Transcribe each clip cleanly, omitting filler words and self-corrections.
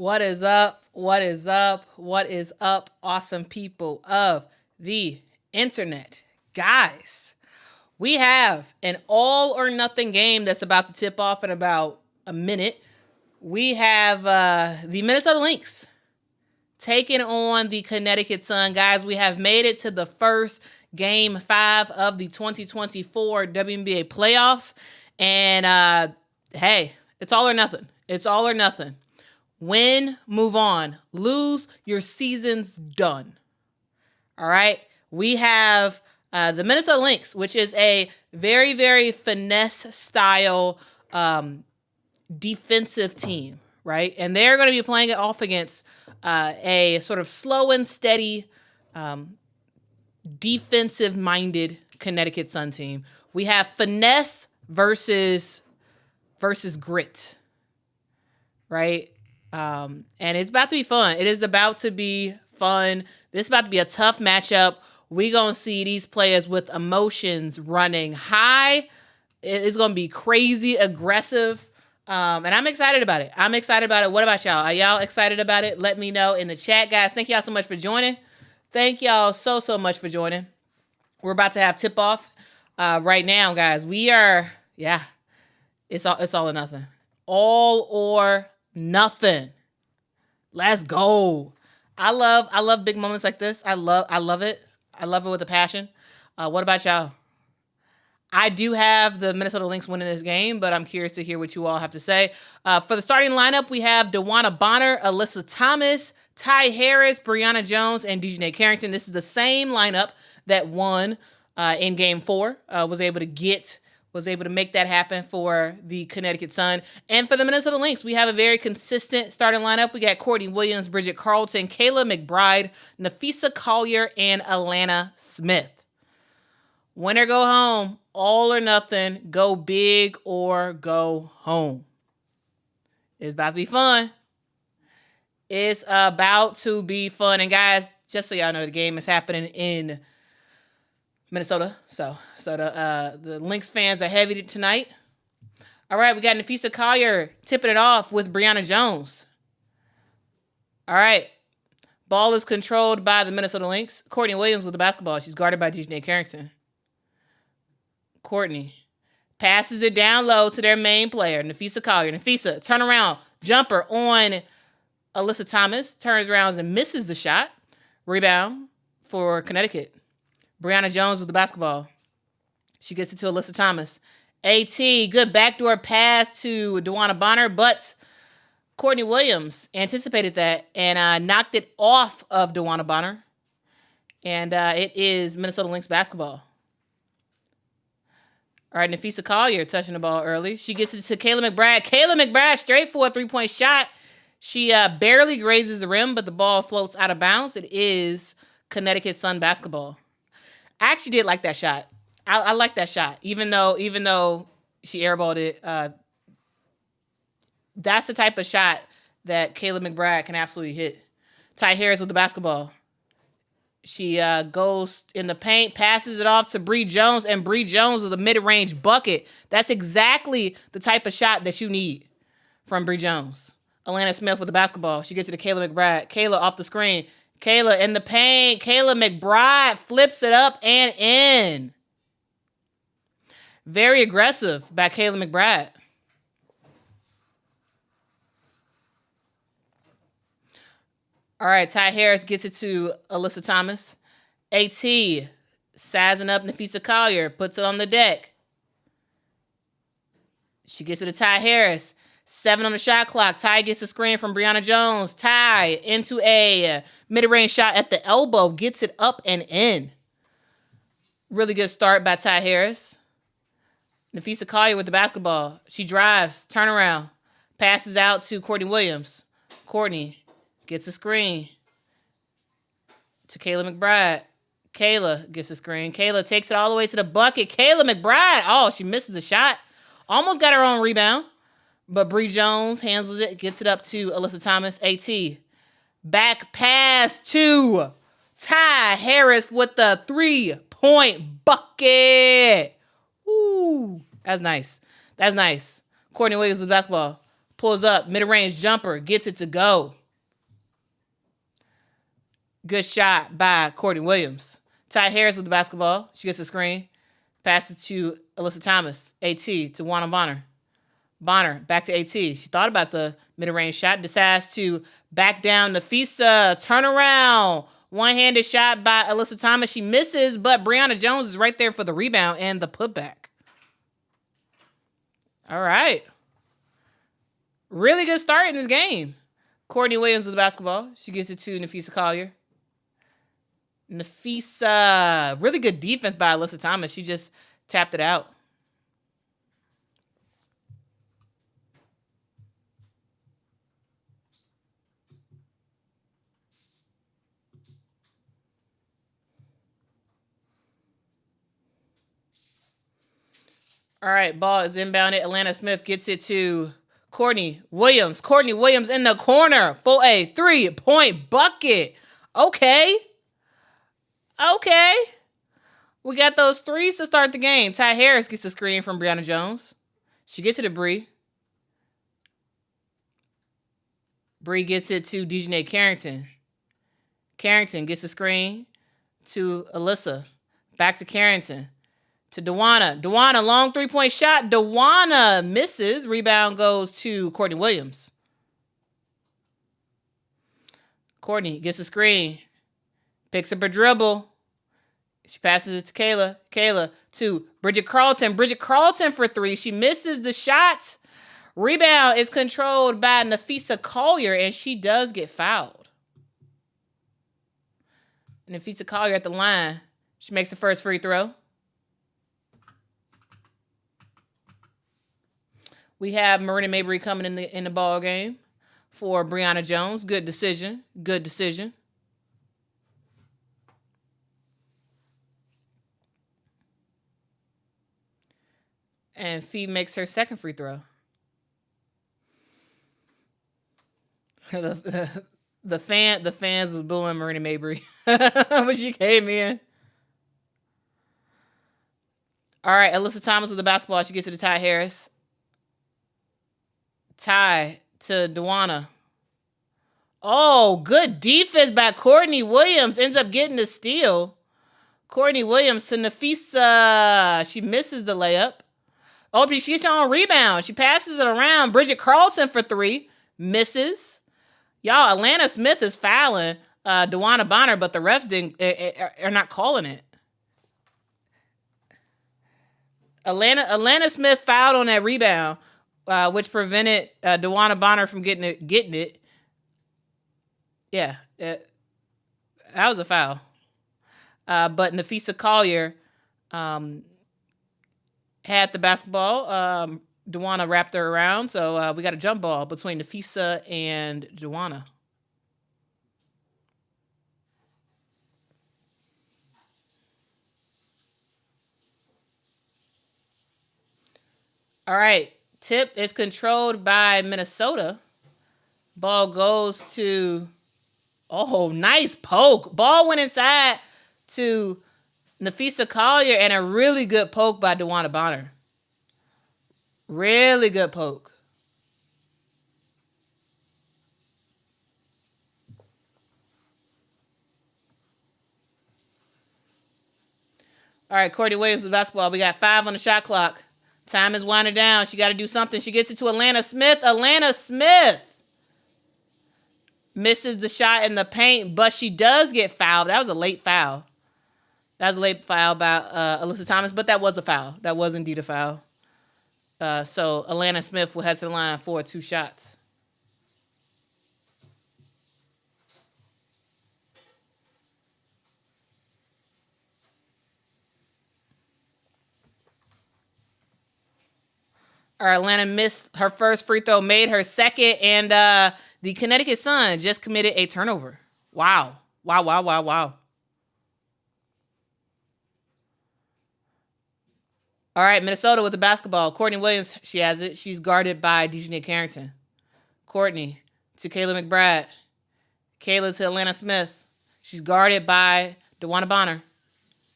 What is up? What is up? What is up, awesome people of the internet? Guys, we have an all or nothing game that's about to tip off in about a minute. We have the Minnesota Lynx taking on the Connecticut Sun. Guys, we have made it to the first Game 5 of the 2024 WNBA playoffs. And, hey, it's all or nothing. It's all or nothing. Win, move on. Lose, your season's done. All right? We have the Minnesota Lynx, which is a very, very finesse-style defensive team, right? And they're going to be playing it off against a sort of slow and steady defensive-minded Connecticut Sun team. We have finesse versus grit, right? And it's about to be fun. It is about to be fun. This is about to be a tough matchup. We're going to see these players with emotions running high. It's going to be crazy aggressive. And I'm excited about it. What about y'all? Are y'all excited about it? Let me know in the chat, guys. Thank y'all so much for joining. Thank y'all so much for joining. We're about to have tip off right now, guys. We are, it's all or nothing. All or nothing. Let's go. I love big moments like this. I love it. I love it with a passion. What about y'all? I do have the Minnesota Lynx winning this game, but I'm curious to hear what you all have to say. For the starting lineup, we have DeWanna Bonner, Alyssa Thomas, Ty Harris, Brianna Jones, and Dejanay Carrington. This is the same lineup that won in Game 4. Was able to make that happen for the Connecticut Sun. And for the Minnesota Lynx, we have a very consistent starting lineup. We got Courtney Williams, Bridget Carlton, Kayla McBride, Nafisa Collier, and Alana Smith. Win or go home, all or nothing, go big or go home. It's about to be fun. It's about to be fun. And guys, just so y'all know, the game is happening in Minnesota. So the Lynx fans are heavy tonight. All right, we got Nafisa Collier tipping it off with Brianna Jones. All right. Ball is controlled by the Minnesota Lynx. Courtney Williams with the basketball. She's guarded by Dejanay Carrington. Courtney passes it down low to their main player, Nafisa Collier. Nafisa, turn around, jumper on Alyssa Thomas. Turns around and misses the shot. Rebound for Connecticut. Brianna Jones with the basketball. She gets it to Alyssa Thomas. AT, good backdoor pass to DeWanna Bonner, but Courtney Williams anticipated that and knocked it off of DeWanna Bonner. And it is Minnesota Lynx basketball. All right, Nafisa Collier touching the ball early. She gets it to Kayla McBride. Kayla McBride straight for a three-point shot. She barely grazes the rim, but the ball floats out of bounds. It is Connecticut Sun basketball. I actually did like that shot. I like that shot, even though she airballed it. That's the type of shot that Kayla McBride can absolutely hit. Ty Harris with the basketball. She goes in the paint, passes it off to Bree Jones, and Bree Jones with a mid-range bucket. That's exactly the type of shot that you need from Bree Jones. Alana Smith with the basketball. She gets it to Kayla McBride. Kayla off the screen. Kayla in the paint. Kayla McBride flips it up and in. Very aggressive by Kayla McBride. All right, Ty Harris gets it to Alyssa Thomas. AT, sizing up Nafisa Collier, puts it on the deck. She gets it to Ty Harris. 7 on the shot clock. Ty gets a screen from Brianna Jones. Ty into a mid-range shot at the elbow. Gets it up and in. Really good start by Ty Harris. Nafisa Collier with the basketball. She drives, turnaround, passes out to Courtney Williams. Courtney gets a screen to Kayla McBride. Kayla gets a screen. Kayla takes it all the way to the bucket. Kayla McBride. Oh, she misses the shot. Almost got her own rebound. But Bree Jones handles it, gets it up to Alyssa Thomas. AT. Back pass to Ty Harris with the 3-point bucket. Ooh, that's nice. Courtney Williams with basketball. Pulls up, mid-range jumper, gets it to go. Good shot by Courtney Williams. Ty Harris with the basketball. She gets a screen. Passes to Alyssa Thomas. AT to Juana Bonner. Bonner back to AT. She thought about the mid-range shot. Decides to back down Nafisa. Turn around. One-handed shot by Alyssa Thomas. She misses, but Brianna Jones is right there for the rebound and the putback. All right. Really good start in this game. Courtney Williams with the basketball. She gets it to Nafisa Collier. Nafisa. Really good defense by Alyssa Thomas. She just tapped it out. All right, ball is inbounded. Atlanta Smith gets it to Courtney Williams. Courtney Williams in the corner for a 3-point bucket. Okay. We got those threes to start the game. Ty Harris gets a screen from Brianna Jones. She gets it to Bree. Bree gets it to Dejanay Carrington. Carrington gets a screen to Alyssa. Back to Carrington. To Dewana. Dewana, long 3-point shot. Dewana misses. Rebound goes to Courtney Williams. Courtney gets a screen. Picks up a dribble. She passes it to Kayla. Kayla to Bridget Carlton. Bridget Carlton for 3. She misses the shot. Rebound is controlled by Nafisa Collier, and she does get fouled. And Nafisa Collier at the line. She makes the first free throw. We have Marina Mabry coming in the ball game for Brianna Jones. Good decision. And Fee makes her second free throw. The fans was booing Marina Mabry when she came in. All right, Alyssa Thomas with the basketball. She gets it to Ty Harris. Ty to Dewana. Oh, good defense by Courtney Williams. Ends up getting the steal. Courtney Williams to Nafisa. She misses the layup. Oh, but she gets her own rebound. She passes it around. Bridget Carlton for 3. Misses. Y'all, Atlanta Smith is fouling Dewana Bonner, but the refs are not calling it. Atlanta Smith fouled on that rebound, which prevented Dewana Bonner from getting it. Yeah, that was a foul. But Nafisa Collier had the basketball. Dewana wrapped her around, so we got a jump ball between Nafisa and Dewana. All right, tip is controlled by Minnesota. Ball goes to, nice poke. Ball went inside to Nafisa Collier, and a really good poke by Dewana Bonner. Really good poke. All right, Courtney Williams with basketball. We got 5 on the shot clock. Time is winding down. She got to do something. She gets it to Atlanta Smith. Atlanta Smith misses the shot in the paint, but she does get fouled. That was a late foul. That was a late foul by Alyssa Thomas, but that was a foul. That was indeed a foul. So Atlanta Smith will head to the line for 2 shots. All right, Atlanta missed her first free throw, made her second, and the Connecticut Sun just committed a turnover. Wow. All right, Minnesota with the basketball. Courtney Williams, she has it. She's guarded by Dejanay Carrington. Courtney to Kayla McBride. Kayla to Atlanta Smith. She's guarded by Dewana Bonner.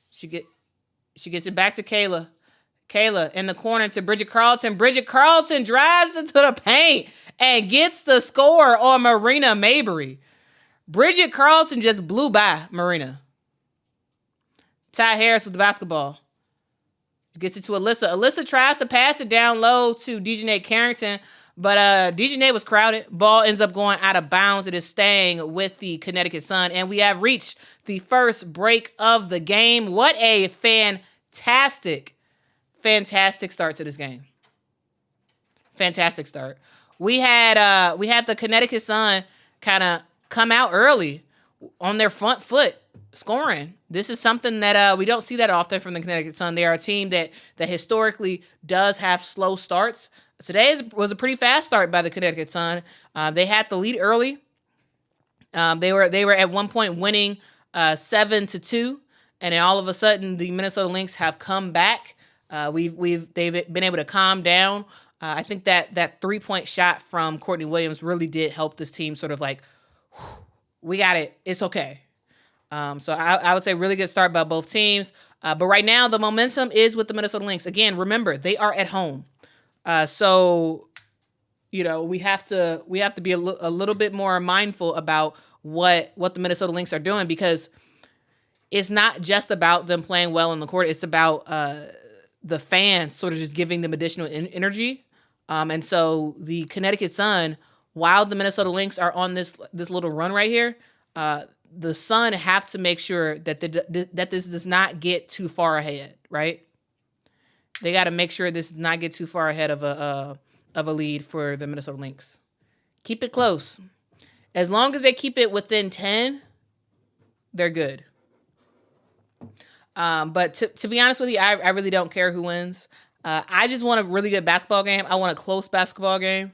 She gets it back to Kayla. Kayla in the corner to Bridget Carlton. Bridget Carlton drives into the paint and gets the score on Marina Mabrey. Bridget Carlton just blew by Marina. Ty Harris with the basketball. Gets it to Alyssa. Alyssa tries to pass it down low to Dejanay Carrington, but Dejanay was crowded. Ball ends up going out of bounds. It is staying with the Connecticut Sun, and we have reached the first break of the game. What a fantastic start to this game. Fantastic start. We had the Connecticut Sun kind of come out early on their front foot scoring. This is something that we don't see that often from the Connecticut Sun. They are a team that historically does have slow starts. Today was a pretty fast start by the Connecticut Sun. They had the lead early. They were at one point winning 7-2, and then all of a sudden the Minnesota Lynx have come back. They've been able to calm down. I think that 3-point shot from Courtney Williams really did help this team sort of like, we got it. It's okay. So I would say really good start by both teams. But right now the momentum is with the Minnesota Lynx. Again, remember, they are at home. So, we have to be a little bit more mindful about what the Minnesota Lynx are doing, because it's not just about them playing well in the court. It's about the fans sort of just giving them additional energy. And so the Connecticut Sun, while the Minnesota Lynx are on this little run right here, the Sun have to make sure that that this does not get too far ahead, right? They got to make sure this does not get too far ahead of a lead for the Minnesota Lynx. Keep it close. As long as they keep it within 10, they're good. But to be honest with you, I really don't care who wins. I just want a really good basketball game. I want a close basketball game.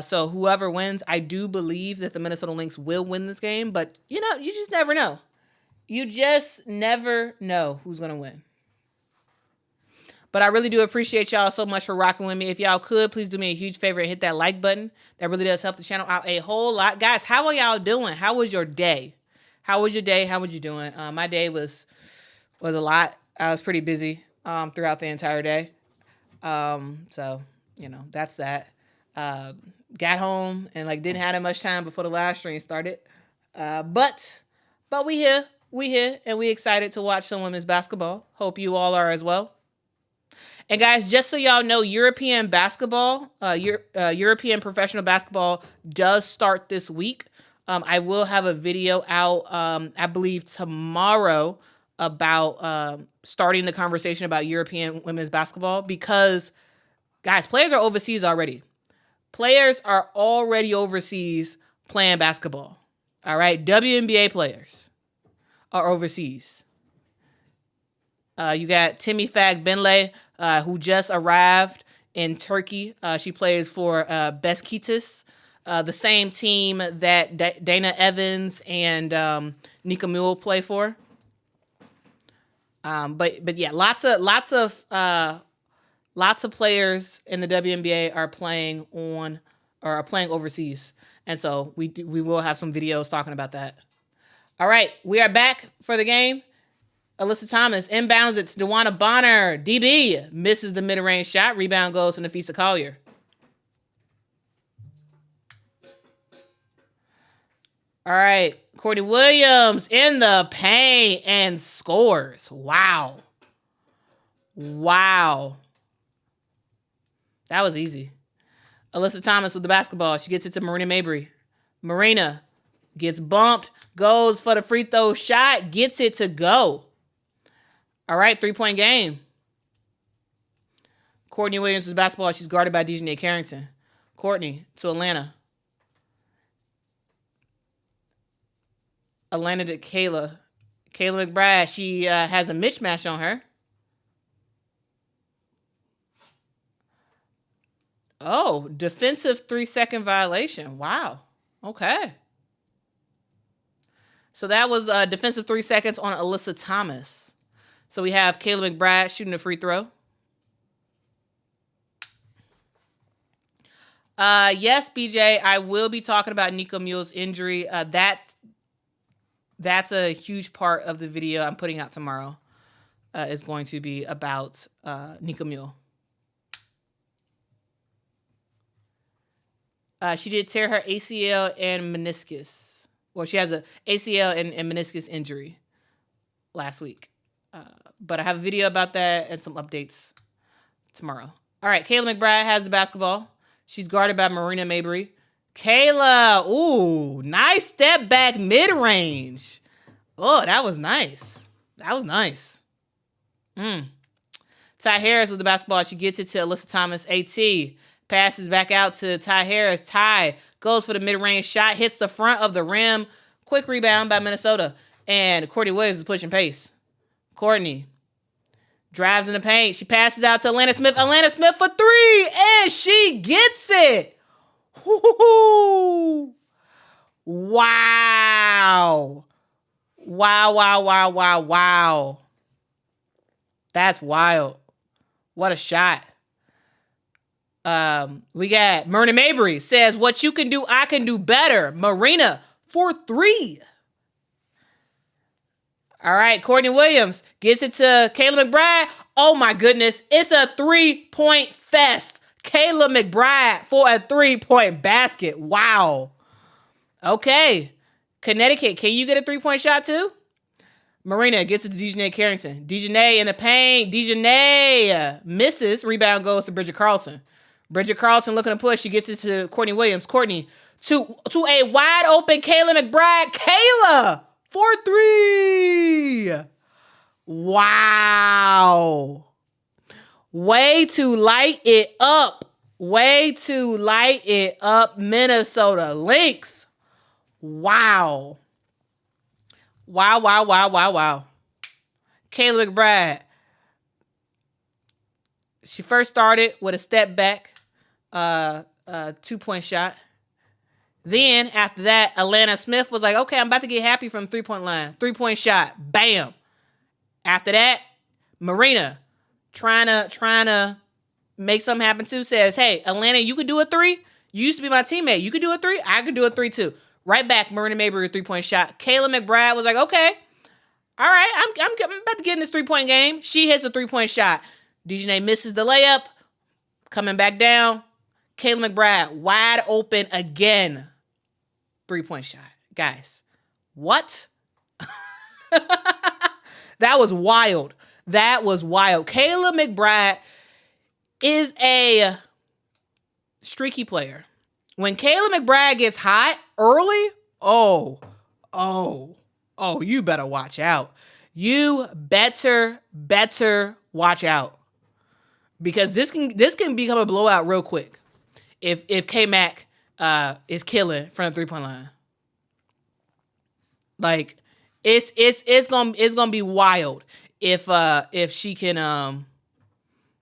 So whoever wins, I do believe that the Minnesota Lynx will win this game. But, you just never know. You just never know who's going to win. But I really do appreciate y'all so much for rocking with me. If y'all could, please do me a huge favor and hit that like button. That really does help the channel out a whole lot. Guys, how are y'all doing? How was your day? How was your day? How was you doing? My day was a lot. I was pretty busy throughout the entire day. So, that's that. Got home and didn't have that much time before the live stream started. But we here, and we excited to watch some women's basketball. Hope you all are as well. And guys, just so y'all know, European basketball, European professional basketball does start this week. I will have a video out, I believe tomorrow, about starting the conversation about European women's basketball, because guys, players are overseas already. Players are already overseas playing basketball. All right. WNBA players are overseas. You got Timmy Fag-Benley, who just arrived in Turkey. She plays for Beşiktaş, the same team that Dana Evans and Nika Mule play for. But yeah, lots of players in the WNBA are playing overseas, and so we will have some videos talking about that. All right, we are back for the game. Alyssa Thomas inbounds it to DeWanna Bonner. DB misses the mid-range shot. Rebound goes to Nafisa Collier. All right, Courtney Williams in the paint and scores. Wow. That was easy. Alyssa Thomas with the basketball. She gets it to Marina Mabrey. Marina gets bumped, goes for the free throw shot, gets it to go. All right, 3-point game. Courtney Williams with the basketball. She's guarded by Dejanay Carrington. Courtney to Atlanta. Atlanta to Kayla. Kayla McBride, she has a mismatch on her. Oh, defensive 3-second violation. Wow. Okay. So that was defensive 3 seconds on Alyssa Thomas. So we have Kayla McBride shooting a free throw. Yes, BJ, I will be talking about Nika Mule's injury. That's a huge part of the video I'm putting out tomorrow. Is going to be about Nika Mule. She did tear her ACL and meniscus. Well, she has a ACL and meniscus injury last week. But I have a video about that and some updates tomorrow. All right, Kayla McBride has the basketball. She's guarded by Marina Mabrey. Kayla, ooh, nice step back mid-range. Oh, that was nice. That was nice. Ty Harris with the basketball. She gets it to Alyssa Thomas. AT passes back out to Ty Harris. Ty goes for the mid-range shot, hits the front of the rim. Quick rebound by Minnesota. And Courtney Williams is pushing pace. Courtney drives in the paint. She passes out to Atlanta Smith. Atlanta Smith for three. And she gets it. Woo-hoo-hoo. Wow. Wow. That's wild. What a shot. We got Marina Mabrey says, what you can do, I can do better. Marina for three. All right, Courtney Williams gets it to Kayla McBride. Oh my goodness, it's a 3-point fest. Kayla McBride for a 3-point basket. Wow. Okay. Connecticut, can you get a 3-point shot too? Marina gets it to Dejanay Carrington. Dejanay in the paint. Dejanay misses. Rebound goes to Bridget Carlton. Bridget Carlton looking to push. She gets it to Courtney Williams. Courtney to a wide open Kayla McBride. Kayla for three. Wow. Way to light it up. Minnesota Lynx. Wow. Kayla McBride. She first started with a step back, 2-point shot. Then after that, Atlanta Smith was like, okay, I'm about to get happy from 3-point line. 3-point shot. Bam. After that, Marina trying to make something happen too, says, hey, Atlanta, you could do a three. You used to be my teammate. You could do a three. I could do a three too. Right back, Marina Mabrey, a 3-point shot. Kayla McBride was like, okay, all right, I'm about to get in this 3-point game. She hits a 3-point shot. Dejanay misses the layup. Coming back down. Kayla McBride, wide open again. 3-point shot. Guys, what? That was wild. Kayla McBride is a streaky player. When Kayla McBride gets hot early, oh, you better watch out. You better watch out. Because this can become a blowout real quick if K-Mac is killing from the 3-point line. Like it's gonna be wild if she can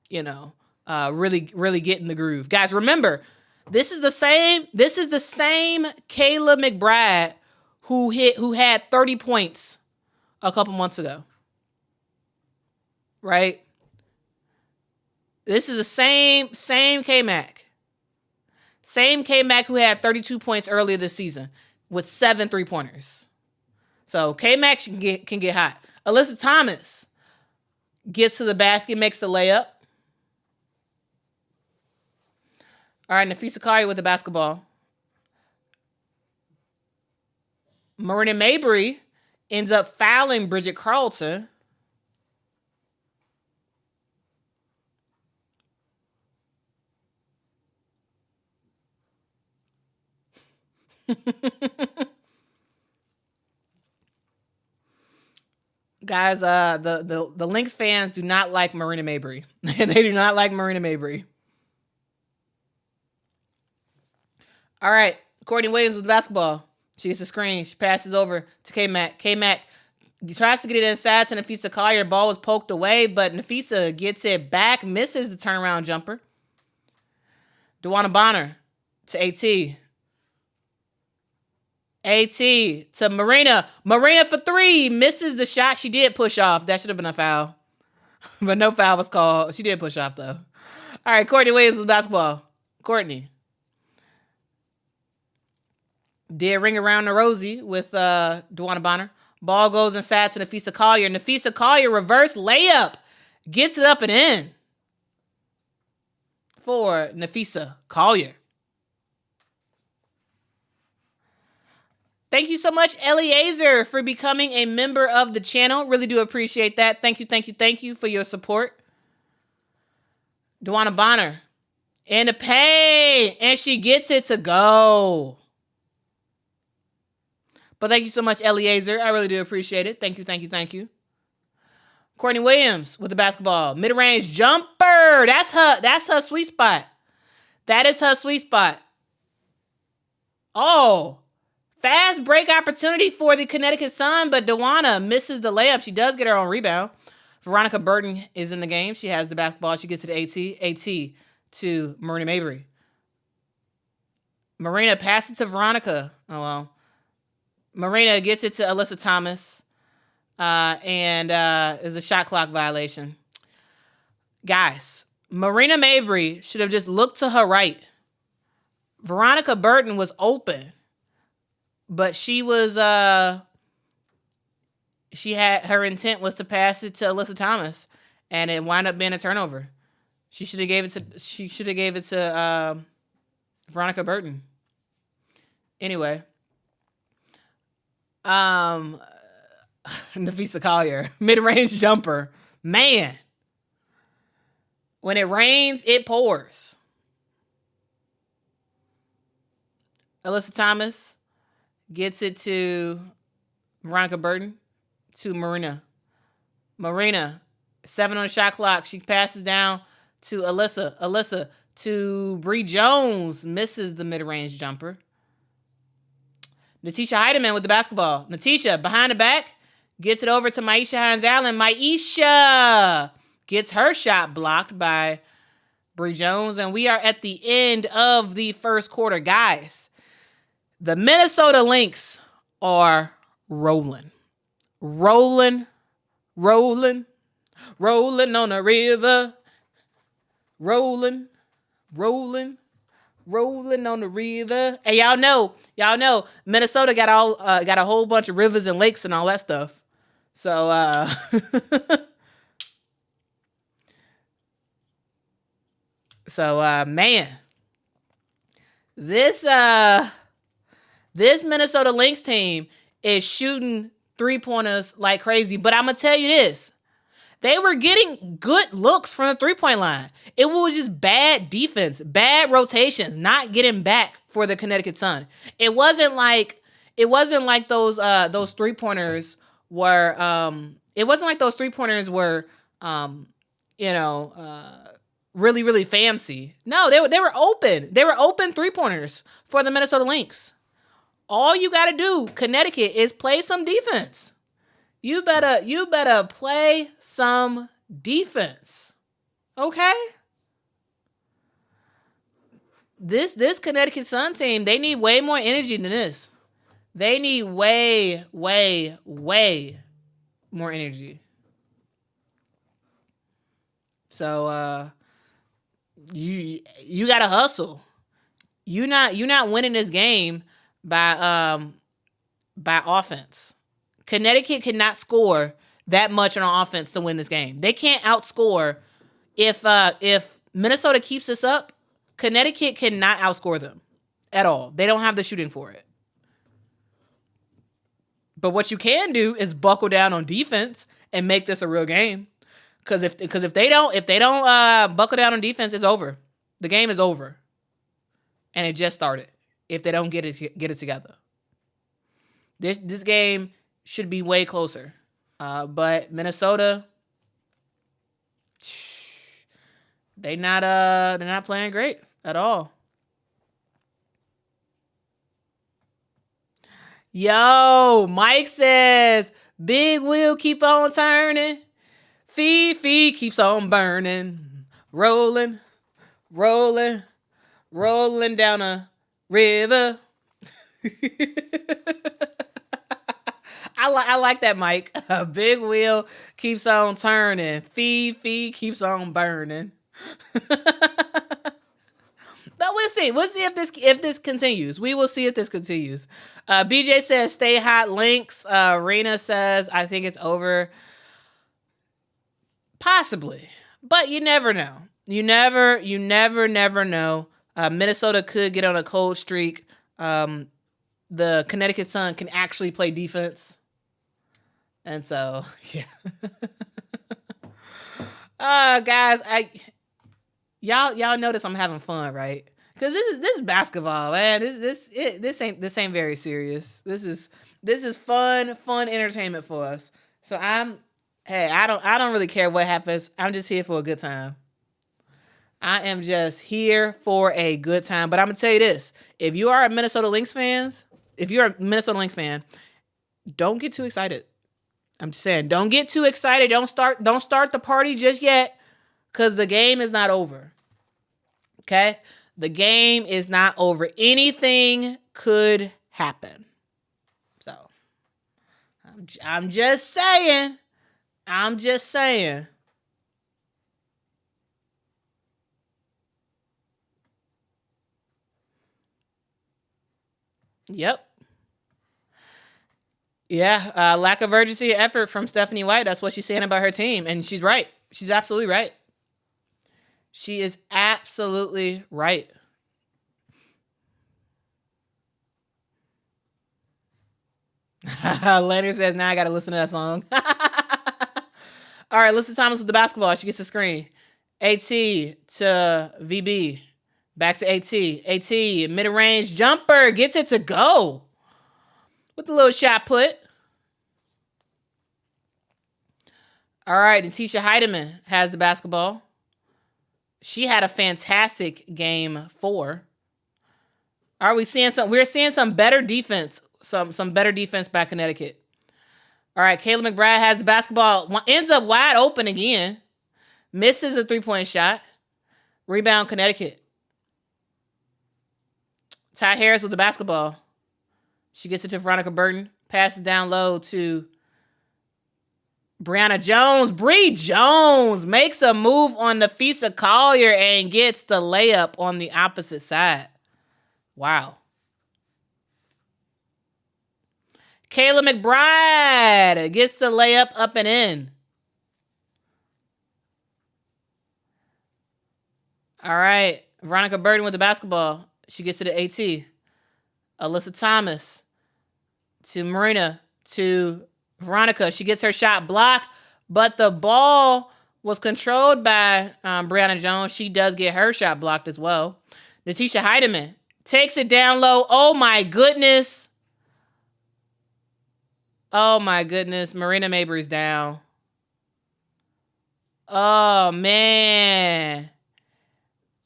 really get in the groove. Guys, remember, this is the same Kayla McBride who had 30 points a couple months ago. Right? This is the same K-Mac. Same K-Mac who had 32 points earlier this season with 7 3-pointers. So K-Mac can get hot. Alyssa Thomas gets to the basket, makes the layup. All right, Nafisa Collier with the basketball. Marina Mabrey ends up fouling Bridget Carlton. Guys, the Lynx fans do not like Marina Mabrey. They do not like Marina Mabrey. All right, Courtney Williams with the basketball. She gets the screen. She passes over to K-Mac. K-Mac tries to get it inside to Nafisa Collier. Ball was poked away, but Nafisa gets it back, misses the turnaround jumper. DeWanna Bonner to AT. AT to Marina. Marina for 3. Misses the shot. She did push off. That should have been a foul. But no foul was called. She did push off, though. All right, Courtney Williams with basketball. Courtney. Did ring around the Rosie with DeWanna Bonner. Ball goes inside to Nafisa Collier. Nafisa Collier reverse layup. Gets it up and in for Nafisa Collier. Thank you so much, Eliezer, for becoming a member of the channel. Really do appreciate that. Thank you for your support. Duana Bonner in the paint, and she gets it to go. But thank you so much, Eliezer. I really do appreciate it. Thank you. Courtney Williams with the basketball. Mid-range jumper. That's her sweet spot. That is her sweet spot. Oh, fast break opportunity for the Connecticut Sun, but Duana misses the layup. She does get her own rebound. Veronica Burton is in the game. She has the basketball. She gets to the AT to Marina Mabry. Marina passes it to Veronica. Oh, well. Marina gets it to Alyssa Thomas. And is a shot clock violation. Guys, Marina Mabry should have just looked to her right. Veronica Burton was open. But she was her intent was to pass it to Alyssa Thomas, and it wound up being a turnover. She should have gave it to Veronica Burton. Anyway, Nafisa Collier, mid-range jumper. Man, when it rains, it pours. Alyssa Thomas gets it to Veronica Burton to Marina. Marina, 7 on the shot clock. She passes down to Alyssa. Alyssa to Bree Jones. Misses the mid-range jumper. Natisha Heidemann with the basketball. Natisha behind the back. Gets it over to Maisha Hines-Allen. Maisha gets her shot blocked by Bree Jones. And we are at the end of the first quarter. Guys, the Minnesota Lynx are rolling on the river. Rolling on the river. And y'all know, Minnesota got a whole bunch of rivers and lakes and all that stuff. So, man, this Minnesota Lynx team is shooting 3-pointers like crazy. But I'm going to tell you this. They were getting good looks from the 3-point line. It was just bad defense, bad rotations, not getting back for the Connecticut Sun. It wasn't like those 3-pointers were really, really fancy. No, they were open. They were open 3-pointers for the Minnesota Lynx. All you got to do, Connecticut, is play some defense. You better play some defense. Okay? This Connecticut Sun team, they need way more energy than this. They need way more energy. So you gotta hustle. You're not winning this game by offense. Connecticut cannot score that much on offense to win this game. They can't outscore. If Minnesota keeps this up, Connecticut cannot outscore them at all. They don't have the shooting for it. But what you can do is buckle down on defense and make this a real game. Because if they don't buckle down on defense, it's over. The game is over, and it just started. If they don't get it together, this game should be way closer. But Minnesota, they're not playing great at all. Yo, Mike says, big wheel keep on turning. Fifi keeps on burning. Rolling down a river. I like that, Mike. A big wheel keeps on turning. Fifi keeps on burning. But we'll see. We'll see if this continues. We will see if this continues. BJ says, stay hot, Lynx. Rena says, I think it's over. Possibly. But you never know. You never know. Minnesota could get on a cold streak. the Connecticut Sun can actually play defense. And so, yeah. Guys, y'all notice I'm having fun, right? Because this is basketball, man. This ain't very serious. This is fun entertainment for us. So I don't really care what happens. I'm just here for a good time. I am just here for a good time. But I'm gonna tell you this: if you are a Minnesota Lynx fan, don't get too excited. I'm just saying, don't get too excited. Don't start the party just yet, because the game is not over. Okay? The game is not over. Anything could happen. So, I'm just saying. Yep. Yeah, lack of urgency and effort from Stephanie White. That's what she's saying about her team. And she's right. She's absolutely right. She is absolutely right. Leonard says, now I got to listen to that song. All right, Lisa Thomas with the basketball. She gets the screen. AT to VB. Back to AT. AT, mid-range jumper. Gets it to go. With the little shot put. All right, and Tisha Heidemann has the basketball. She had a fantastic game 4. Are we seeing some? We're seeing some better defense. Some better defense by Connecticut. All right, Kayla McBride has the basketball. Ends up wide open again. Misses a 3-point shot. Rebound Connecticut. Ty Harris with the basketball. She gets it to Veronica Burton. Passes down low to Brianna Jones. Bree Jones makes a move on Nafisa Collier and gets the layup on the opposite side. Wow. Kayla McBride gets the layup up and in. All right. Veronica Burton with the basketball. She gets to the AT. Alyssa Thomas to Marina to Veronica. She gets her shot blocked, but the ball was controlled by Brianna Jones. She does get her shot blocked as well. Natisha Heidemann takes it down low. Oh, my goodness. Oh, my goodness. Marina Mabry's down. Oh, man.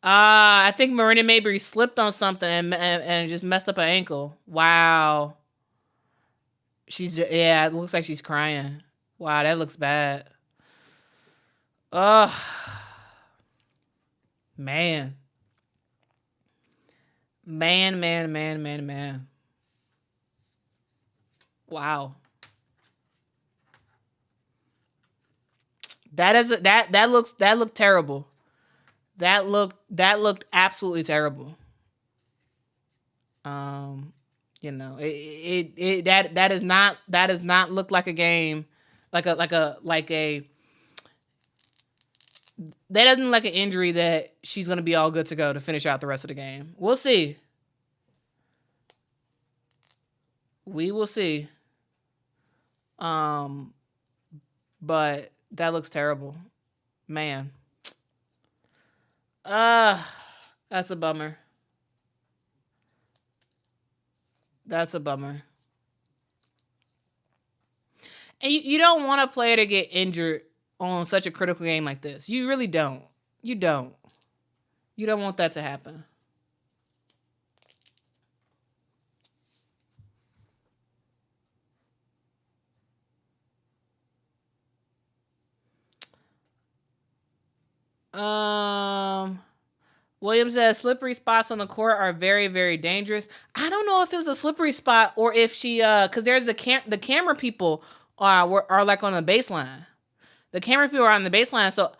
I think Marina Mabry slipped on something and just messed up her ankle. Wow. It looks like she's crying. Wow, that looks bad. Oh, man. Man. Wow. That looked terrible. That looked absolutely terrible. That does not look like a game, that doesn't look like an injury that she's gonna be all good to go to finish out the rest of the game. We'll see. We will see. But that looks terrible, man. That's a bummer. And you don't want a player to get injured on such a critical game like this. You really don't. You don't want that to happen. Williams says slippery spots on the court are very, very dangerous. I don't know if it was a slippery spot or if she because there's the camera people are like on the baseline. The camera people are on the baseline. So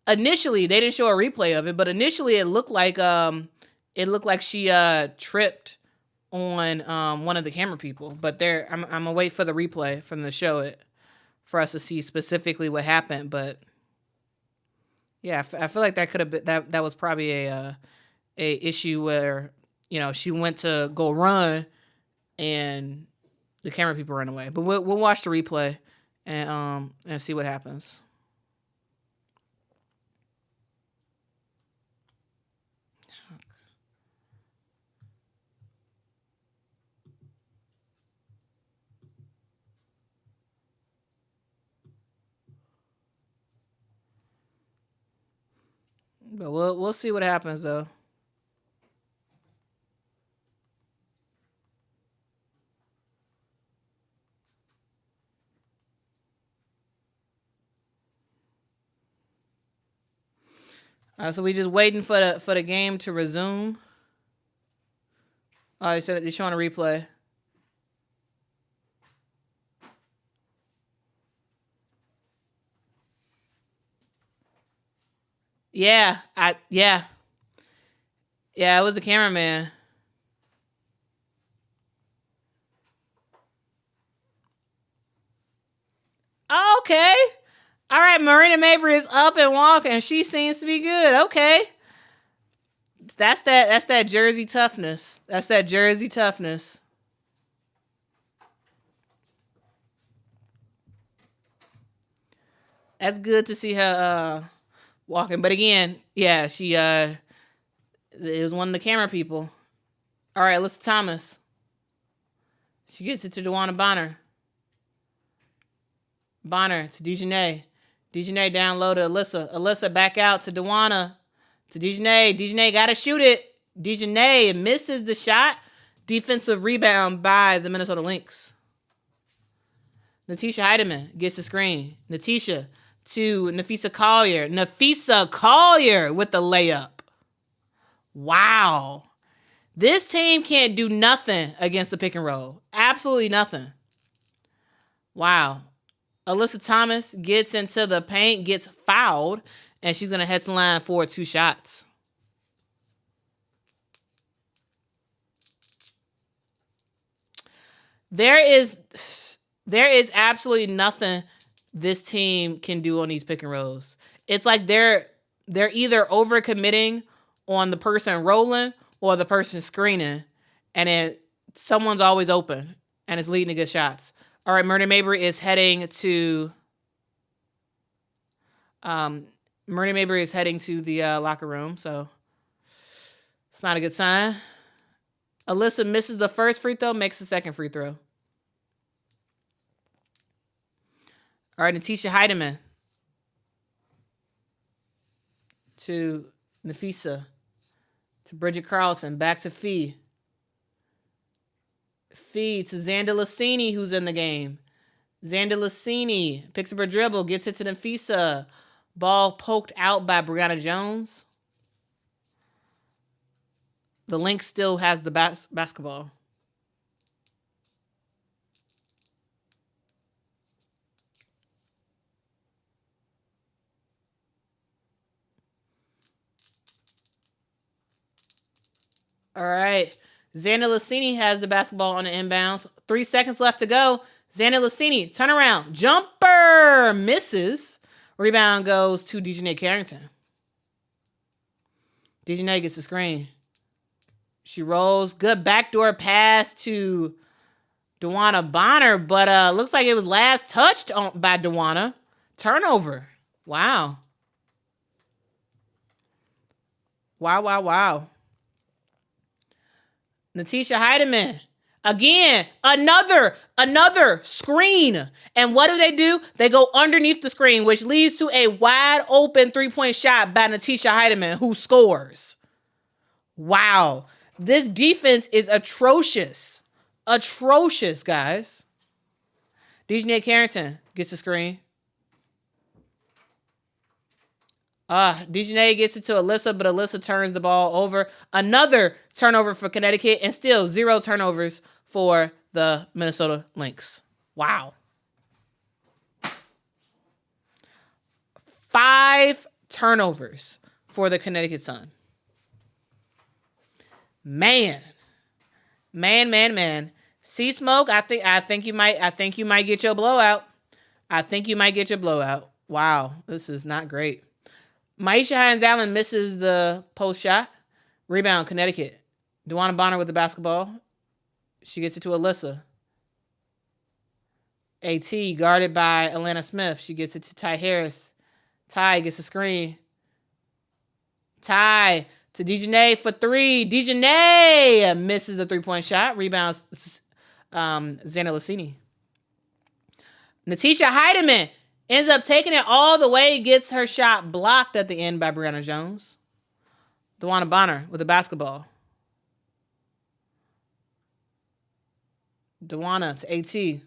initially they didn't show a replay of it, but initially it looked like she tripped on one of the camera people. But I'm gonna wait for the replay from the show it for us to see specifically what happened, but. Yeah, I feel like that could have been that was probably a issue where she went to go run and the camera people ran away. But we'll watch the replay and see what happens. But we'll see what happens though. So we just waiting for the game to resume. All right, so they're showing a replay. Yeah, yeah, it was the cameraman. Okay. All right, Marina Mabry is up and walking. She seems to be good. Okay. That's that Jersey toughness. That's that Jersey toughness. That's good to see her walking. But again, yeah, she it was one of the camera people. All right, Alyssa Thomas. She gets it to Dewana Bonner. Bonner to Dejanay. Dejanay down low to Alyssa. Alyssa back out to Dewana. To Dejanay. Dejanay got to shoot it. Dejanay misses the shot. Defensive rebound by the Minnesota Lynx. Natisha Heidemann gets the screen. Natisha to Nafisa Collier. Nafisa Collier with the layup. Wow. This team can't do nothing against the pick and roll. Absolutely nothing. Wow. Alyssa Thomas gets into the paint, gets fouled, and she's going to head to the line for 2 shots. There is absolutely nothing this team can do on these pick and rolls. It's like they're either overcommitting on the person rolling or the person screening, and then someone's always open, and it's leading to good shots. All right, Marina Mabry is heading to the locker room, so it's not a good sign. Alyssa misses the first free throw, makes the second free throw. All right, Natisha Heidemann to Nafisa, to Bridget Carlton, back to Fee. Fee to Xander Lassini, who's in the game. Xander Lassini picks up her dribble, gets it to Nafisa. Ball poked out by Brianna Jones. The Lynx still has the basketball. All right. Xander Lassini has the basketball on the inbounds. 3 seconds left to go. Xander Lassini, turn around. Jumper misses. Rebound goes to Dejanay Carrington. Dejanay gets the screen. She rolls. Good backdoor pass to Dewana Bonner, but looks like it was last touched by Dewana. Turnover. Wow. Wow. Natisha Heidemann. Again, another screen. And what do? They go underneath the screen, which leads to a wide open 3-point shot by Natisha Heidemann, who scores. Wow. This defense is atrocious. Atrocious, guys. Dejanay Carrington gets the screen. Dejanay gets it to Alyssa, but Alyssa turns the ball over. Another turnover for Connecticut, and still 0 turnovers for the Minnesota Lynx. Wow. 5 turnovers for the Connecticut Sun. Man. See, Smoke, I think you might get your blowout. Wow, this is not great. Maisha Hines-Allen misses the post shot. Rebound, Connecticut. DeWanna Bonner with the basketball. She gets it to Alyssa. AT guarded by Alana Smith. She gets it to Ty Harris. Ty gets a screen. Ty to Dejanay for three. Dejanay misses the three-point shot. Rebounds Xana Lassini. Natisha Heidemann ends up taking it all the way. Gets her shot blocked at the end by Brianna Jones. DeWanna Bonner with the basketball. DeWanna to AT.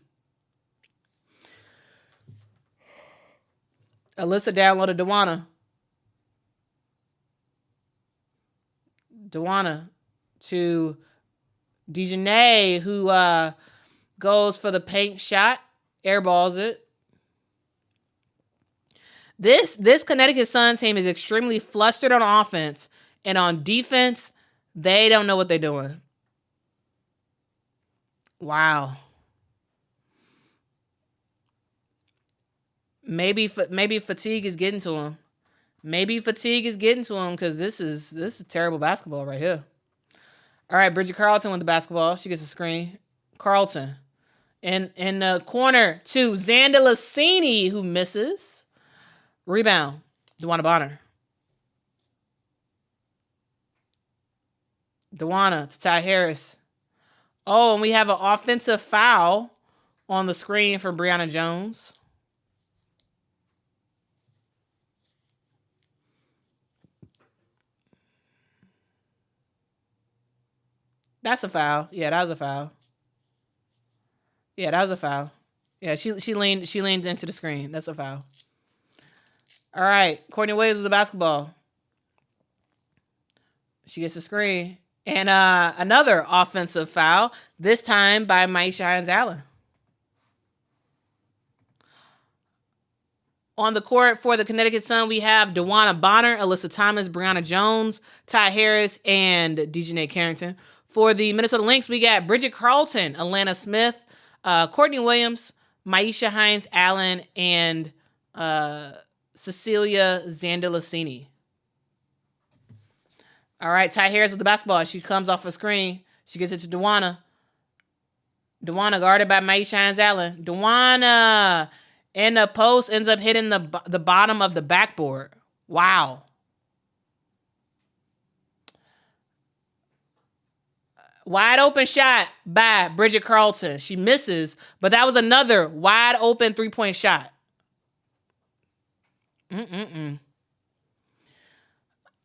Alyssa downloaded DeWanna. DeWanna to Dejanay, who goes for the paint shot, airballs it. This Connecticut Sun team is extremely flustered on offense, and on defense, they don't know what they're doing. Wow. Maybe fatigue is getting to him. Because this is terrible basketball right here. All right, Bridget Carlton with the basketball. She gets a screen. Carlton. In the corner to Xanda Lassini, who misses. Rebound. DeWanna Bonner. DeWanna to Ty Harris. Oh, and we have an offensive foul on the screen for Brianna Jones. That's a foul. Yeah, that was a foul. Yeah, she leaned into the screen. That's a foul. All right, Courtney Williams with the basketball. She gets a screen. And another offensive foul, this time by Maisha Hines-Allen. On the court for the Connecticut Sun, we have DeWanna Bonner, Alyssa Thomas, Brianna Jones, Ty Harris, and Dejanay Carrington. For the Minnesota Lynx, we got Bridget Carlton, Alana Smith, Courtney Williams, Maisha Hines-Allen, and Cecilia Xanda Lassini. All right, Ty Harris with the basketball. She comes off a screen. She gets it to DeWanna. DeWanna guarded by Maisha Hines-Allen. DeWanna in the post ends up hitting the bottom of the backboard. Wow. Wide open shot by Bridget Carlton. She misses, but that was another wide open three-point shot. All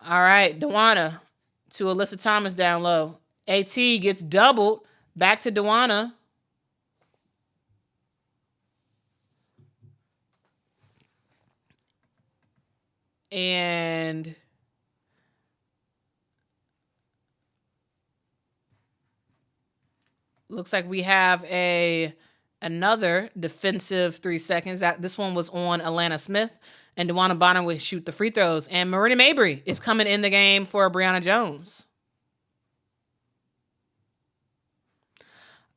right, DeWanna to Alyssa Thomas down low. AT gets doubled. Back to DeWanna. And looks like we have another defensive 3 seconds. This one was on Alana Smith. And DeWanna Bonner will shoot the free throws. And Marina Mabry is coming in the game for Brianna Jones.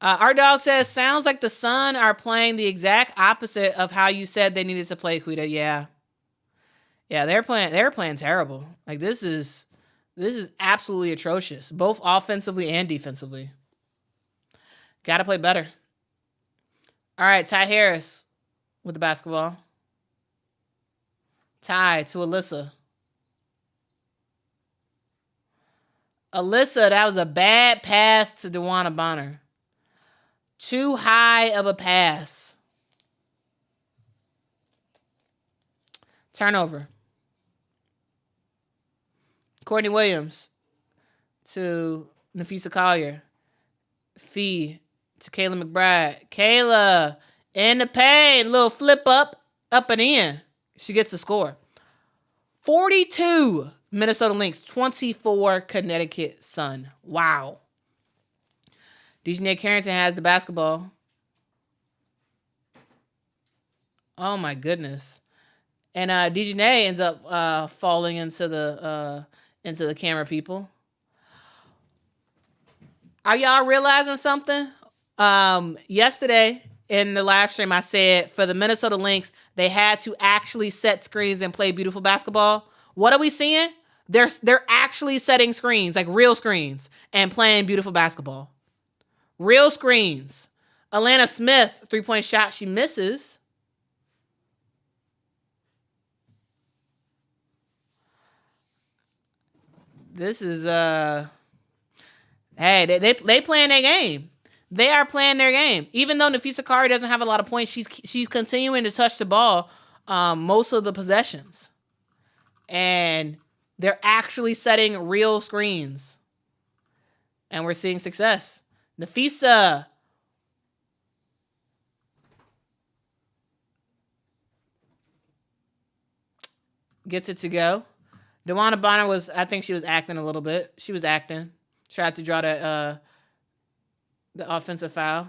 Our dog says, sounds like the Sun are playing the exact opposite of how you said they needed to play, Quita. Yeah, they're playing terrible. Like this is absolutely atrocious, both offensively and defensively. Got to play better. All right, Ty Harris with the basketball. Ty to Alyssa. Alyssa, that was a bad pass to DeWanna Bonner. Too high of a pass. Turnover. Courtney Williams to Nafisa Collier. Fee to Kayla McBride. Kayla in the paint. Little flip up and in. She gets the score. 42 Minnesota Lynx, 24 Connecticut Sun. Wow. Dejanay Carrington has the basketball. Oh my goodness. And Dejanay ends up falling into the camera people. Are y'all realizing something? Yesterday in the live stream, I said for the Minnesota Lynx, they had to actually set screens and play beautiful basketball. What are we seeing? They're actually setting screens, like real screens, and playing beautiful basketball. Real screens. Alana Smith, 3-point shot, she misses. This is hey, they playing their game. They are playing their game. Even though Nafisa Kari doesn't have a lot of points, she's continuing to touch the ball most of the possessions. And they're actually setting real screens. And we're seeing success. Nafisa gets it to go. DeWanna Bonner I think she was acting a little bit. She was acting. Tried to draw the offensive foul.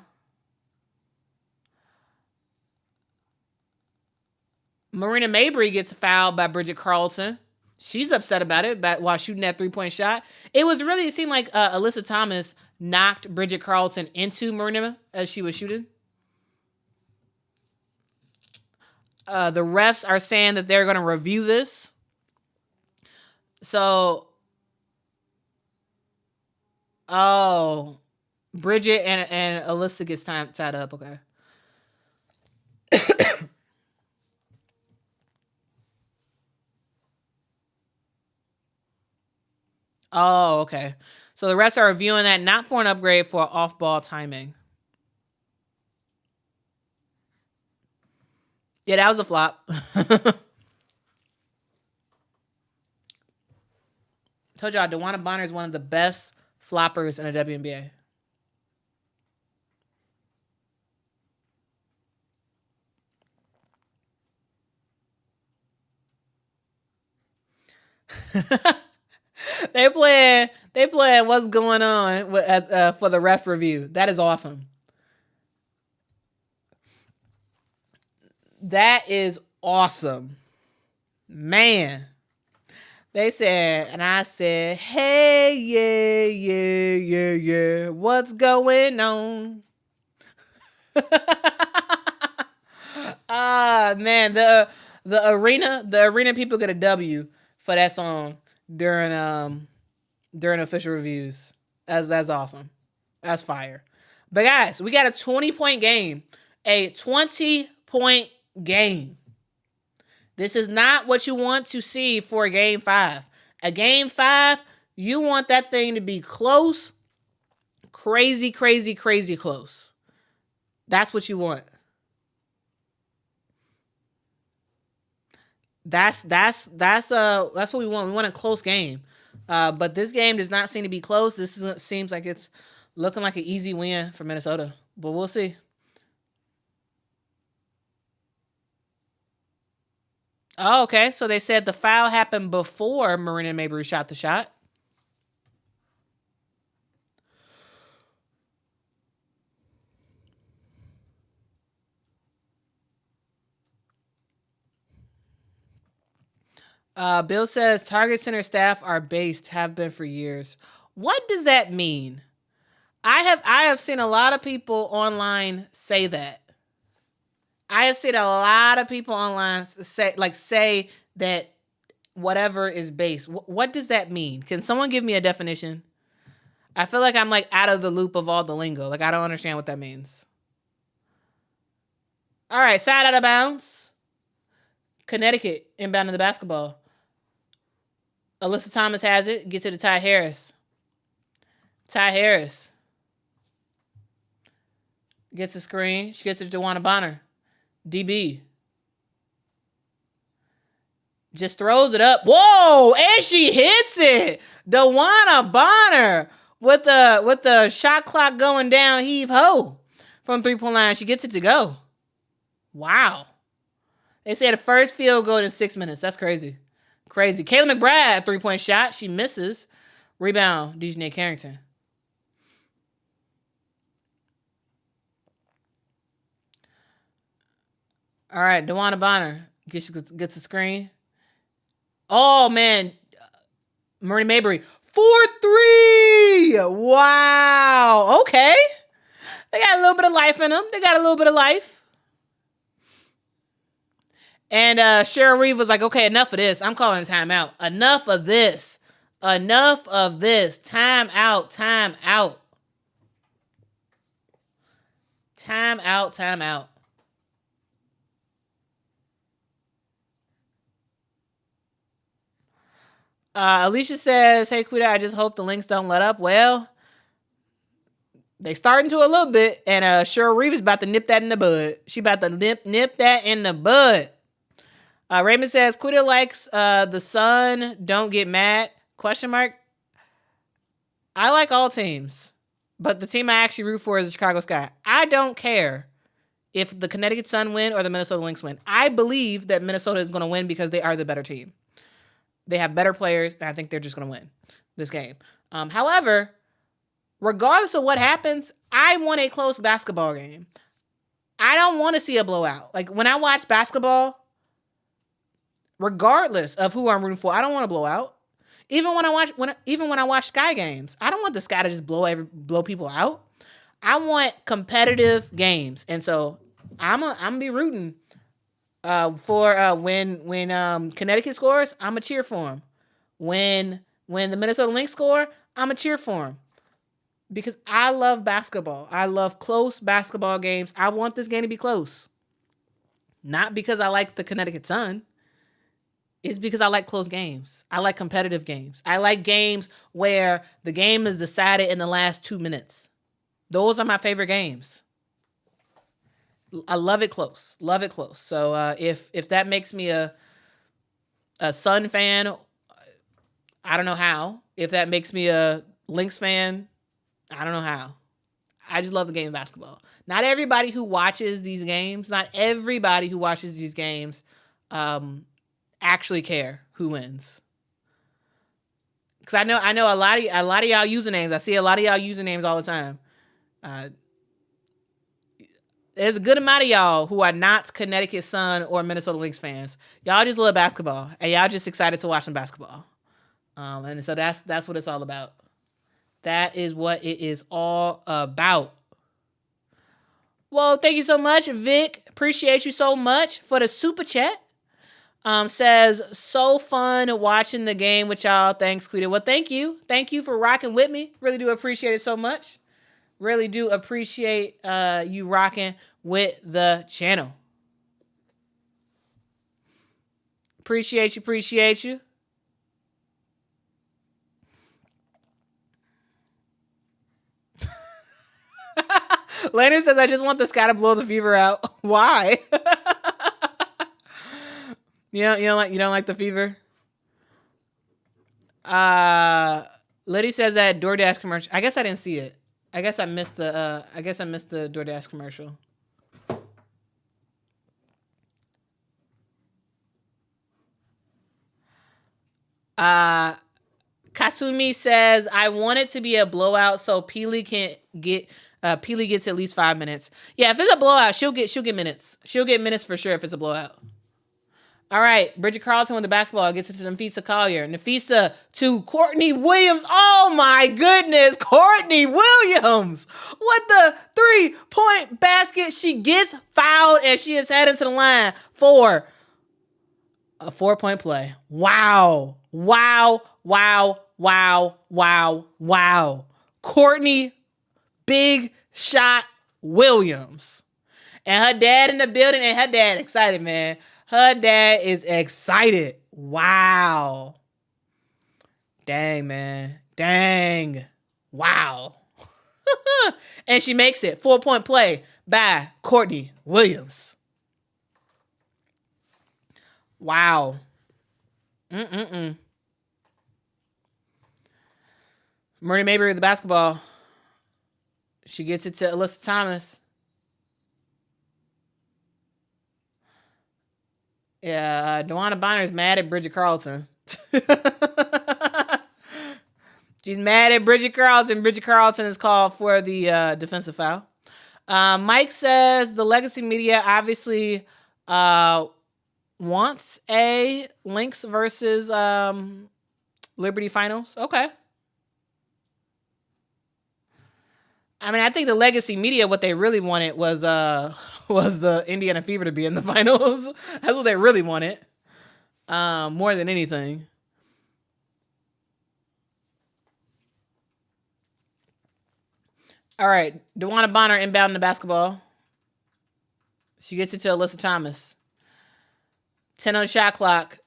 Marina Mabry gets fouled by Bridget Carlton. She's upset about it while shooting that 3-point shot. It seemed like Alyssa Thomas knocked Bridget Carlton into Marina as she was shooting. The refs are saying that they're going to review this. So, Bridget and Alyssa gets tied up. Okay. Oh, okay. So the refs are reviewing that, not for an upgrade, for off-ball timing. Yeah, that was a flop. Told y'all, DeWanna Bonner is one of the best floppers in the WNBA. They playing what's going on for the ref review. That is awesome. That is awesome. Man. They said, and I said, hey, yeah, what's going on? Man, the arena people get a W for that song during official reviews. That's awesome. That's fire. But guys, we got a 20-point game. A 20-point game. This is not what you want to see for a game 5. A game 5, you want that thing to be close. Crazy close. That's what you want. That's what we want. We want a close game. But this game does not seem to be close. Seems like it's looking like an easy win for Minnesota. But we'll see. Oh, okay. So they said the foul happened before Marina Mabry shot the shot. Bill says Target Center staff are based, have been for years. What does that mean? I have seen a lot of people online say that. I have seen a lot of people online say that whatever is base. What does that mean? Can someone give me a definition? I feel like I'm like out of the loop of all the lingo. Like I don't understand what that means. All right, side out of bounds. Connecticut inbound in the basketball. Alyssa Thomas has it. Gets it to Ty Harris. Ty Harris gets a screen. She gets it to DeWanna Bonner. DB. Just throws it up. Whoa! And she hits it. DeWanna Bonner with the shot clock going down, heave ho from 3-point line. She gets it to go. Wow. They say the first field goal in 6 minutes. That's crazy. Crazy. Kayla McBride, 3-point shot. She misses. Rebound, Dejanay Carrington. All right, DeWanna Bonner gets a screen. Oh, man. Marina Mabry. 4-3. Wow. Okay. They got a little bit of life in them. And Cheryl Reeve was like, okay, enough of this. I'm calling a timeout. Enough of this. Enough of this. Time out. Time out. Time out. Time out. Alicia says, hey, Quita, I just hope the Lynx don't let up. Well, they starting to a little bit, and Cheryl Reeve is about to nip that in the bud. She about to nip that in the bud. Raymond says, Quita likes the Sun. Don't get mad. Question mark. I like all teams, but the team I actually root for is the Chicago Sky. I don't care if the Connecticut Sun win or the Minnesota Lynx win. I believe that Minnesota is going to win because they are the better team. They have better players, and I think they're just going to win this game. However, regardless of what happens, I want a close basketball game. I don't want to see a blowout. Like, when I watch basketball, regardless of who I'm rooting for, I don't want to blow out. Even when I watch Sky games, I don't want the Sky to just blow people out. I want competitive games, and so I'm gonna be rooting for when Connecticut scores, I'm gonna cheer for them. When the Minnesota Lynx score, I'm gonna cheer for them. Because I love basketball. I love close basketball games. I want this game to be close. Not because I like the Connecticut Sun. It's because I like close games. I like competitive games. I like games where the game is decided in the last 2 minutes. Those are my favorite games. I love it close. Love it close. So if that makes me a Sun fan, I don't know how. If that makes me a Lynx fan, I don't know how. I just love the game of basketball. Not everybody who watches these games actually care who wins. Because I know a lot of y'all usernames. I see a lot of y'all usernames all the time. There's a good amount of y'all who are not Connecticut Sun or Minnesota Lynx fans. Y'all just love basketball, and y'all just excited to watch some basketball. And so that's what it's all about. That is what it is all about. Well, thank you so much, Vic. Appreciate you so much for the super chat. Says, so fun watching the game with y'all. Thanks, Quita. Well, thank you. Thank you for rocking with me. Really do appreciate it so much. Really do appreciate you rocking with the channel. Appreciate you. Leonard says, I just want the Sky to blow the fever out. Why? You don't like the fever? Liddy says that DoorDash commercial. I guess I didn't see it. I guess I missed the DoorDash commercial. Kasumi says, I want it to be a blowout so Peely gets at least 5 minutes. Yeah, if it's a blowout, she'll get minutes. She'll get minutes for sure if it's a blowout. All right, Bridget Carlton with the basketball gets it to Nafisa Collier. Nafisa to Courtney Williams. Oh my goodness, Courtney Williams with the 3-point basket. She gets fouled and she is heading to the line for a 4-point play. Wow. Courtney Big Shot Williams. And her dad in the building, and her dad excited, man. Her dad is excited. Wow. Dang, man. Dang. Wow. And she makes it. 4-point play by Courtney Williams. Wow. Murray Mabry with the basketball. She gets it to Alyssa Thomas. Yeah, Dewana Bonner is mad at Bridget Carlton. She's mad at Bridget Carlton. Bridget Carlton is called for the defensive foul. Mike says the legacy media obviously wants a Lynx versus Liberty finals. Okay. I mean, I think the legacy media, what they really wanted was the Indiana Fever to be in the finals. That's what they really wanted, more than anything. All right, DeWanna Bonner inbounding the basketball. She gets it to Alyssa Thomas. 10 on the shot clock.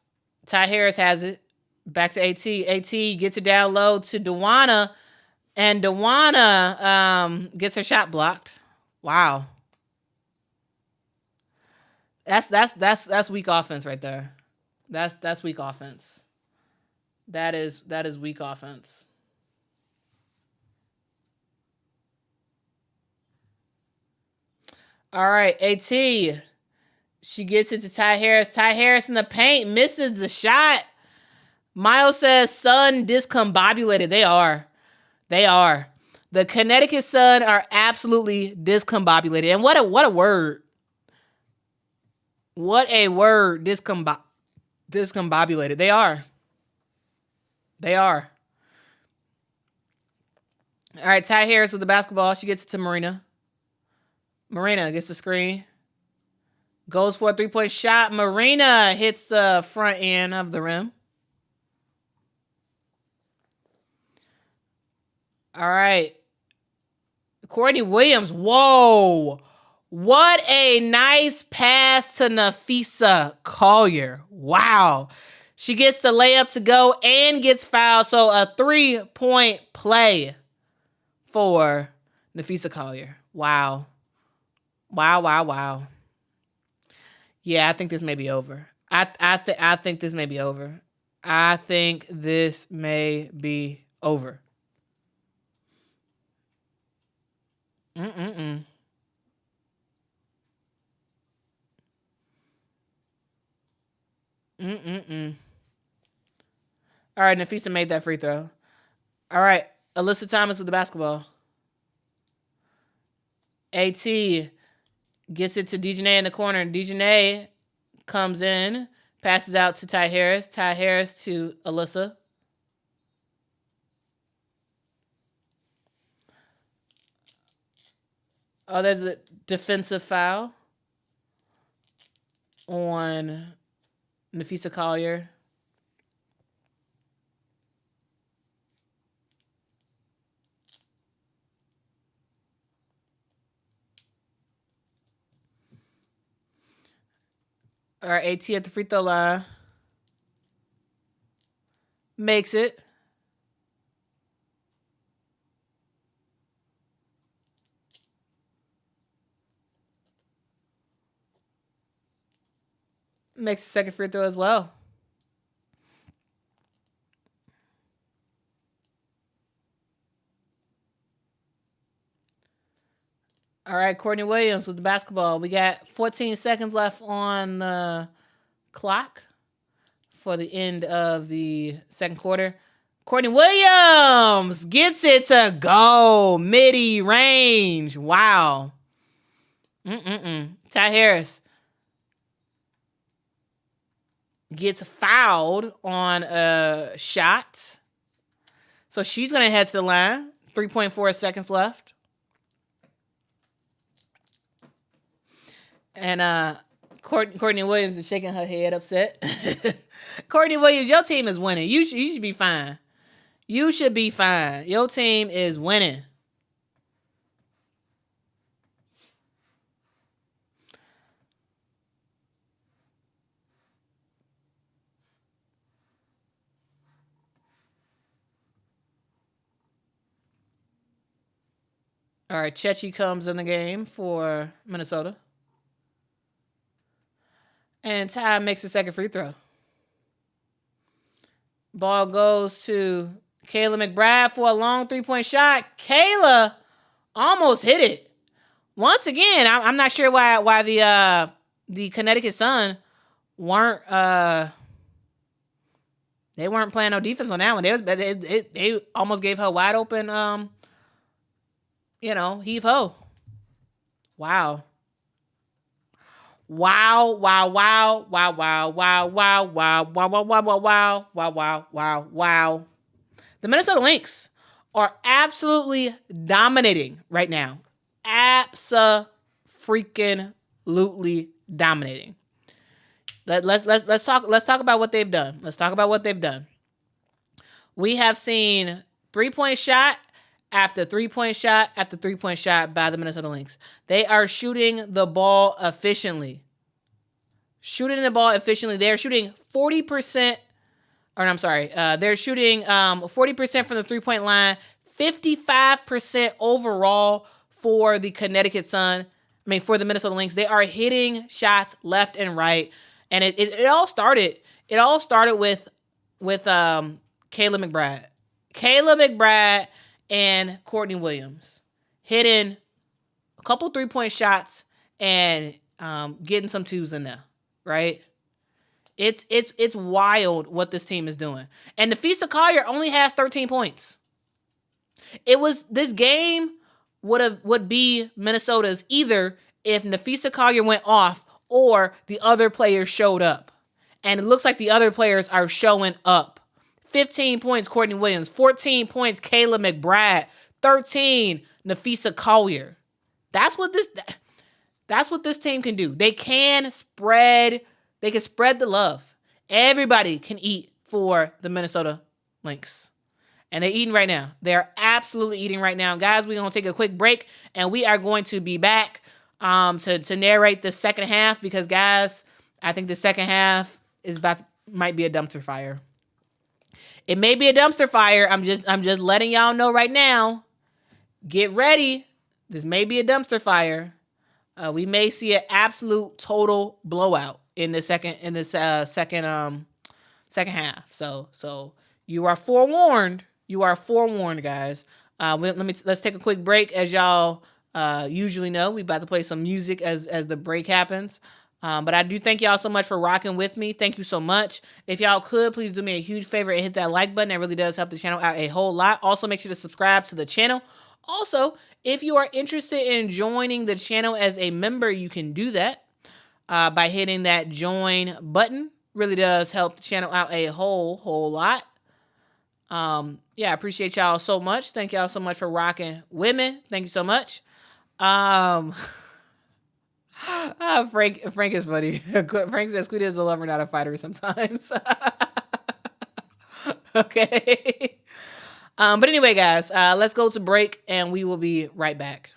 Ty Harris has it. Back to AT. AT gets it down low to DeWanna. And DeWanna gets her shot blocked. Wow. That's weak offense right there. That's weak offense. That is weak offense. All right, AT. She gets it to Ty Harris. Ty Harris in the paint misses the shot. Miles says Sun discombobulated. They are. The Connecticut Sun are absolutely discombobulated. And what a word. What a word. Discombobulated. They are. All right, Ty Harris with the basketball. She gets it to Marina. Marina gets the screen. Goes for a three-point shot. Marina hits the front end of the rim. All right. Courtney Williams. Whoa. What a nice pass to Nafisa Collier. Wow. She gets the layup to go and gets fouled. So a 3-point play for Nafisa Collier. Wow. Yeah, I think this may be over. I think this may be over. I think this may be over. All right, Nafisa made that free throw. All right, Alyssa Thomas with the basketball. AT gets it to Dejanay in the corner. Dejanay comes in, passes out to Ty Harris. Ty Harris to Alyssa. Oh, there's a defensive foul on Nafisa Collier. All right, AT at the free throw line. Makes it. Makes the second free throw as well. All right, Courtney Williams with the basketball. We got 14 seconds left on the clock for the end of the second quarter. Courtney Williams gets it to go midi range. Wow. Ty Harris gets fouled on a shot. So she's going to head to the line. 3.4 seconds left. And Courtney Williams is shaking her head upset. Courtney Williams, your team is winning. You should be fine. You should be fine. Your team is winning. All right, Chechi comes in the game for Minnesota. And Ty makes the second free throw. Ball goes to Kayla McBride for a long 3-point shot. Kayla almost hit it. Once again, I'm not sure why the Connecticut Sun weren't they weren't playing no defense on that one. They almost gave her wide open heave ho. Wow. Wow. The Minnesota Lynx are absolutely dominating right now. Abso-freaking-lutely dominating. Let's talk about what they've done. Let's talk about what they've done. We have seen 3-point shot after 3-point shot after 3-point shot by the Minnesota Lynx. They are shooting the ball efficiently. They're shooting 40%. They're shooting 40% from the 3-point line, 55% overall for the for the Minnesota Lynx. They are hitting shots left and right. And it all started with Kayla McBride. Kayla McBride and Courtney Williams hitting a couple 3-point shots and getting some twos in there, right? It's wild what this team is doing. And Nafisa Collier only has 13 points. This game would be Minnesota's either if Nafisa Collier went off or the other players showed up. And it looks like the other players are showing up. 15 points, Courtney Williams. 14 points, Kayla McBride. 13, Nafisa Collier. That's what this team can do. They can spread the love. Everybody can eat for the Minnesota Lynx. And they're eating right now. They're absolutely eating right now. Guys, we're going to take a quick break, and we are going to be back to narrate the second half because, guys, I think the second half might be a dumpster fire. It may be a dumpster fire. I'm just letting y'all know right now. Get ready. This may be a dumpster fire. We may see an absolute total blowout in the second half. So you are forewarned. You are forewarned, guys. Let's take a quick break. As y'all usually know, we about to play some music as the break happens. But I do thank y'all so much for rocking with me. Thank you so much. If y'all could, please do me a huge favor and hit that like button. It really does help the channel out a whole lot. Also, make sure to subscribe to the channel. Also, if you are interested in joining the channel as a member, you can do that by hitting that join button. Really does help the channel out a whole lot. I appreciate y'all so much. Thank y'all so much for rocking with me. Thank you so much. Frank is funny. Frank says Quita is a lover, not a fighter sometimes. Okay. But anyway, guys, let's go to break and we will be right back.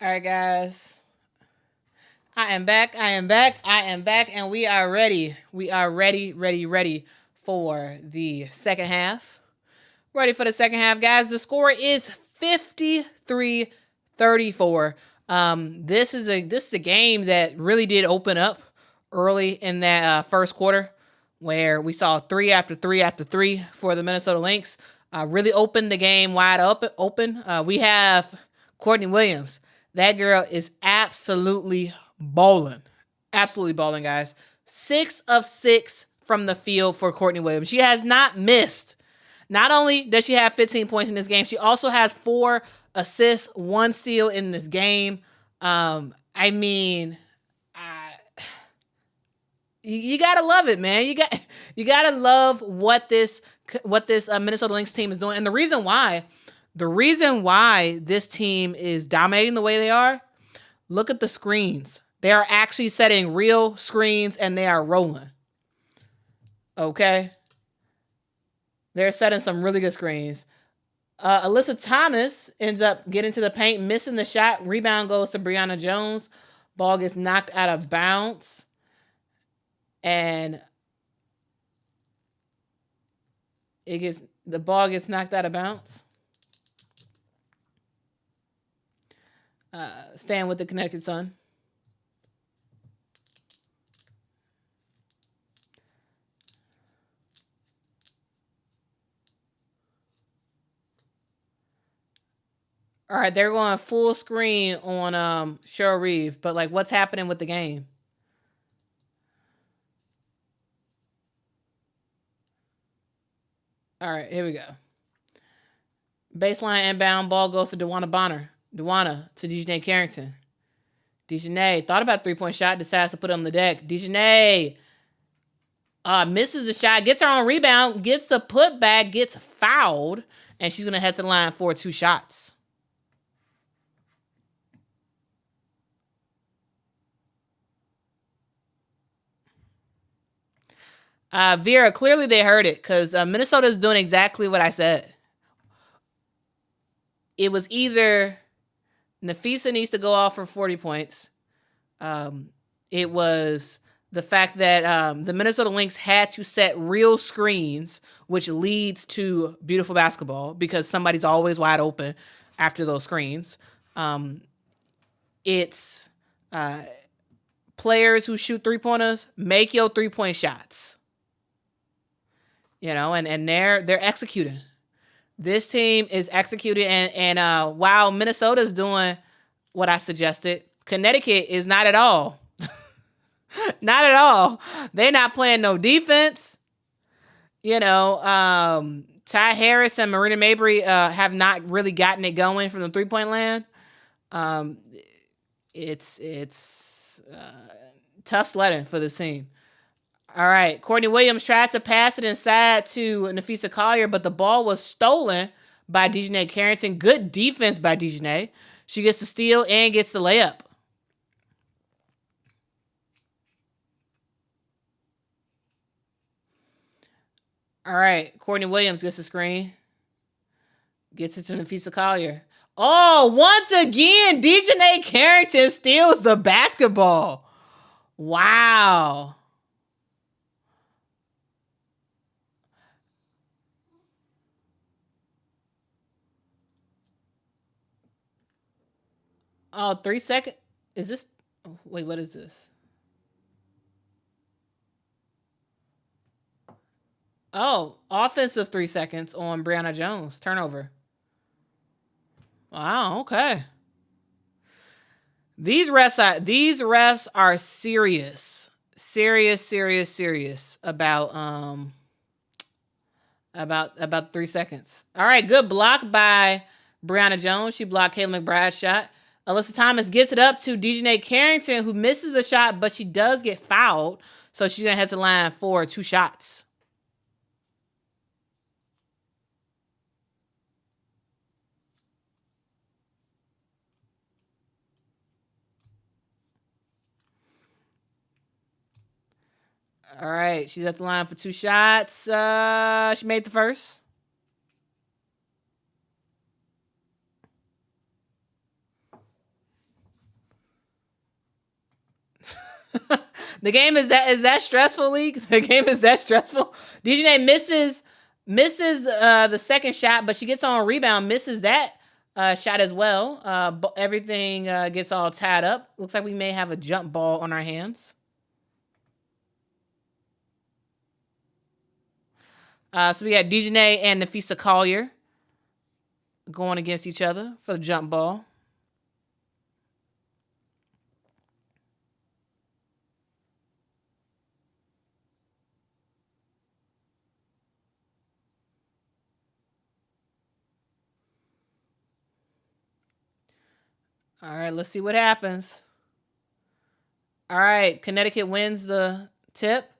All right, guys. I am back. And we are ready. We are ready for the second half. Ready for the second half, guys. The score is 53-34. This is a game that really did open up early in that first quarter, where we saw 3 after 3 after 3 for the Minnesota Lynx. Really opened the game wide open. We have Courtney Williams. That girl is absolutely balling. Absolutely balling, guys. 6 of 6 from the field for Courtney Williams. She has not missed. Not only does she have 15 points in this game, she also has 4 assists, 1 steal in this game. You gotta love it, man. You gotta love what this Minnesota Lynx team is doing, and the reason why this team is dominating the way they are. Look at the screens. They are actually setting real screens, and they are rolling. Okay, they're setting some really good screens. Alyssa Thomas ends up getting to the paint, missing the shot. Rebound goes to Brianna Jones. Ball gets knocked out of bounds. And The ball gets knocked out of bounds. Staying with the Connecticut Sun. All right, they're going full screen on Cheryl Reeve, but like, what's happening with the game? All right, here we go. Baseline inbound, ball goes to Dewana Bonner. Dewana to Dejanay Carrington. Dejanay thought about 3-point shot, decides to put it on the deck. Dejanay misses the shot, gets her own rebound, gets the putback, gets fouled, and she's going to head to the line for 2 shots. Vera, clearly they heard it because Minnesota is doing exactly what I said. It was either Nafisa needs to go off for 40 points. It was the fact that the Minnesota Lynx had to set real screens, which leads to beautiful basketball because somebody's always wide open after those screens. It's players who shoot 3-pointers, make your 3-point shots. You know, and they're executing. This team is executing, and while Minnesota's doing what I suggested, Connecticut is not at all. Not at all. They're not playing no defense. You know, Ty Harris and Marina Mabry have not really gotten it going from the 3-point land. It's tough sledding for this team. All right, Courtney Williams tried to pass it inside to Nafisa Collier, but the ball was stolen by Dejanay Carrington. Good defense by Dejanay. She gets the steal and gets the layup. All right, Courtney Williams gets the screen. Gets it to Nafisa Collier. Oh, once again, Dejanay Carrington steals the basketball. Wow. Oh, 3 seconds. Is this? Oh, wait, what is this? Oh, offensive 3 seconds on Brianna Jones. Turnover. Wow, okay. These refs are serious. Serious about 3 seconds. All right, good block by Brianna Jones. She blocked Kayla McBride's shot. Alyssa Thomas gets it up to Dejanay Carrington, who misses the shot, but she does get fouled. So she's going to head to the line for 2 shots. All right, she's at the line for 2 shots. She made the first. The game is that stressful, League? The game is that stressful. Dejanay misses the second shot, but she gets on a rebound, misses that shot as well. Everything gets all tied up. Looks like we may have a jump ball on our hands. So we got Dejanay and Nafisa Collier going against each other for the jump ball. All right, let's see what happens. All right, Connecticut wins the tip.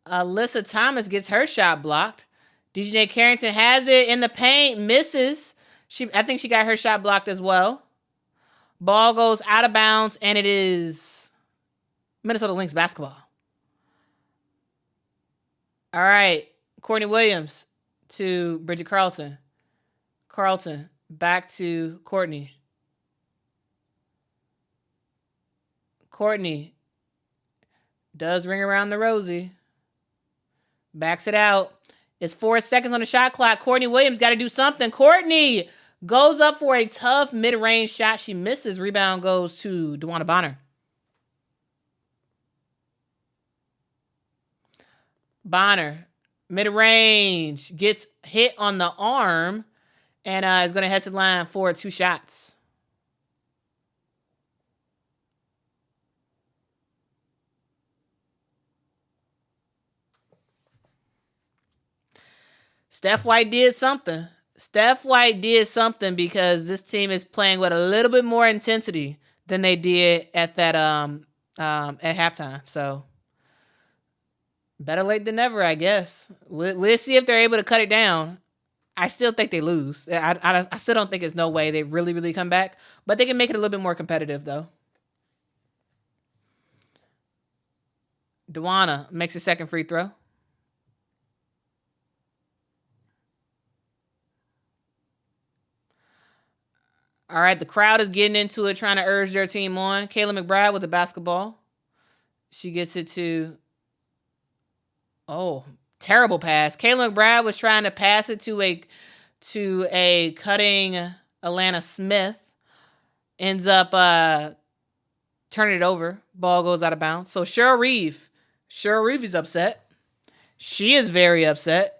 Alyssa Thomas gets her shot blocked. Dejanay Carrington has it in the paint, misses. I think she got her shot blocked as well. Ball goes out of bounds, and it is Minnesota Lynx basketball. All right, Courtney Williams to Bridget Carlton. Carlton back to Courtney. Courtney does ring around the rosy. Backs it out. It's 4 seconds on the shot clock. Courtney Williams got to do something. Courtney goes up for a tough mid-range shot. She misses. Rebound goes to DeWanna Bonner. Bonner, mid-range, gets hit on the arm and is going to head to the line for 2 shots. Steph White did something. Steph White did something because this team is playing with a little bit more intensity than they did at that at halftime. So better late than never, I guess. We'll see if they're able to cut it down. I still think they lose. I still don't think there's no way they really, really come back. But they can make it a little bit more competitive, though. DeWanna makes a second free throw. All right, the crowd is getting into it, trying to urge their team on. Kayla McBride with the basketball. She gets it to... Oh, terrible pass. Kayla McBride was trying to pass it to a cutting Alana Smith. Ends up turning it over. Ball goes out of bounds. So Cheryl Reeve is upset. She is very upset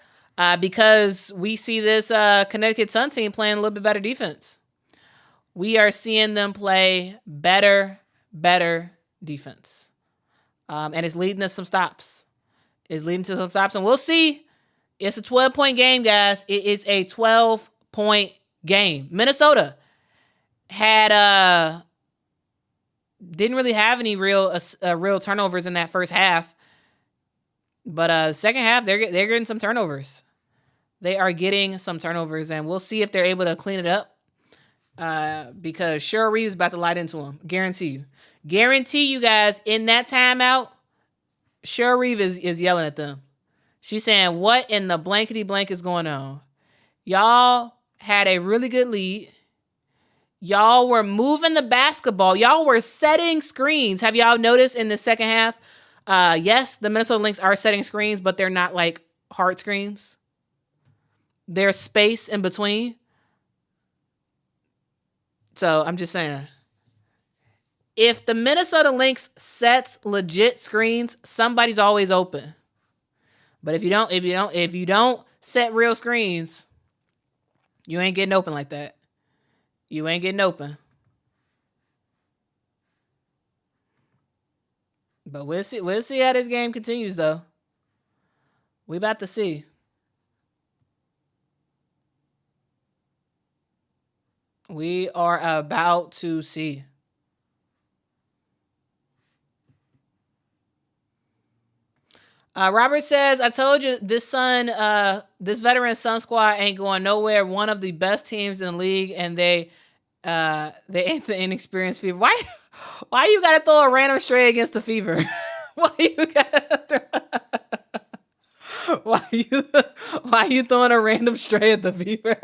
because we see this Connecticut Sun team playing a little bit better defense. We are seeing them play better defense. And it's leading to some stops. And we'll see. It's a 12-point game, guys. It is a 12-point game. Minnesota had didn't really have any real turnovers in that first half. But second half, they're getting some turnovers. They are getting some turnovers, and we'll see if they're able to clean it up. Because Cheryl Reeve is about to light into them. Guarantee you guys, in that timeout, Cheryl Reeve is yelling at them. She's saying, what in the blankety blank is going on? Y'all had a really good lead. Y'all were moving the basketball. Y'all were setting screens. Have y'all noticed in the second half? Yes, the Minnesota Lynx are setting screens, but they're not like hard screens. There's space in between. So I'm just saying, if the Minnesota Lynx sets legit screens, somebody's always open. But if you don't set real screens, you ain't getting open like that. You ain't getting open. But we'll see how this game continues, though. We about to see. We are about to see. Robert says, I told you this veteran Sun squad ain't going nowhere. One of the best teams in the league, and they ain't the inexperienced Fever. Why you gotta throw a random stray against the Fever? Why you throwing a random stray at the Fever?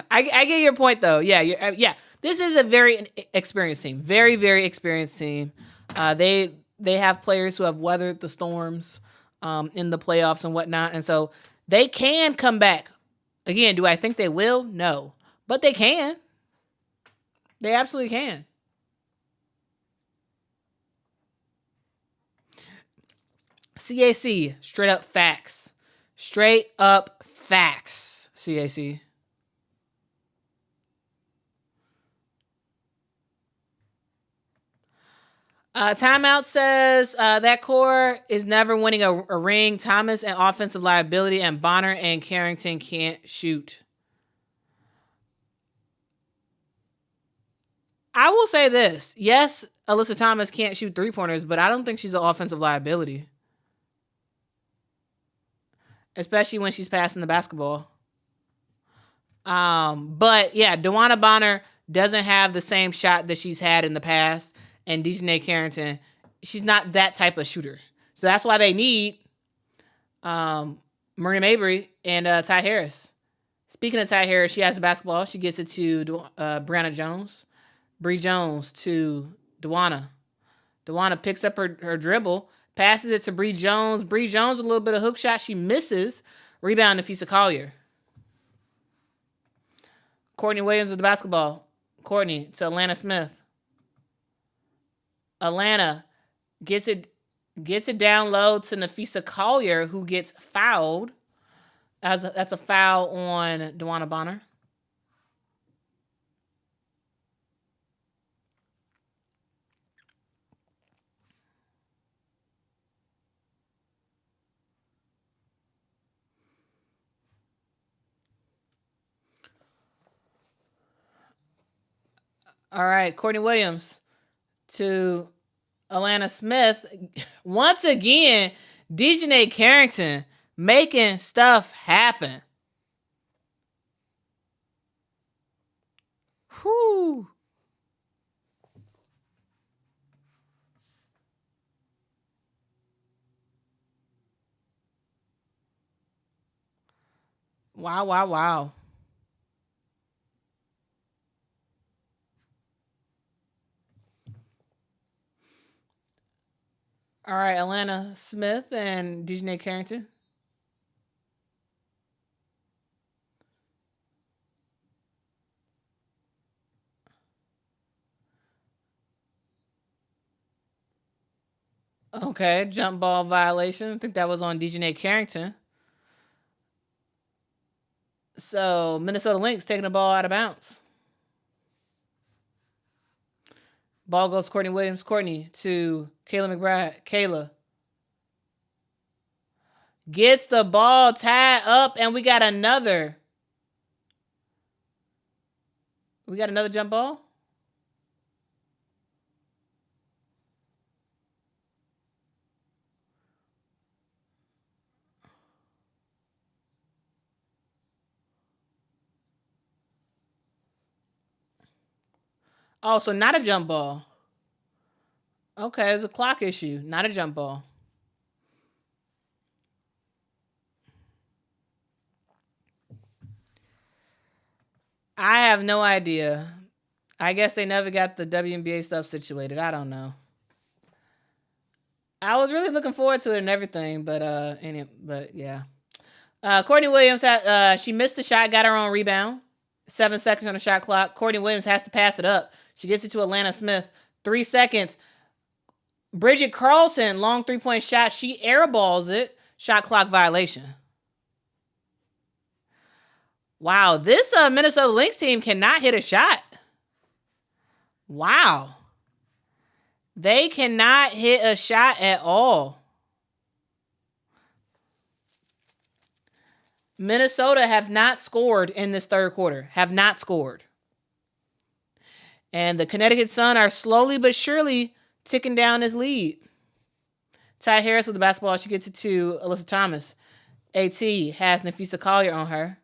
I get your point, though. Yeah. This is a very experienced team. Very, very experienced team. They have players who have weathered the storms in the playoffs and whatnot, and so they can come back. Again, do I think they will? No. But they can. They absolutely can. CAC, straight up facts. Straight up facts, CAC. Timeout says that core is never winning a ring. Thomas and offensive liability, and Bonner and Carrington can't shoot. I will say this. Yes, Alyssa Thomas can't shoot three-pointers, but I don't think she's an offensive liability. Especially when she's passing the basketball. But yeah, DeWanna Bonner doesn't have the same shot that she's had in the past. And Dejanay Carrington, she's not that type of shooter. So that's why they need Miriam Avery and Ty Harris. Speaking of Ty Harris, she has the basketball. She gets it to Brianna Jones. Bree Jones to DeWanna. DeWanna picks up her dribble, Passes it to Bree Jones. Bree Jones with a little bit of hook shot. She misses. Rebound to Fisa Collier. Courtney Williams with the basketball. Courtney to Atlanta Smith. Atlanta gets it down low to Nafisa Collier, who gets fouled. That's a foul on DeWanna Bonner. All right, Courtney Williams to Atlanta Smith. Once again, Dejanay Carrington making stuff happen. Whew. Wow, wow, wow. All right, Atlanta Smith and Dejanay Carrington. Okay, jump ball violation. I think that was on Dejanay Carrington. So Minnesota Lynx taking the ball out of bounds. Ball goes to Courtney Williams. Courtney to Kayla McBride. Kayla gets the ball tied up, and we got another jump ball. Oh, so not a jump ball. Okay, it's a clock issue, not a jump ball. I have no idea. I guess they never got the WNBA stuff situated. I don't know. I was really looking forward to it and everything, but yeah. Courtney Williams she missed the shot, got her own rebound. 7 seconds on the shot clock. Courtney Williams has to pass it up. She gets it to Atlanta Smith. 3 seconds. Bridget Carlton, long 3-point shot. She airballs it. Shot clock violation. Wow, this Minnesota Lynx team cannot hit a shot. Wow. They cannot hit a shot at all. Minnesota have not scored in this third quarter. Have not scored. And the Connecticut Sun are slowly but surely ticking down this lead. Ty Harris with the basketball. She gets it to Alyssa Thomas. AT has Nafisa Collier on her.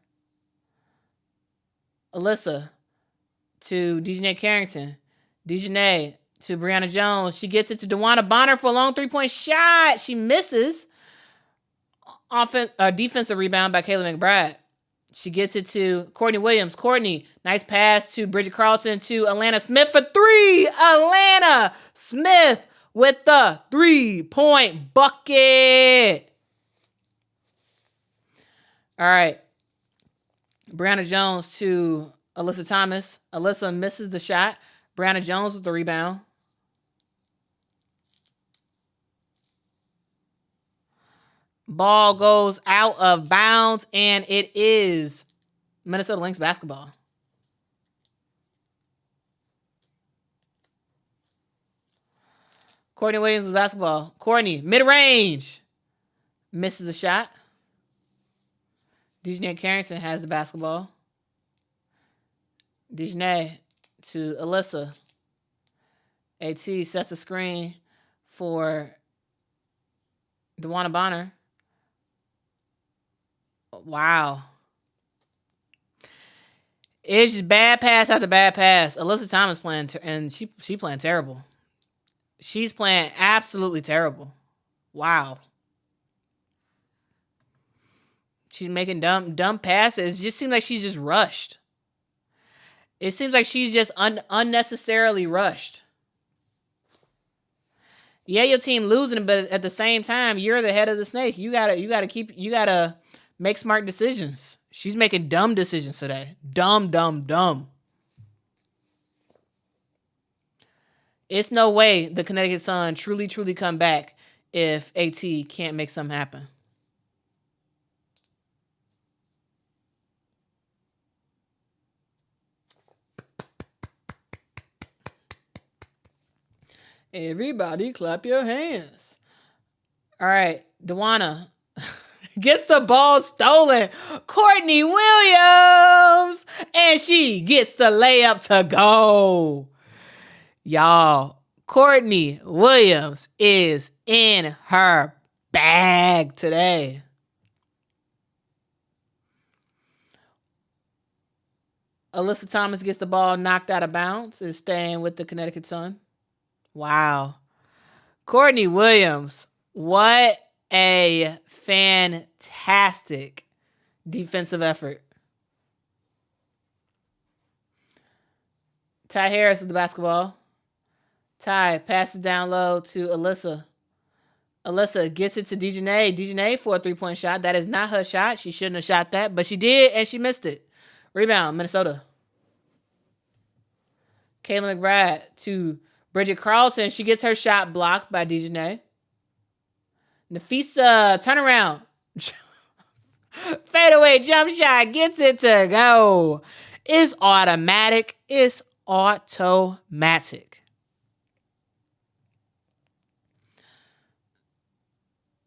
Alyssa to Dejanay Carrington. Dejanay to Brianna Jones. She gets it to DeWanna Bonner for a long 3-point shot. She misses. Defensive rebound by Kayla McBride. She gets it to Courtney Williams. Courtney, nice pass to Bridget Carlton to Atlanta Smith for 3. Atlanta Smith with the 3-point bucket. All right. Brianna Jones to Alyssa Thomas. Alyssa misses the shot. Brianna Jones with the rebound. Ball goes out of bounds, and it is Minnesota Lynx basketball. Courtney Williams with basketball. Courtney, mid-range. Misses the shot. Dejanay Carrington has the basketball. Dejanay to Alyssa. AT sets a screen for DeWanna Bonner. Wow. It's just bad pass after bad pass. Alyssa Thomas playing, and she playing terrible. She's playing absolutely terrible. Wow. She's making dumb passes. It just seems like she's just rushed. It seems like she's just unnecessarily rushed. Yeah, your team losing, but at the same time, you're the head of the snake. You gotta make smart decisions. She's making dumb decisions today. Dumb. It's no way the Connecticut Sun truly come back if AT can't make something happen. Everybody clap your hands. All right, Dewana gets the ball stolen. Courtney Williams, and she gets the layup to go. Y'all, Courtney Williams is in her bag today. Alyssa Thomas gets the ball knocked out of bounds, is staying with the Connecticut Sun. Wow. Courtney Williams, what a fantastic defensive effort. Ty Harris with the basketball. Ty passes down low to Alyssa. Alyssa gets it to Dejanay. Dejanay for a 3-point shot. That is not her shot. She shouldn't have shot that, but she did, and she missed it. Rebound, Minnesota. Kayla McBride to Bridget Carlton. She gets her shot blocked by Dejanay. Nafisa, turnaround. Fadeaway jump shot. Gets it to go. It's automatic. It's automatic.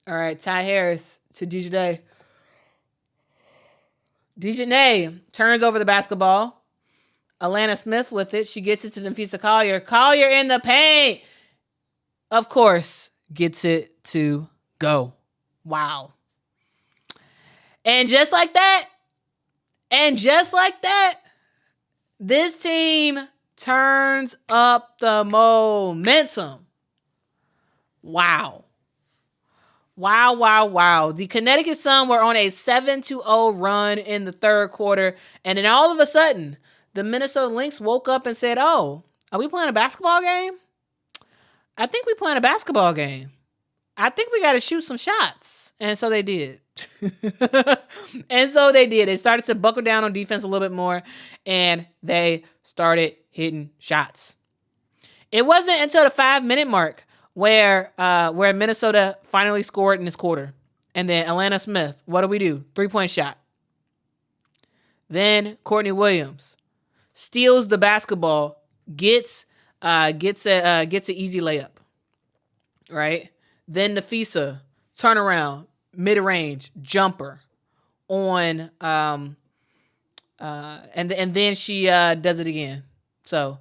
All right, Ty Harris to Dejanay. Dejanay turns over the basketball. Alana Smith with it. She gets it to Nafisa Collier. Collier in the paint. Of course, gets it to go. Wow. And just like that, this team turns up the momentum. Wow. The Connecticut Sun were on a 7-0 run in the third quarter, and then all of a sudden, the Minnesota Lynx woke up and said, "Oh, are we playing a basketball game? I think we're playing a basketball game. I think we got to shoot some shots." And so they did. They started to buckle down on defense a little bit more, and they started hitting shots. It wasn't until the 5-minute mark where Minnesota finally scored in this quarter. And then Alana Smith, what do we do? 3-point shot. Then Courtney Williams steals the basketball, gets an easy layup. Right? Then Nafisa, turnaround, mid-range, jumper on and then she does it again. So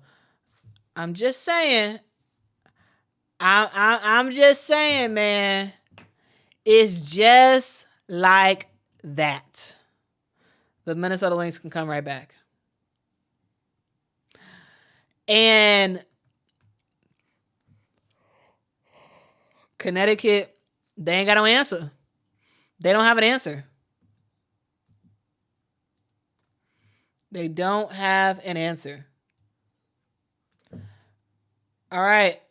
I'm just saying, man, it's just like that. The Minnesota Lynx can come right back. And Connecticut, they ain't got no answer. They don't have an answer. They don't have an answer. All right.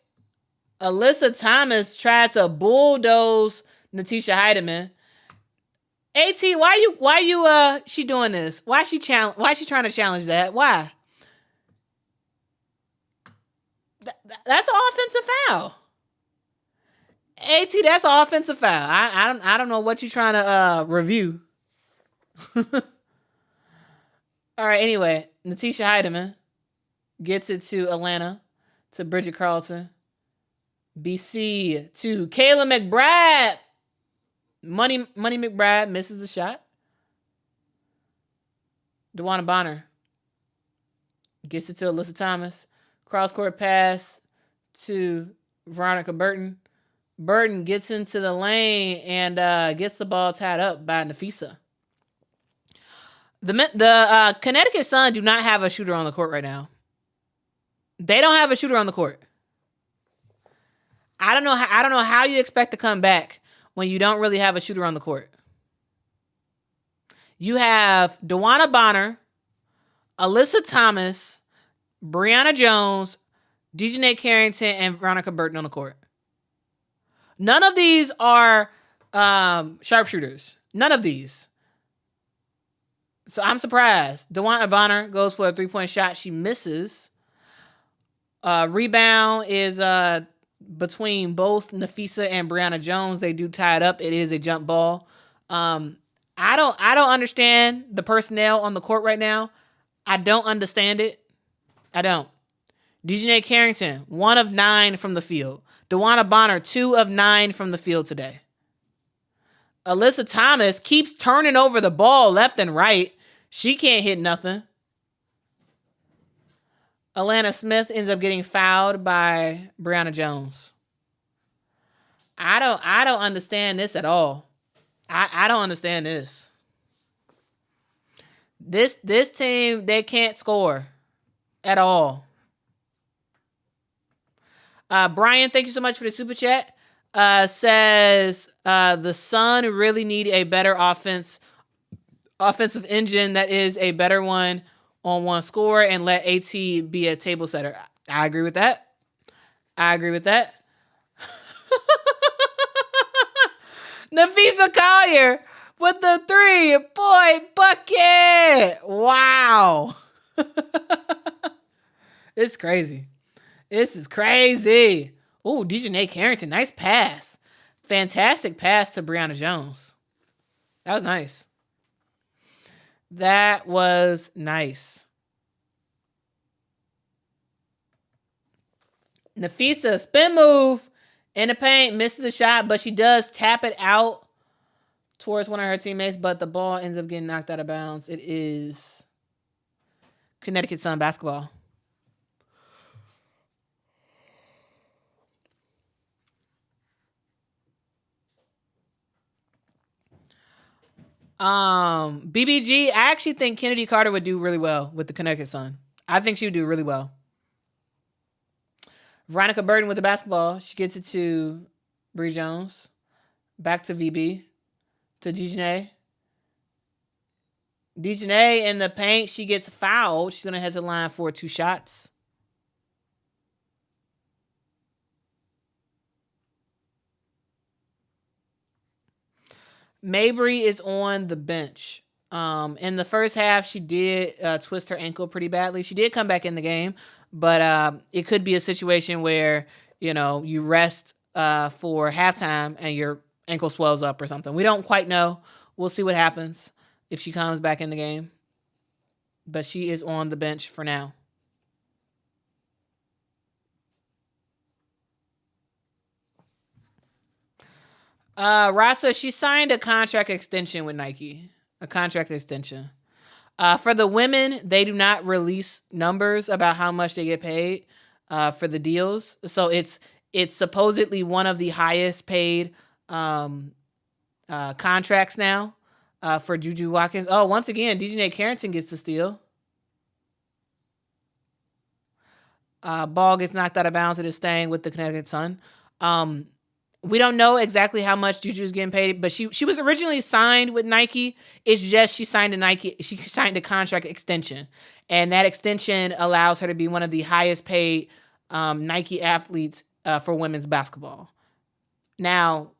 Alyssa Thomas tried to bulldoze Natisha Heidemann. AT, why you she doing this? Why is she trying to challenge that? Why? That's an offensive foul. AT, that's an offensive foul. I don't know what you're trying to review. All right, anyway, Natisha Heidemann gets it to Atlanta, to Bridget Carlton. BC to Kayla McBride. Money McBride misses a shot. DeWanna Bonner gets it to Alyssa Thomas. Cross-court pass to Veronica Burton. Burton gets into the lane and gets the ball tied up by Nafisa. The Connecticut Sun do not have a shooter on the court right now. They don't have a shooter on the court. I don't know how you expect to come back when you don't really have a shooter on the court. You have DeWanna Bonner, Alyssa Thomas, Brianna Jones, Dejanay Carrington, and Veronica Burton on the court. None of these are sharpshooters. None of these. So I'm surprised. DeWanna Bonner goes for a 3-point shot. She misses. Rebound is between both Nafisa and Brianna Jones. They do tie it up. It is a jump ball. I don't understand the personnel on the court right now. I don't understand it. I don't. Dejanay Carrington, 1 of 9 from the field. DeWanna Bonner, 2 of 9 from the field today. Alyssa Thomas keeps turning over the ball left and right. She can't hit nothing. Alana Smith ends up getting fouled by Brianna Jones. I don't understand this at all. I don't understand this. This team, they can't score at all. Brian, thank you so much for the super chat. Says the Sun really need a better offensive engine that is a better one on one score and let AT be a table setter. I agree with that. Nafisa Collier with the 3-point bucket. Wow. It's crazy. This is crazy. Oh, Dejanay Carrington, nice pass. Fantastic pass to Brianna Jones. That was nice. That was nice. Nafisa, spin move in the paint, misses the shot, but she does tap it out towards one of her teammates, but the ball ends up getting knocked out of bounds. It is Connecticut Sun basketball. BBG, I actually think Kennedy Carter would do really well with the Connecticut Sun. I think she would do really well. Veronica Burton with the basketball. She gets it to Bree Jones. Back to VB. To Dejanay. Dejanay in the paint. She gets fouled. She's going to head to the line for 2 shots. Mabry is on the bench. In the first half, she did twist her ankle pretty badly. She did come back in the game, but it could be a situation where, you rest for halftime and your ankle swells up or something. We don't quite know. We'll see what happens if she comes back in the game. But she is on the bench for now. Rasa, she signed a contract extension with Nike. A contract extension. For the women, they do not release numbers about how much they get paid for the deals. So it's supposedly one of the highest paid contracts now for Juju Watkins. Oh, once again, Dejanay Carrington gets the steal. Ball gets knocked out of bounds. It is staying with the Connecticut Sun. We don't know exactly how much Juju's getting paid, but she was originally signed with Nike. It's just she signed a contract extension, and that extension allows her to be one of the highest paid Nike athletes for women's basketball. Now,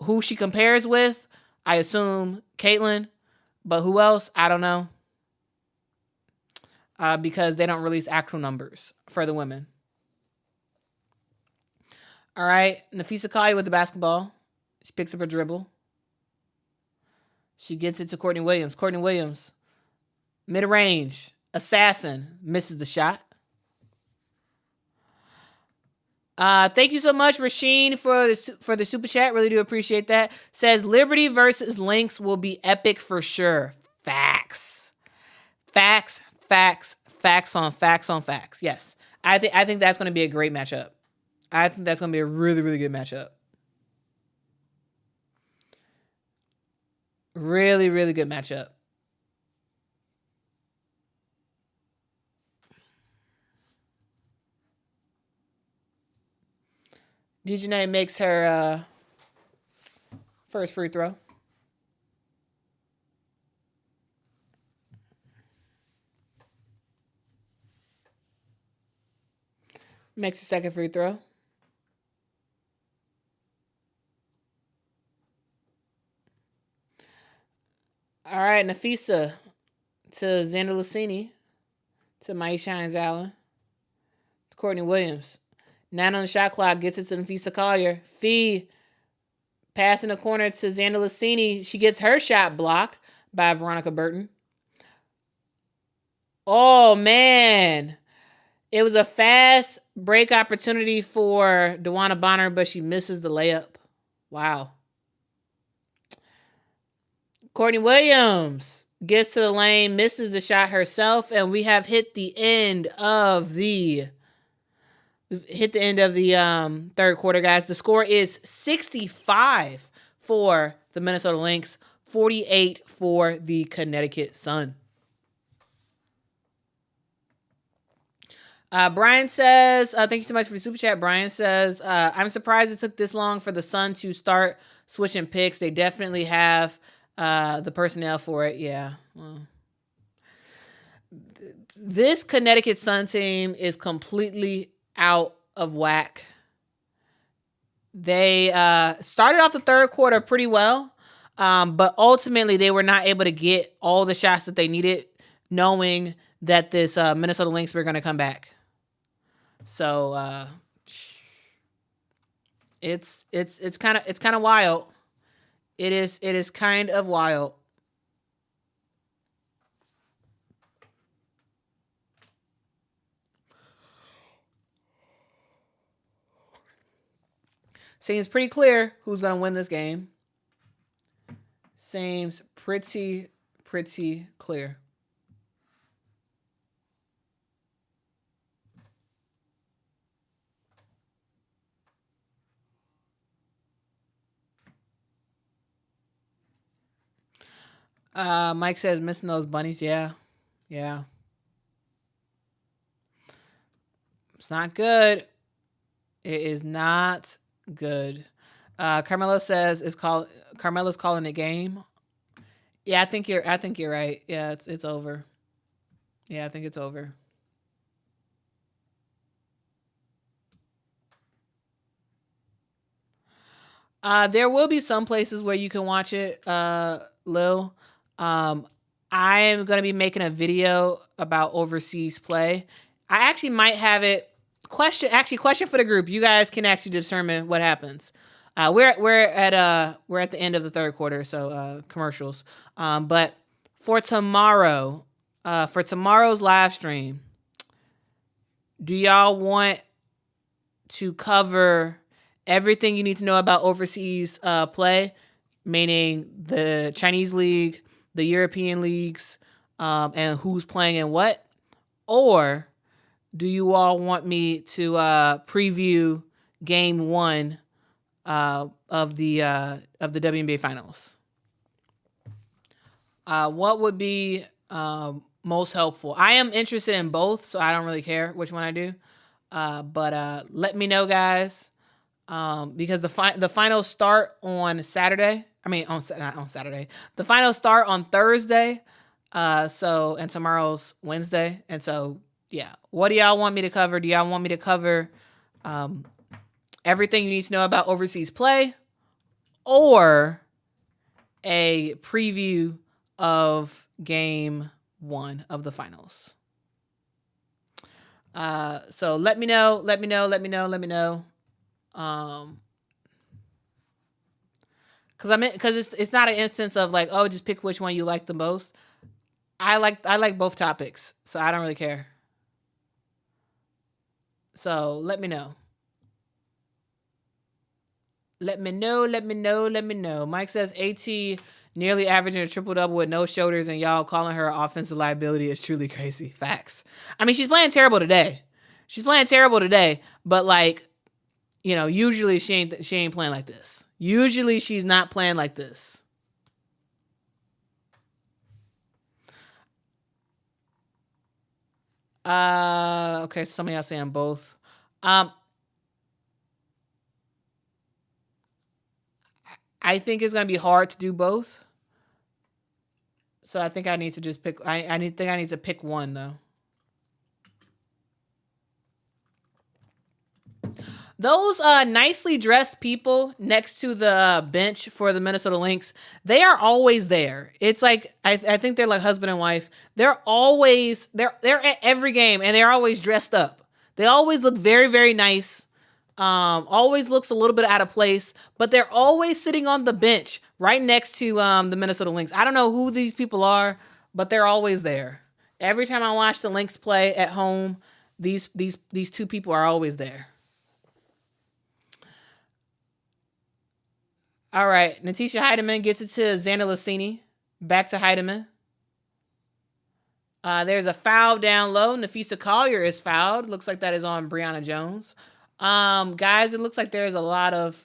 who she compares with, I assume Caitlin, but who else? I don't know, because they don't release actual numbers for the women. All right, Nafisa Collier with the basketball. She picks up her dribble. She gets it to Courtney Williams. Courtney Williams, mid-range, assassin, misses the shot. Thank you so much, Rasheen, for the super chat. Really do appreciate that. Says Liberty versus Lynx will be epic for sure. Facts on facts. Yes, I think that's going to be a great matchup. I think that's going to be a really, really good matchup. Really, really good matchup. Dejanay makes her first free throw. Makes her second free throw. All right, Nafisa to Xander Lucini to Maisha Hines Allen to Courtney Williams. 9 on the shot clock, gets it to Nafisa Collier. Fee passing the corner to Xander Lucini. She gets her shot blocked by Veronica Burton. Oh, man. It was a fast break opportunity for DeWanna Bonner, but she misses the layup. Wow. Courtney Williams gets to the lane, misses the shot herself, and we have hit the end of the third quarter, guys. The score is 65 for the Minnesota Lynx, 48 for the Connecticut Sun. Brian says, thank you so much for the super chat. Brian says, I'm surprised it took this long for the Sun to start switching picks. They definitely have the personnel for it. Yeah. Well, this Connecticut Sun team is completely out of whack. They started off the third quarter pretty well, but ultimately they were not able to get all the shots that they needed, knowing that this Minnesota Lynx were going to come back. So it's kind of wild. It is kind of wild. Seems pretty clear who's going to win this game. Seems pretty clear. Mike says missing those bunnies. Yeah. It's not good. It is not good. Carmelo says Carmelo's calling the game. Yeah, I think you're right. Yeah, it's over. Yeah, I think it's over. There will be some places where you can watch it, Lil. I am going to be making a video about overseas play. I actually might have it. Question for the group. You guys can actually determine what happens. We're at the end of the third quarter, so commercials. But for tomorrow's live stream, do y'all want to cover everything you need to know about overseas play, meaning the Chinese league, the European leagues, and who's playing in what? Or do you all want me to preview game 1 of the WNBA finals? What would be most helpful? I am interested in both, so I don't really care which one I do. But let me know, guys, because the finals start on Saturday. I mean, not on Saturday. The finals start on Thursday. And tomorrow's Wednesday, and so yeah. What do y'all want me to cover? Do y'all want me to cover everything you need to know about overseas play, or a preview of game 1 of the finals? So let me know. Because it's not an instance of like, oh, just pick which one you like the most. I like both topics, so I don't really care. So let me know. Let me know. Mike says AT nearly averaging a triple-double with no shoulders, and y'all calling her offensive liability is truly crazy. Facts. I mean, she's playing terrible today. But like, you know, usually she ain't playing like this. Usually she's not playing like this. Okay, somebody else saying both. I think it's gonna be hard to do both. So I think I need to just pick. I need to pick one though. Those nicely dressed people next to the bench for the Minnesota Lynx, they are always there. It's like I think they're like husband and wife. They're at every game and they're always dressed up. They always look very, very nice. Always looks a little bit out of place, but they're always sitting on the bench right next to the Minnesota Lynx. I don't know who these people are, but they're always there. Every time I watch the Lynx play at home, these two people are always there. All right, Natisha Heidemann gets it to Xander Lassini. Back to Heidemann. There's a foul down low. Nafisa Collier is fouled. Looks like that is on Brianna Jones. Guys, it looks like there's a lot of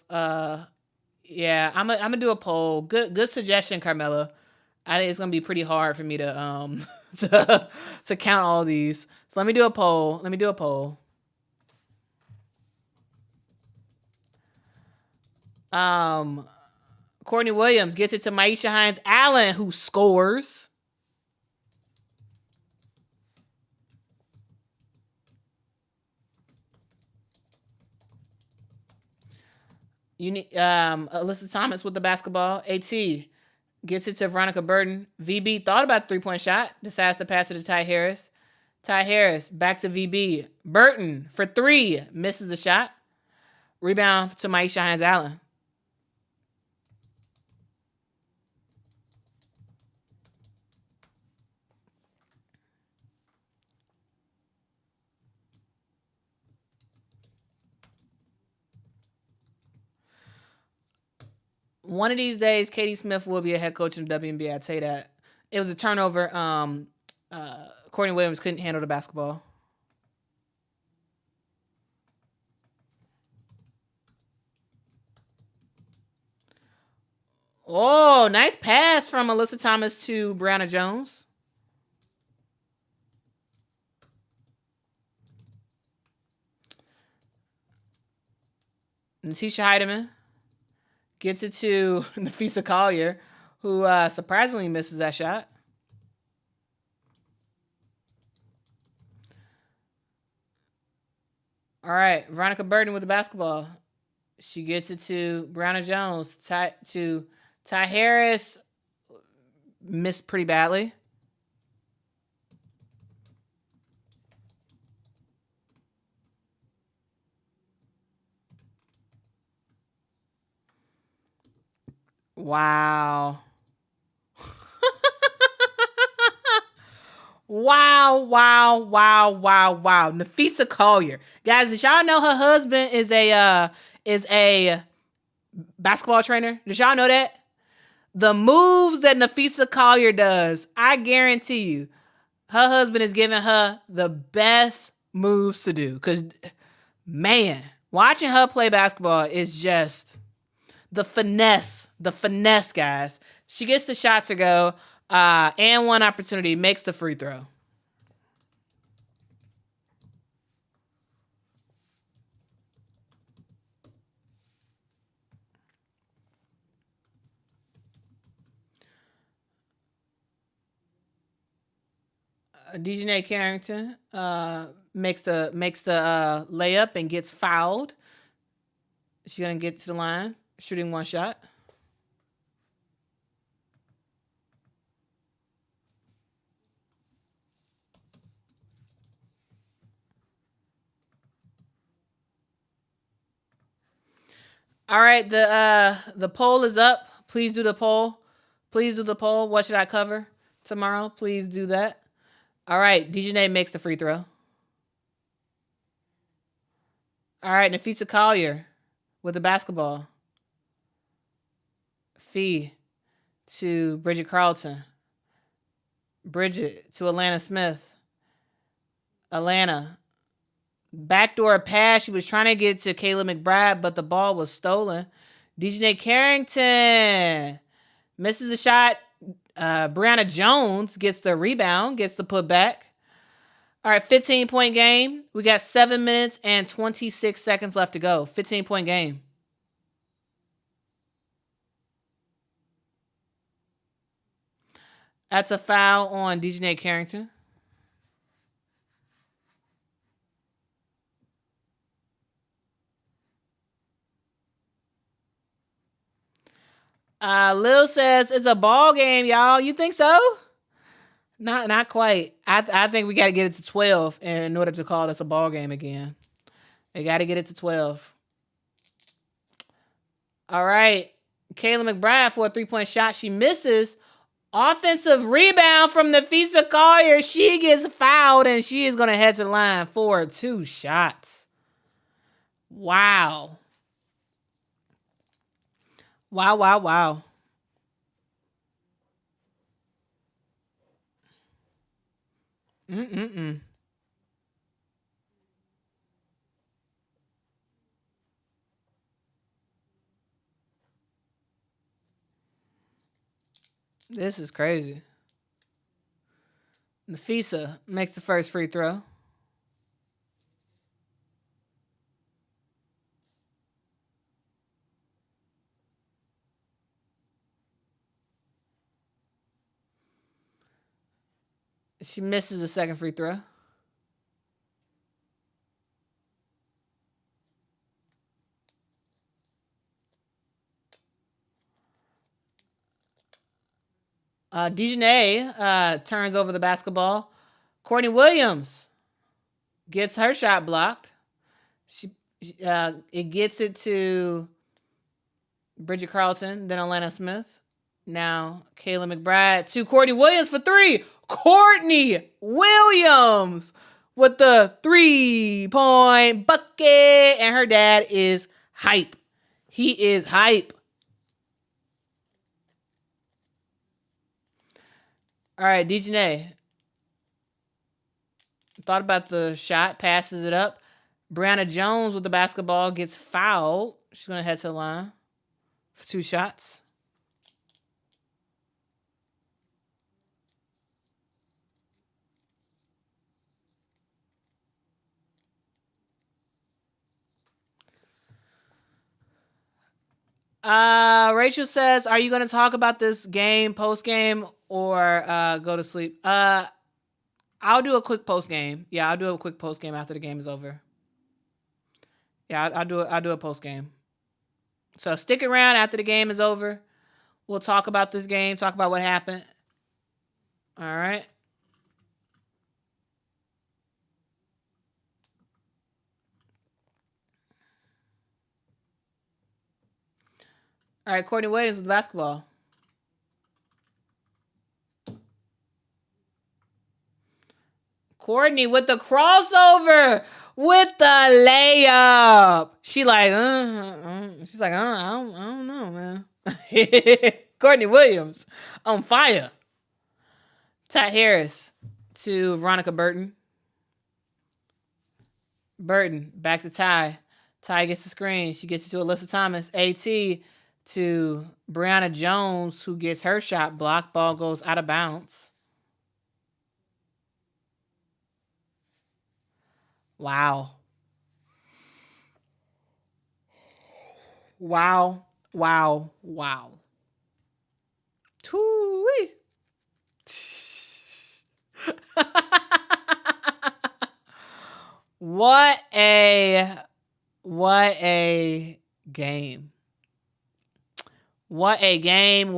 yeah, I'm gonna do a poll. Good suggestion, Carmela. I think it's gonna be pretty hard for me to to count all these. So let me do a poll. Courtney Williams gets it to Maisha Hines Allen, who scores. You need Alyssa Thomas with the basketball. AT gets it to Veronica Burton. VB thought about 3-point shot. Decides to pass it to Ty Harris. Ty Harris back to VB. Burton for 3. Misses the shot. Rebound to Maisha Hines Allen. One of these days, Katie Smith will be a head coach in the WNBA. I'd say that. It was a turnover. Courtney Williams couldn't handle the basketball. Oh, nice pass from Alyssa Thomas to Brianna Jones. Natisha Heidemann gets it to Nafisa Collier, who surprisingly misses that shot. All right, Veronica Burton with the basketball. She gets it to Brianna Jones. Ty Harris missed pretty badly. Wow. Wow. Nafisa Collier. Guys, did y'all know her husband is a basketball trainer? Did y'all know that? The moves that Nafisa Collier does, I guarantee you, her husband is giving her the best moves to do. Because, man, watching her play basketball is just the finesse, guys. She gets the shot to go, and one opportunity, makes the free throw. DJ Carrington makes the layup and gets fouled. She's gonna get to the line, shooting one shot. All right, the poll is up. Please do the poll. What should I cover tomorrow? Please do that. All right, DJ makes the free throw. All right, Nafisa Collier with the basketball. Fee to Bridget Carlton. Bridget to Alana Smith. Alana. Backdoor pass. She was trying to get to Kayla McBride, but the ball was stolen. DJ Carrington misses the shot. Brianna Jones gets the rebound, gets the putback. All right, 15-point game. We got 7 minutes and 26 seconds left to go. 15-point game. That's a foul on DJ Carrington. Lil says it's a ball game, y'all. You think so? Not quite. I think we got to get it to 12 in order to call this a ball game again. They got to get it to 12. All right. Kayla McBride for a 3-point shot. She misses. Offensive rebound from Nafisa Collier. She gets fouled and she is going to head to the line for 2 shots. Wow. Wow. This is crazy. Nafisa makes the first free throw. She misses the second free throw. Dejanay turns over the basketball. Courtney Williams gets her shot blocked. It gets it to Bridget Carlton, then Alana Smith. Now Kayla McBride to Courtney Williams for 3. Courtney Williams with the 3-point bucket. And her dad is hype. He is hype. All right, Dejanay. Thought about the shot, passes it up. Brianna Jones with the basketball gets fouled. She's going to head to the line for 2 shots. Rachel says, are you going to talk about this game, post game, or go to sleep? I'll do a quick post game. Yeah, I'll do a quick post game after the game is over. Yeah, I'll do a post game. So stick around after the game is over. We'll talk about this game, talk about what happened. All right. All right, Courtney Williams with basketball. Courtney with the crossover, with the layup. She's like, I don't know, man. Courtney Williams on fire. Ty Harris to Veronica Burton. Burton back to Ty. Ty gets the screen. She gets it to Alyssa Thomas. AT to Brianna Jones, who gets her shot blocked. Ball goes out of bounds. Wow. Too-wee. What a game. What a game.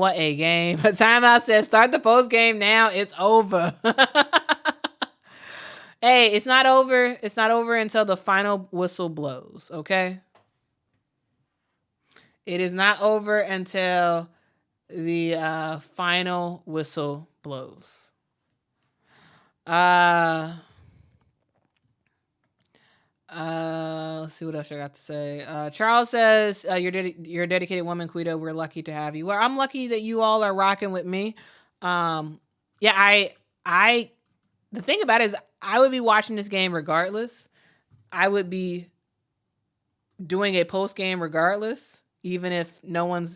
Timeout says start the post game now. It's over. Hey, it's not over. It's not over until the final whistle blows, okay? It is not over until the final whistle blows. Let's see what else I got to say. Charles says, you're a dedicated woman, Quita. We're lucky to have you. Well, I'm lucky that you all are rocking with me. The thing about it is I would be watching this game regardless. I would be doing a post game regardless, even if even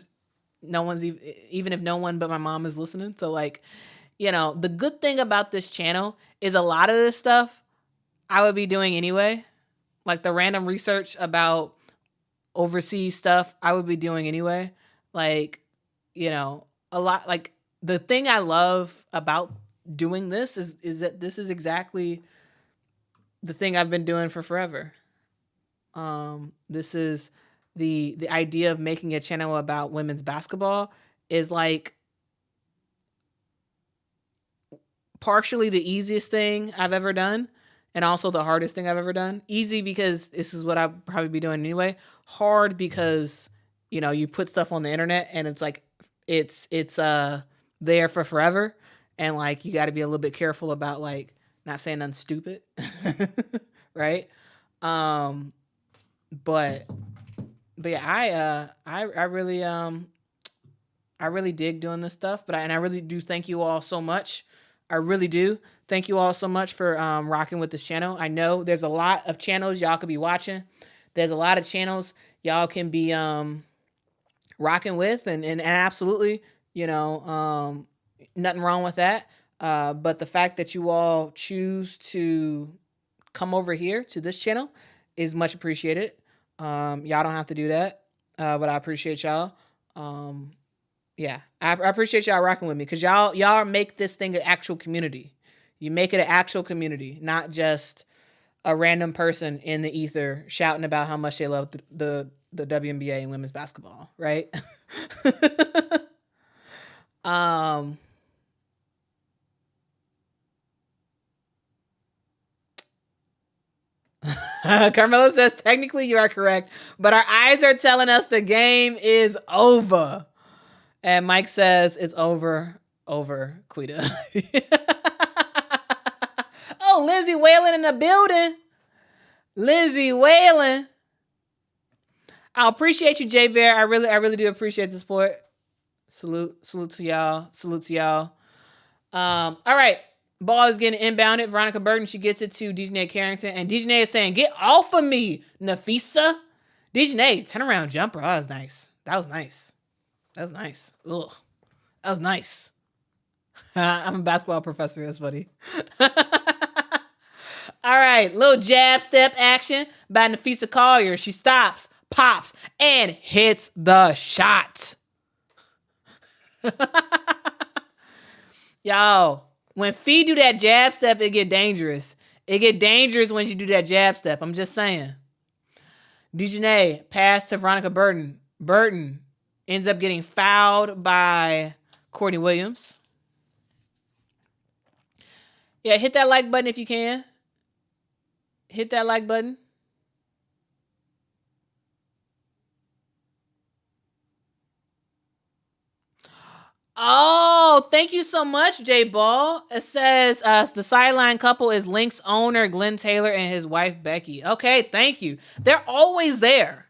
if no one but my mom is listening. So the good thing about this channel is a lot of this stuff I would be doing anyway. Like the random research about overseas stuff, I would be doing anyway. A lot, the thing I love about doing this is that this is exactly the thing I've been doing for forever. This is the idea of making a channel about women's basketball is like partially the easiest thing I've ever done and also the hardest thing I've ever done. Easy because this is what I'd probably be doing anyway. Hard because, you know, you put stuff on the internet and it's like it's there for forever, and like you got to be a little bit careful about like not saying nothing stupid. Right? But yeah, I really dig doing this stuff, and I really do thank you all so much. I really do. Thank you all so much for rocking with this channel. I know there's a lot of channels y'all could be watching. There's a lot of channels y'all can be rocking with, and absolutely, you know, nothing wrong with that. But the fact that you all choose to come over here to this channel is much appreciated. Y'all don't have to do that, but I appreciate y'all. Yeah, I appreciate y'all rocking with me because y'all make this thing an actual community. You make it an actual community, not just a random person in the ether shouting about how much they love the WNBA and women's basketball, right? Carmelo says, technically you are correct, but our eyes are telling us the game is over. And Mike says it's over, Quita. Oh, Lizzie Whalen in the building. Lizzie Whalen. I appreciate you, Jay Bear. I really do appreciate the support. Salute to y'all. All right. Ball is getting inbounded. Veronica Burton, she gets it to Dejanay Carrington. And Dejanay is saying, get off of me, Nafisa. Dejanay, turnaround jumper. Oh, that was nice. Ugh. That was nice. I'm a basketball professor. That's funny. All right. Little jab step action by Nafisa Collier. She stops, pops, and hits the shot. Y'all, when Fee do that jab step, it get dangerous. It get dangerous when she do that jab step. I'm just saying. Dejanay pass to Veronica Burton. Burton ends up getting fouled by Courtney Williams. Yeah, hit that like button if you can. Hit that like button. Oh, thank you so much, Jay Ball. It says the sideline couple is Lynx owner Glenn Taylor and his wife Becky. Okay, thank you. They're always there.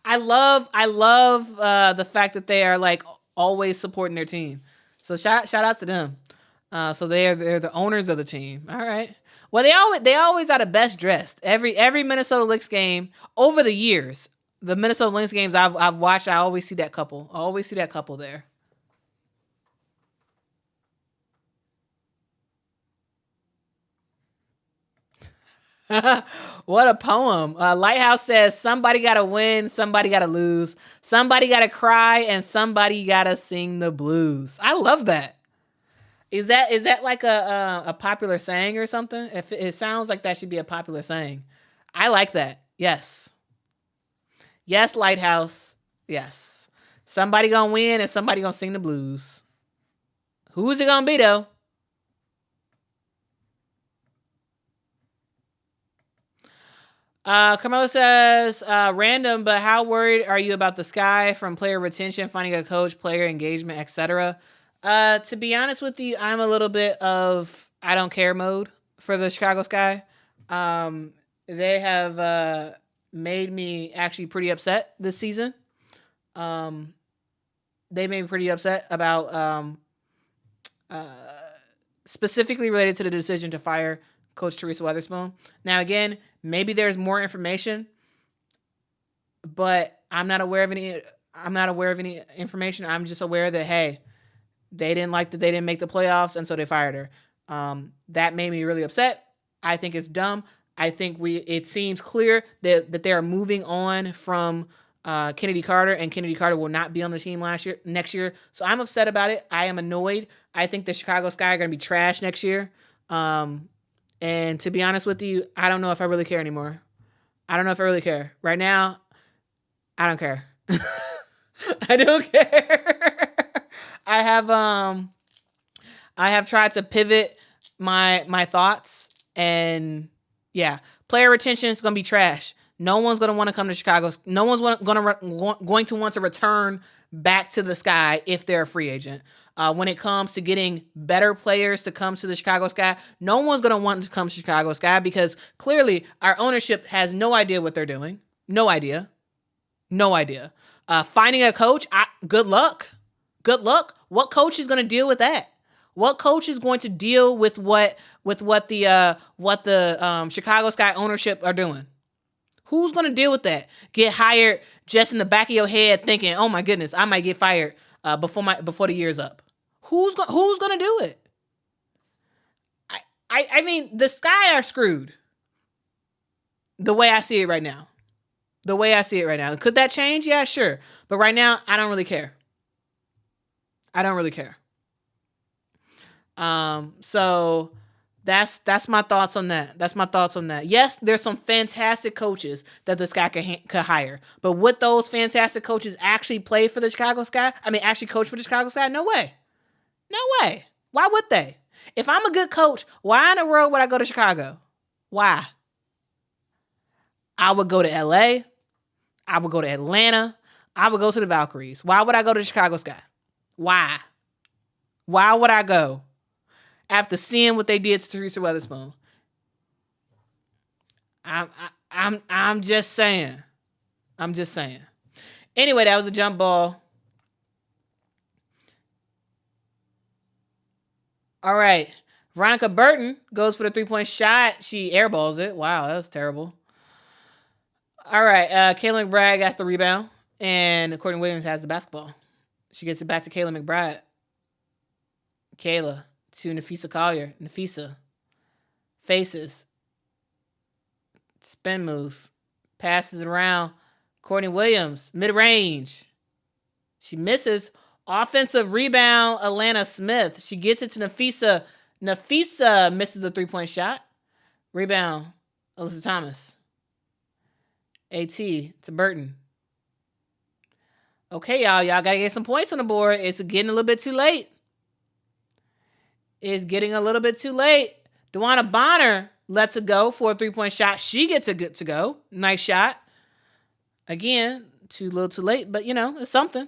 I love the fact that they are like always supporting their team. So shout out to them. So they're the owners of the team. All right. Well, they always are the best dressed. Every Minnesota Lynx game over the years, the Minnesota Lynx games I've watched, I always see that couple. I always see that couple there. What a poem. Lighthouse says somebody got to win, somebody got to lose, somebody got to cry, and somebody got to sing the blues. I love that. Is that like a popular saying or something? If it sounds like that should be a popular saying. I like that. Yes. Yes, Lighthouse. Yes. Somebody gonna win and somebody gonna sing the blues. Who's it gonna be though? Carmelo says, random, but how worried are you about the sky from player retention, finding a coach, player engagement, etc.? To be honest with you, I'm a little bit of I don't care mode for the Chicago Sky. They have made me actually pretty upset this season. They made me pretty upset about specifically related to the decision to fire Coach Teresa Weatherspoon. Now, again, maybe there's more information, but I'm not aware of any information. I'm just aware that, hey, they didn't like that they didn't make the playoffs, and so they fired her. That made me really upset. I think it's dumb. I think it seems clear that they are moving on from Kennedy Carter, and Kennedy Carter will not be on the team next year. So I'm upset about it. I am annoyed. I think the Chicago Sky are going to be trash next year. And to be honest with you, I don't know if I really care anymore. I don't know if I really care. Right now, I don't care. I don't care. I have tried to pivot my thoughts, and yeah, player retention is going to be trash. No one's going to want to come to Chicago. No one's going to want to return back to the Sky if they're a free agent. When it comes to getting better players to come to the Chicago Sky, no one's going to want to come to Chicago Sky because clearly our ownership has no idea what they're doing. No idea. Finding a coach, good luck. What coach is going to deal with that? What coach is going to deal with what the Chicago Sky ownership are doing? Who's going to deal with that? Get hired just in the back of your head thinking, oh my goodness, I might get fired before the year's up. Who's going to do it? I mean, the Sky are screwed. The way I see it right now. Could that change? Yeah, sure. But right now, I don't really care. So that's my thoughts on that. Yes, there's some fantastic coaches that the Sky could hire, but would those fantastic coaches actually play for the Chicago Sky? I mean, actually coach for the Chicago Sky? No way. Why would they? If I'm a good coach, why in the world would I go to Chicago? Why? I would go to LA. I would go to Atlanta. I would go to the Valkyries. Why would I go to the Chicago Sky? Why? Why would I go? After seeing what they did to Teresa Weatherspoon. I'm just saying. Anyway, that was a jump ball. All right. Veronica Burton goes for the 3-point shot. She airballs it. Wow, that was terrible. All right. Kayla McBride got the rebound. And Courtney Williams has the basketball. She gets it back to Kayla McBride. Kayla to Nafisa Collier. Nafisa faces. Spin move. Passes it around. Courtney Williams. Mid-range. She misses. Offensive rebound, Alana Smith. She gets it to Nafisa. Nafisa misses the 3-point shot. Rebound, Alyssa Thomas. AT to Burton. Okay, y'all got to get some points on the board. It's getting a little bit too late. DeWanna Bonner lets it go for a 3-point shot. She gets it good to go. Nice shot. Again, too little too late, but it's something.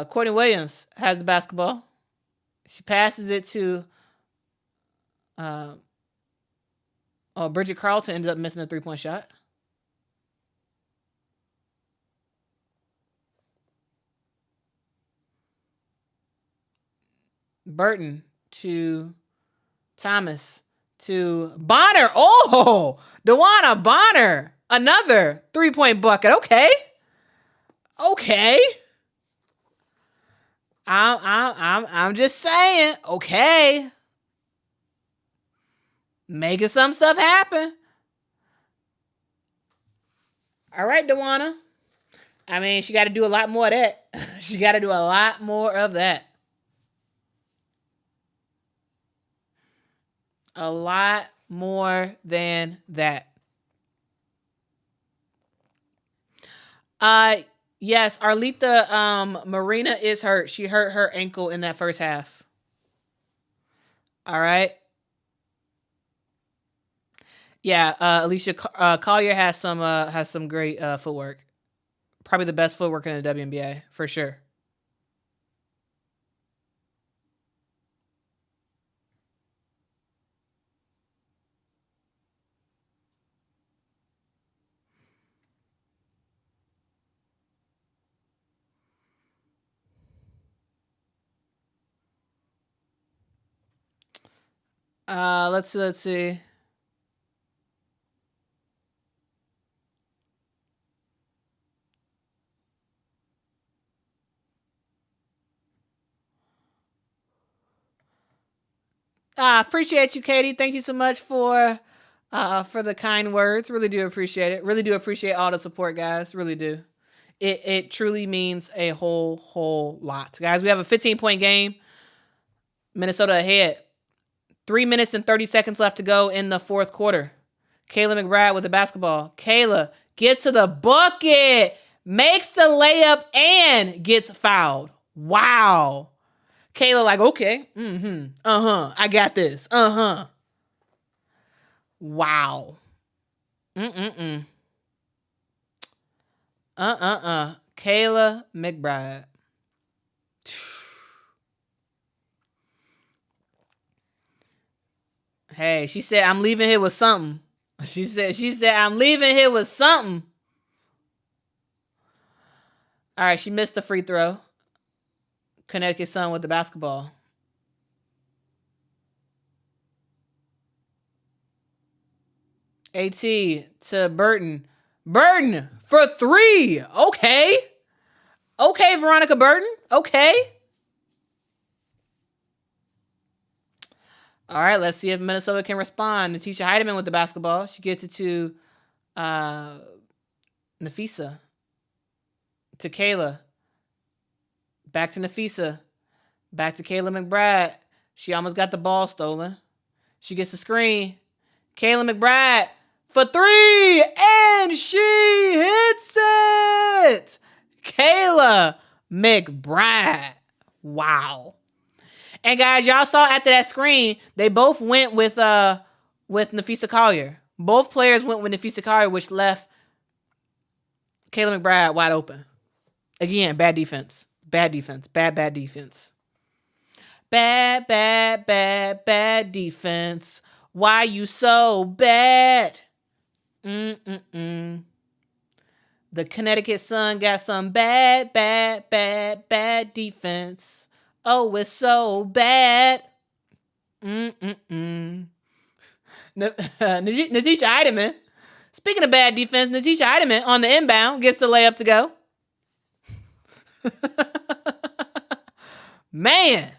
Courtney Williams has the basketball. She passes it to Bridget Carlton ended up missing a 3-point shot. Burton to Thomas to Bonner. Oh, DeWanna Bonner. Another 3-point bucket. Okay. I'm just saying. Okay. Making some stuff happen. All right, DeWanna. I mean, she got to do a lot more of that. A lot more than that. Yes, Arlita Marina is hurt. She hurt her ankle in that first half. All right. Yeah, Alicia Collier has some great footwork. Probably the best footwork in the WNBA for sure. Let's see. Appreciate you, Katie. Thank you so much for the kind words. Really do appreciate it. Really do appreciate all the support, guys. Really do. It truly means a whole lot. Guys, we have a 15-point game. Minnesota ahead. 3 minutes and 30 seconds left to go in the fourth quarter. Kayla McBride with the basketball. Kayla gets to the bucket. makes the layup and gets fouled. Wow. Kayla like, okay, I got this. Wow. Kayla McBride. Hey, she said, I'm leaving here with something. She said, I'm leaving here with something. All right, she missed the free throw. Connecticut Sun with the basketball. AT to Burton. Burton for 3. Okay. Okay, Veronica Burton. Okay. All right, let's see if Minnesota can respond. Natisha Heidemann with the basketball. She gets it to Nafisa. To Kayla. Back to Nafisa. Back to Kayla McBride. She almost got the ball stolen. She gets the screen. Kayla McBride for 3. And she hits it. Kayla McBride. Wow. And guys, y'all saw after that screen, they both went with Nafisa Collier. Both players went with Nafisa Collier, which left Kayla McBride wide open. Again, bad defense. Bad defense. Bad defense. Bad defense. Why you so bad? The Connecticut Sun got some bad defense. Oh, it's so bad. Natisha Heidemann. Speaking of bad defense, Natisha Heidemann on the inbound gets the layup to go. Man.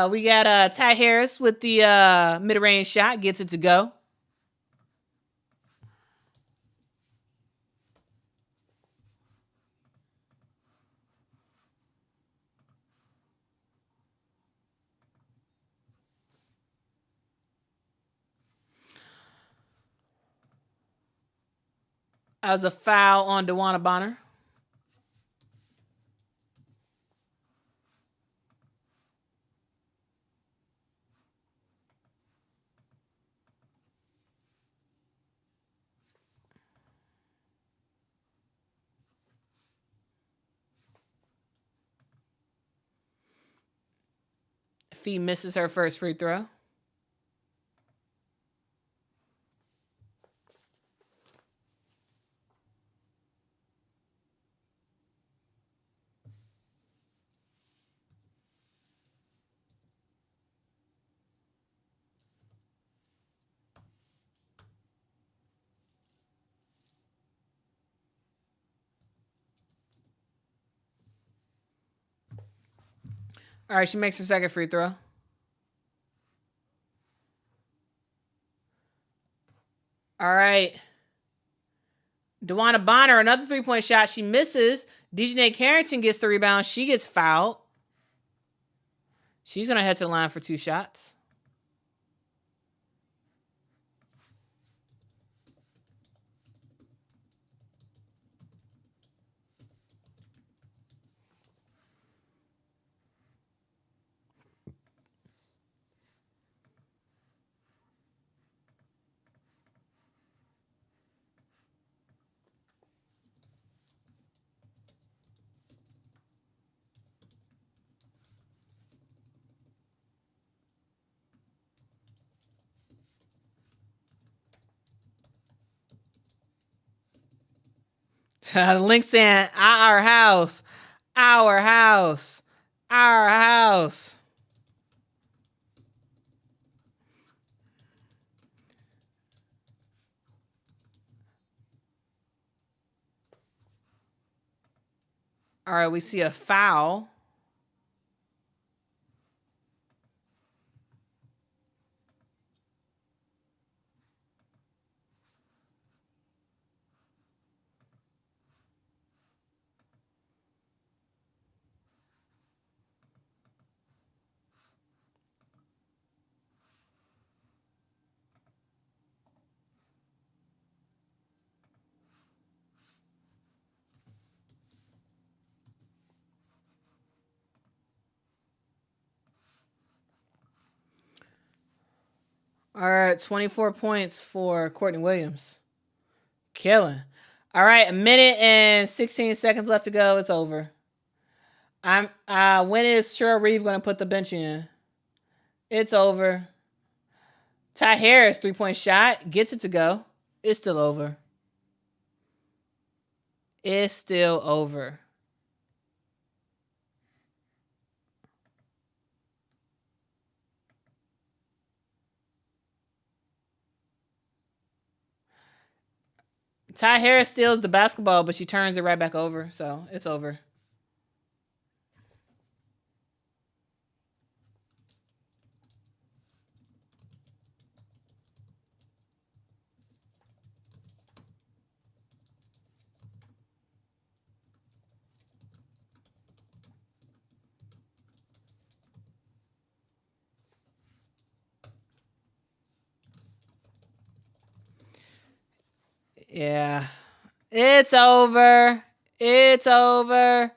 We got Ty Harris with the mid-range shot. Gets it to go. As a foul on DeWanna Bonner. Fee misses her first free throw. All right, she makes her second free throw. All right. DeWanna Bonner, another three-point shot. She misses. Dejanay Carrington gets the rebound. She gets fouled. She's going to head to the line for 2 shots. Lynx saying, our house. All right, we see a foul. All right, 24 points for Courtney Williams. Killing. All right, a minute and 16 seconds left to go. It's over. When is Cheryl Reeve going to put the bench in? It's over. Ty Harris, 3-point shot. Gets it to go. It's still over. It's still over. Ty Harris steals the basketball, but she turns it right back over. So it's over. Yeah. It's over. It's over.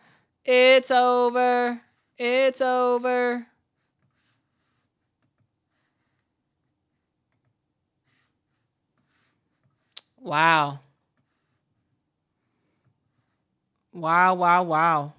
It's over. It's over. Wow. Wow, wow, wow.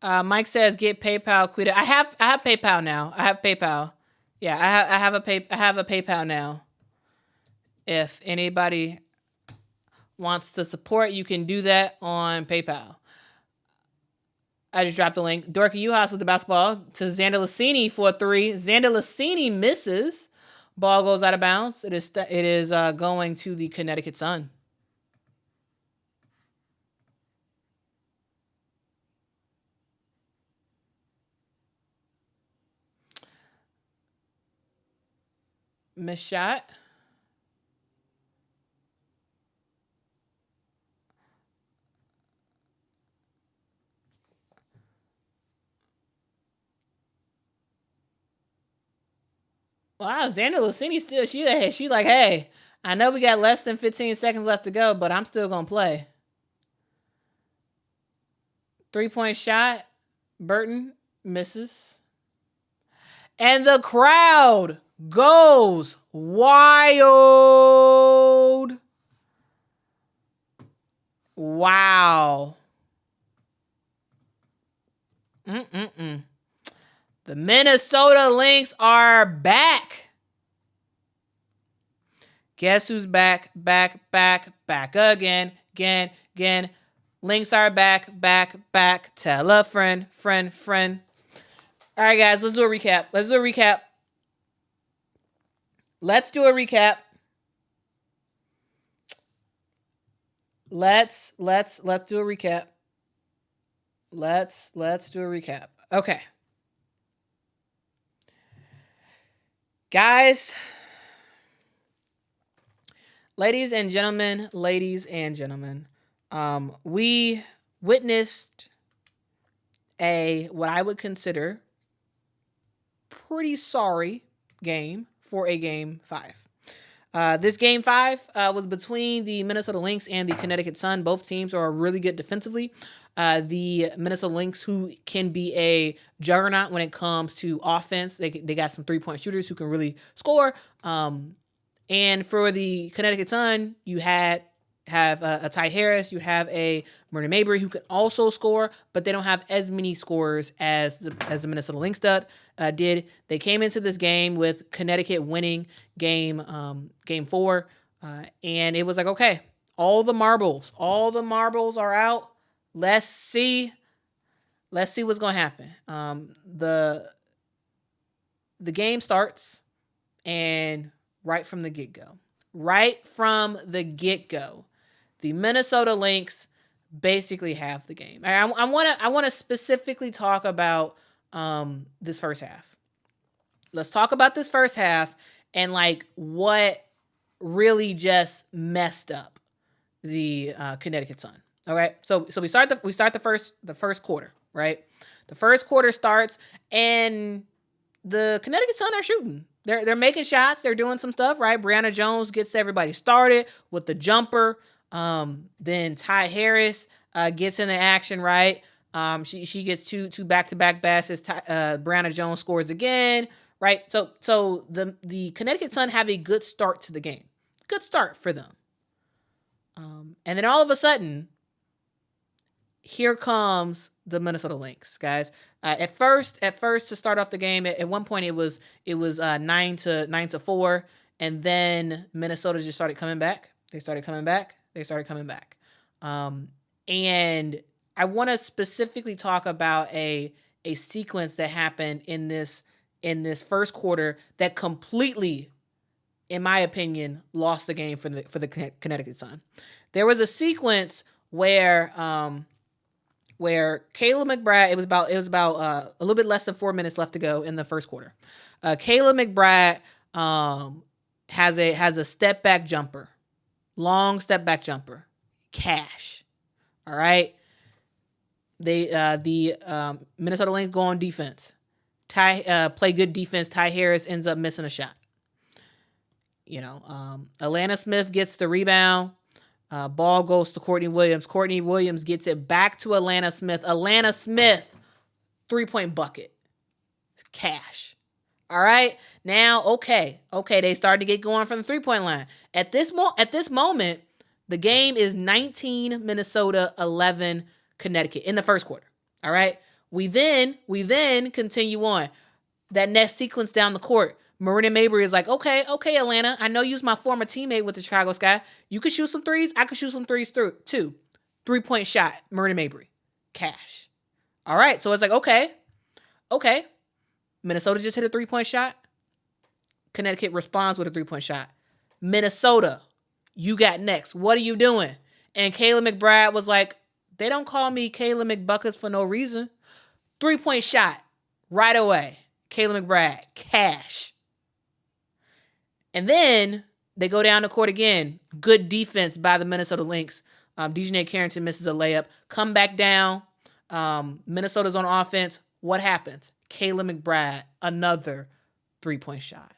Mike says get PayPal Quita. I have PayPal now. I have PayPal. Yeah, I have a PayPal now. If anybody wants to support, you can do that on PayPal. I just dropped the link. Dorky Uhas with the basketball to Xander Lassini for a 3. Xander Lassini misses. Ball goes out of bounds. It is going to the Connecticut Sun. Missed shot. Wow, Xander Lassini still, she like, hey, I know we got less than 15 seconds left to go, but I'm still going to play. 3-point shot. Burton misses. And the crowd goes wild. Wow. The Minnesota Lynx are back. Guess who's back? Back again. Lynx are back. Tell a friend. All right, guys, let's do a recap. Let's do a recap. Let's do a recap. Okay. Guys, ladies and gentlemen, we witnessed what I would consider pretty sorry game for a game 5. This game 5 was between the Minnesota Lynx and the Connecticut Sun. Both teams are really good defensively. The Minnesota Lynx, who can be a juggernaut when it comes to offense. They got some 3-point shooters who can really score. And for the Connecticut Sun, you have a Ty Harris, you have a Myrna Mabry who can also score, but they don't have as many scorers as the Minnesota Lynx did. They came into this game with Connecticut winning game 4, and it was like, okay, all the marbles are out. Let's see what's going to happen. The game starts, and right from the get-go, the Minnesota Lynx basically have the game. I want to specifically talk about this first half. Let's talk about this first half and like what really just messed up the Connecticut Sun. All right, so we start the first quarter, right? The first quarter starts and the Connecticut Sun are shooting. They're making shots. They're doing some stuff, right? Brianna Jones gets everybody started with the jumper. Then Ty Harris gets in the action, right? She gets two back-to-back baskets. Brianna Jones scores again, right? So the Connecticut Sun have a good start to the game. Good start for them. And then all of a sudden, here comes the Minnesota Lynx, guys. At first, to start off the game, at one point it was 9-4, and then Minnesota just started coming back. They started coming back. And I want to specifically talk about a sequence that happened in this first quarter that completely, in my opinion, lost the game for the Connecticut Sun. There was a sequence where Kayla McBride, it was about a little bit less than 4 minutes left to go in the first quarter. Kayla McBride has a step back jumper, long step back jumper, cash. All right. The Minnesota Lynx go on defense. Play good defense. Ty Harris ends up missing a shot. Alana Smith gets the rebound. Ball goes to Courtney Williams. Courtney Williams gets it back to Alana Smith. Alana Smith, 3-point bucket. Cash. All right. Now, okay. They started to get going from the 3-point line. At this moment, the game is 19 Minnesota, 11 Connecticut in the first quarter. All right. We then continue on. That next sequence down the court, Marina Mabry is like, okay, Alana, I know you's my former teammate with the Chicago Sky. You can shoot some threes. I can shoot some threes too. 3-point shot, Marina Mabry. Cash. All right. So it's like, okay. Minnesota just hit a 3-point shot. Connecticut responds with a 3-point shot. Minnesota, you got next. What are you doing? And Kayla McBride was like, they don't call me Kayla McBuckets for no reason. 3-point shot right away. Kayla McBride, cash. And then they go down the court again. Good defense by the Minnesota Lynx. Dejanay Carrington misses a layup. Come back down. Minnesota's on offense. What happens? Kayla McBride, another 3-point shot.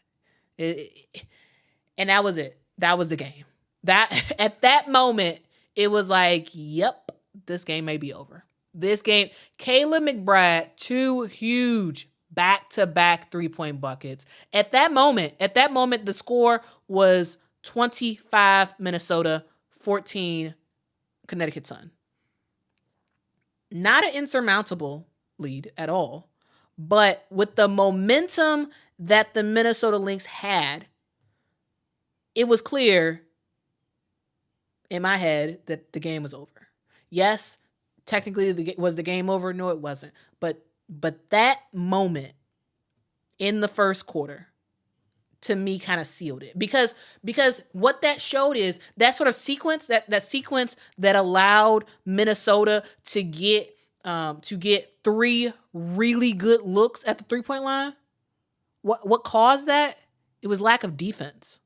And that was it. That was the game. At that moment, it was like, yep, this game may be over. This game, Kayla McBride, 2 huge back-to-back 3-point buckets. At that moment, the score was 25 Minnesota, 14 Connecticut Sun. Not an insurmountable lead at all, but with the momentum that the Minnesota Lynx had, it was clear in my head that the game was over. Yes, technically was the game over? No, it wasn't. But that moment in the first quarter, to me, kind of sealed it. Because what that showed is that sort of sequence, that sequence that allowed Minnesota to get 3 really good looks at the 3-point line. What caused that? It was lack of defense.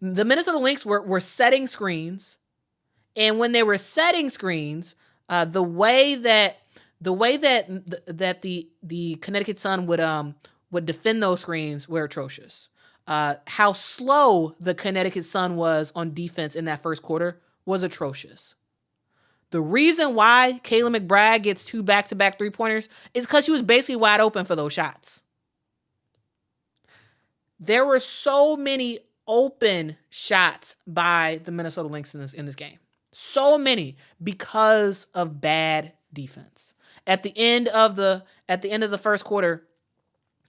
The Minnesota Lynx were setting screens, and when they were setting screens, the way that the Connecticut Sun would defend those screens were atrocious. How slow the Connecticut Sun was on defense in that first quarter was atrocious. The reason why Kayla McBride gets 2 back-to-back 3-pointers is because she was basically wide open for those shots. There were so many open shots by the Minnesota Lynx in this game. So many because of bad defense. At the end of the first quarter,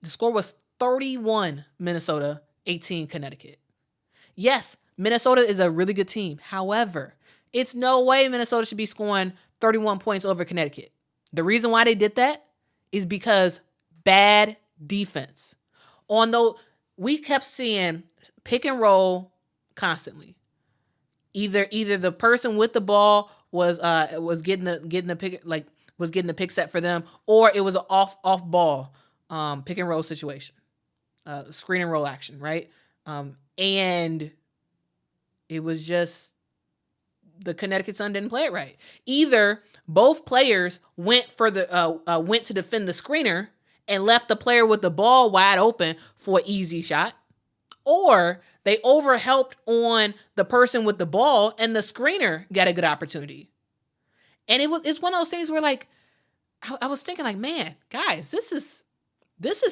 the score was 31 Minnesota, 18 Connecticut. Yes, Minnesota is a really good team. However, it's no way Minnesota should be scoring 31 points over Connecticut. The reason why they did that is because bad defense. We kept seeing pick and roll constantly. Either the person with the ball was getting the pick, like was getting the pick set for them, or it was an off ball pick and roll situation, screen and roll action, right? And it was just the Connecticut Sun didn't play it right. Either both players went to defend the screener and left the player with the ball wide open for an easy shot, or they overhelped on the person with the ball and the screener got a good opportunity. And it's one of those things where like I was thinking like, man, guys, this is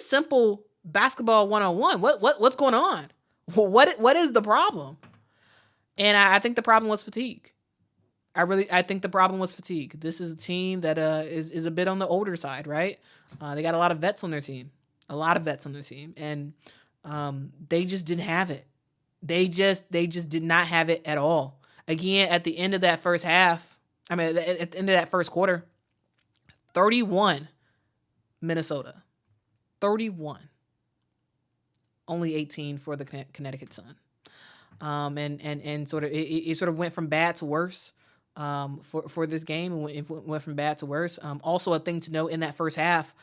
simple basketball 101. What's going on? What is the problem? And I think the problem was fatigue. I think the problem was fatigue. This is a team that is a bit on the older side, right? They got a lot of vets on their team. And they just didn't have it. They just did not have it at all. Again, at the end of that first half, at the end of that first quarter, 31 Minnesota. 31. Only 18 for the Connecticut Sun. And sort of it sort of went from bad to worse for this game. It went from bad to worse. Also a thing to note in that first half,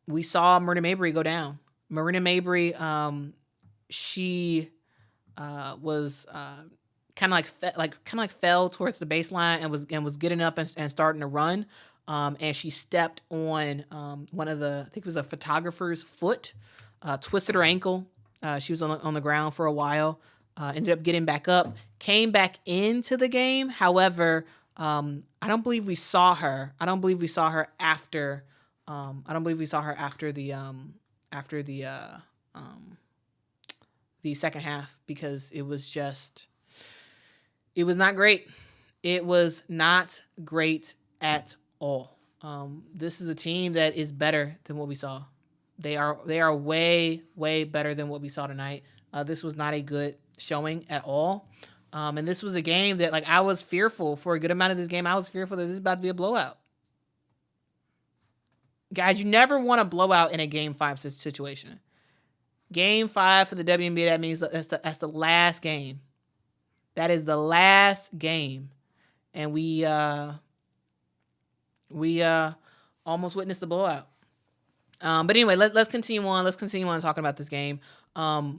we saw Marina Mabrey go down. Marina Mabrey, she was kind of fell towards the baseline and was getting up and starting to run. And she stepped on one of I think it was a photographer's foot, twisted her ankle. She was on the ground for a while. Ended up getting back up, came back into the game. However, I don't believe we saw her. I don't believe we saw her after the second half, because it was not great. It was not great at all. This is a team that is better than what we saw. They are way, way better than what we saw tonight. This was not a good showing at all. And this was a game that, like, I was fearful for a good amount of this game. I was fearful that this is about to be a blowout. Guys, you never want a blowout in a Game 5 situation. Game 5 for the WNBA, that means that's the last game. That is the last game. And we almost witnessed the blowout. But anyway, let's continue on. Let's continue on talking about this game. A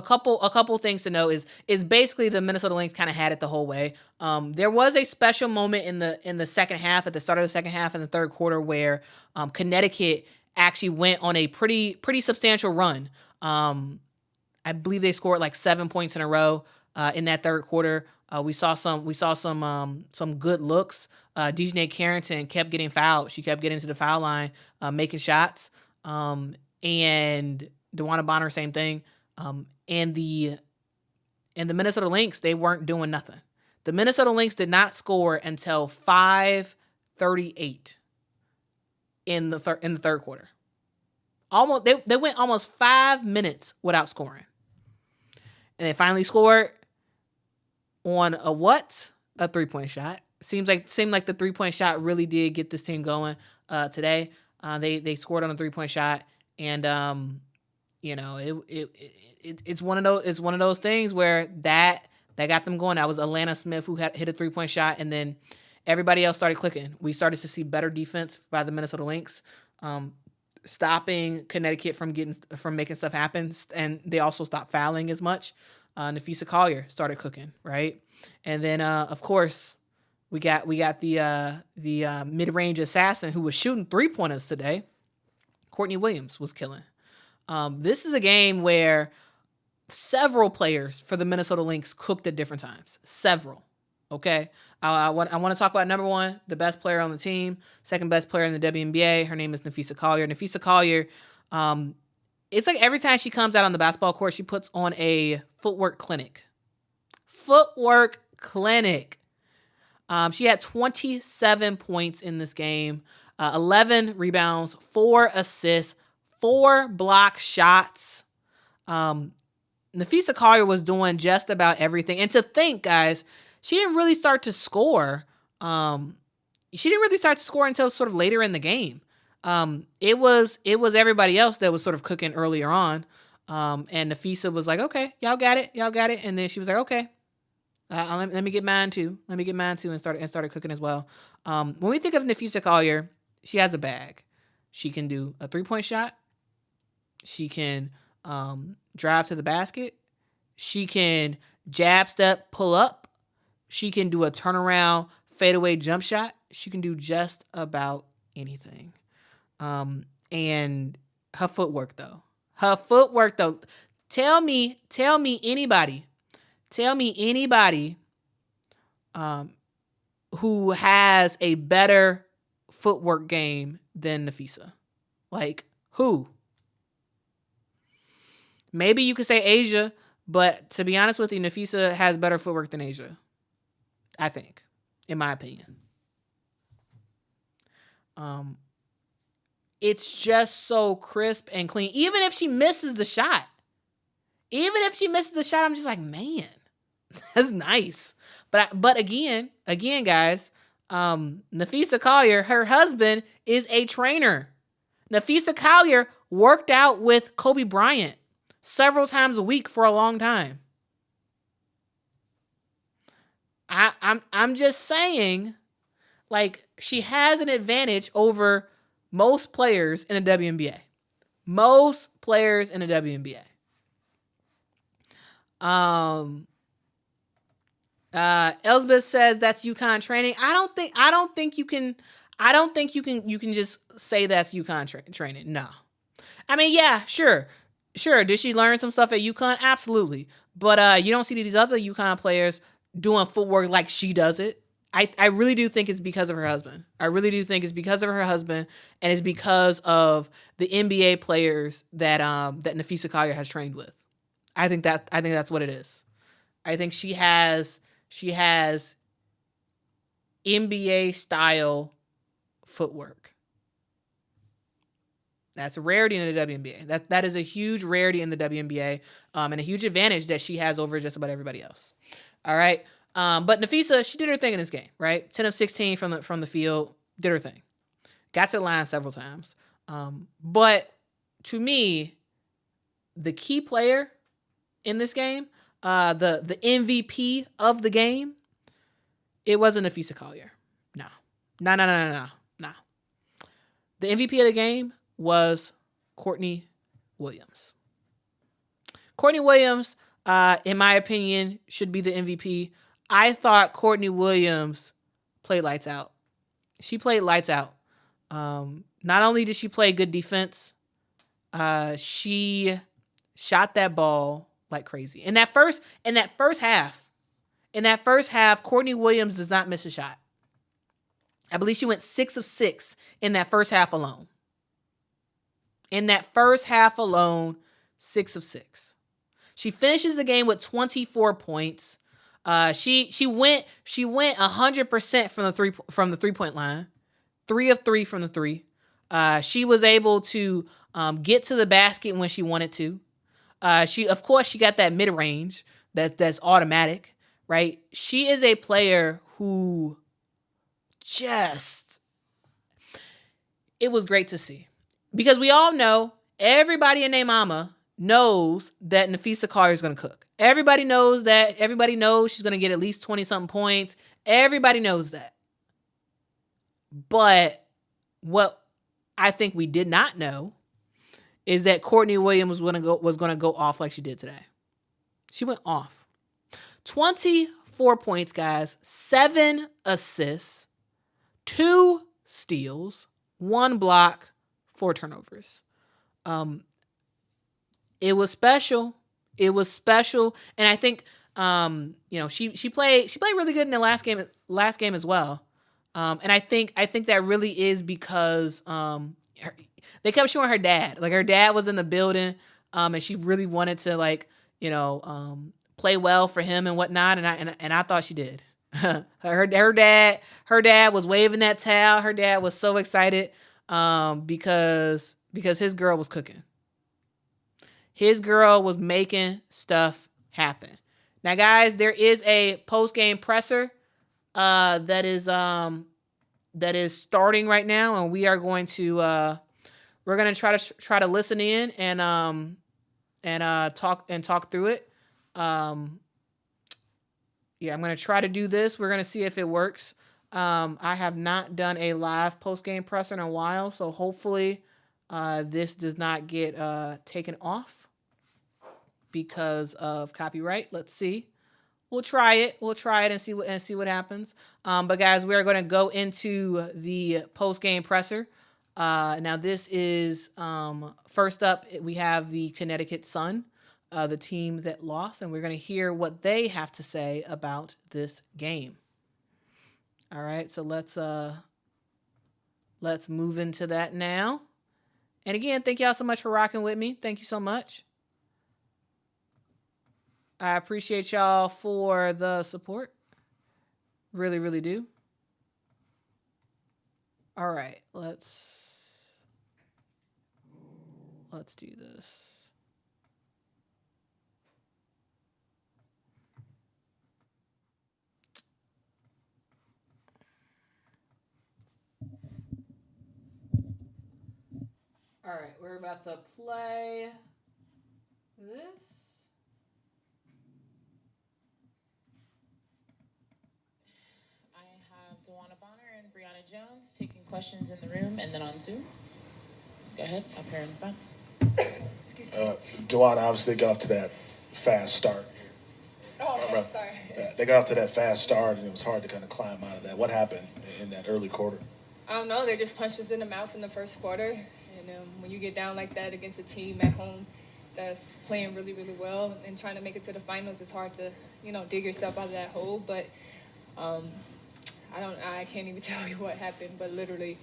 couple things to know is basically the Minnesota Lynx kind of had it the whole way. There was a special moment in the second half, at the start of the second half in the third quarter, where Connecticut actually went on a pretty substantial run. I believe they scored like 7 points in a row in that third quarter. We saw some good looks. Dejanay Carrington kept getting fouled. She kept getting to the foul line, making shots. And DeWanna Bonner, same thing. And the Minnesota Lynx, they weren't doing nothing. The Minnesota Lynx did not score until 5:38 in the third quarter. Almost they went almost 5 minutes without scoring. And they finally scored on a 3-point shot. Seemed like the 3-point shot really did get this team going today. They scored on a 3-point shot, and it's one of those things where that got them going. That was Alana Smith who hit a 3-point shot, and then everybody else started clicking. We started to see better defense by the Minnesota Lynx, stopping Connecticut from making stuff happen, and they also stopped fouling as much. Nafisa Collier started cooking, right? And then of course we got the mid-range assassin who was shooting 3-pointers today. Courtney Williams was killing. This is a game where several players for the Minnesota Lynx cooked at different times. Several. Okay. I want to talk about number one, the best player on the team, second best player in the WNBA. Her name is Nafisa Collier. Nafisa Collier, it's like every time she comes out on the basketball court, she puts on a footwork clinic. She had 27 points in this game, 11 rebounds, 4 assists, 4 block shots. Nafisa Collier was doing just about everything. And to think, guys, she didn't really start to score. She didn't really start to score until sort of later in the game. It was everybody else that was sort of cooking earlier on. And Nafisa was like, okay, y'all got it. And then she was like, okay, let me get mine too. And started cooking as well. When we think of Nafisa Collier, she has a bag. She can do a 3-point shot. She can drive to the basket. She can jab step, pull up. She can do a turnaround, fadeaway jump shot. She can do just about anything. And her footwork though. Tell me anybody who has a better footwork game than Nafisa. Like, who? Maybe you could say Asia, but to be honest with you, Nafisa has better footwork than Asia, I think, in my opinion. It's just so crisp and clean. Even if she misses the shot, I'm just like, man, that's nice. But again, guys, Nafisa Collier, her husband is a trainer. Nafisa Collier worked out with Kobe Bryant several times a week for a long time. I'm just saying, like, she has an advantage over most players in the WNBA. Elsbeth says that's UConn training. I don't think you can just say that's UConn training. No. I mean, yeah, sure. Did she learn some stuff at UConn? Absolutely. But you don't see these other UConn players doing footwork like she does it. I really do think it's because of her husband. And it's because of the NBA players that Nafisa Collier has trained with. I think that's what it is. I think she has NBA style footwork. That's a rarity in the WNBA. That is a huge rarity in the WNBA, and a huge advantage that she has over just about everybody else. All right. But Nafisa, she did her thing in this game, right? 10 of 16 from the field, did her thing. Got to the line several times. But to me, the key player in this game, the MVP of the game, it wasn't Nafisa Collier. No. The MVP of the game was Courtney Williams. Courtney Williams, in my opinion, should be the MVP. I thought Courtney Williams played lights out. She played lights out. Not only did she play good defense, she shot that ball like crazy. In that first half, Courtney Williams does not miss a shot. I believe she went 6 of 6 in that first half alone. 6 of 6. She finishes the game with 24 points. She went 100% from the 3-point line. 3 of 3 from the 3. She was able to get to the basket when she wanted to. She got that mid-range that's automatic, right? She is a player who it was great to see. Because we all know, everybody and their mama knows that Nafisa Collier is going to cook. Everybody knows she's going to get at least 20-something points. Everybody knows that. But what I think we did not know is that Courtney Williams was going to go off like she did today. She went off. 24 points, guys. 7 assists. 2 steals. 1 block. 4 turnovers. It was special. And I think she played really good in the last game as well. And I think that really is because they kept showing her dad. Like, her dad was in the building, and she really wanted to play well for him and whatnot. And I thought she did. her dad was waving that towel. Her dad was so excited because his girl was cooking. His girl was making stuff happen. Now, guys, there is a post-game presser that is starting right now, and we are going to try to listen in and talk through it. I'm going to try to do this. We're going to see if it works. I have not done a live post-game presser in a while, so hopefully this does not get taken off because of copyright. Let's see. We'll try it and see what happens. But guys, we are going to go into the post-game presser. Now this is first up. We have the Connecticut Sun. the team that lost, and we're going to hear what they have to say about this game. All right, so let's move into that now. And again, thank y'all so much for rocking with me. Thank you so much. I appreciate y'all for the support. Really, really do. All right, let's do this. All right, we're about to play this. I have Dewana Bonner and Brianna Jones taking questions in the room and then on Zoom. Go ahead, up here in the front. Dewana obviously got off to that fast start. Oh, okay, sorry. They got off to that fast start, and it was hard to kind of climb out of that. What happened in that early quarter? I don't know. They just punched us in the mouth in the first quarter. And when you get down like that against a team at home that's playing really, really well and trying to make it to the finals, it's hard to, dig yourself out of that hole. But I can't even tell you what happened. But literally,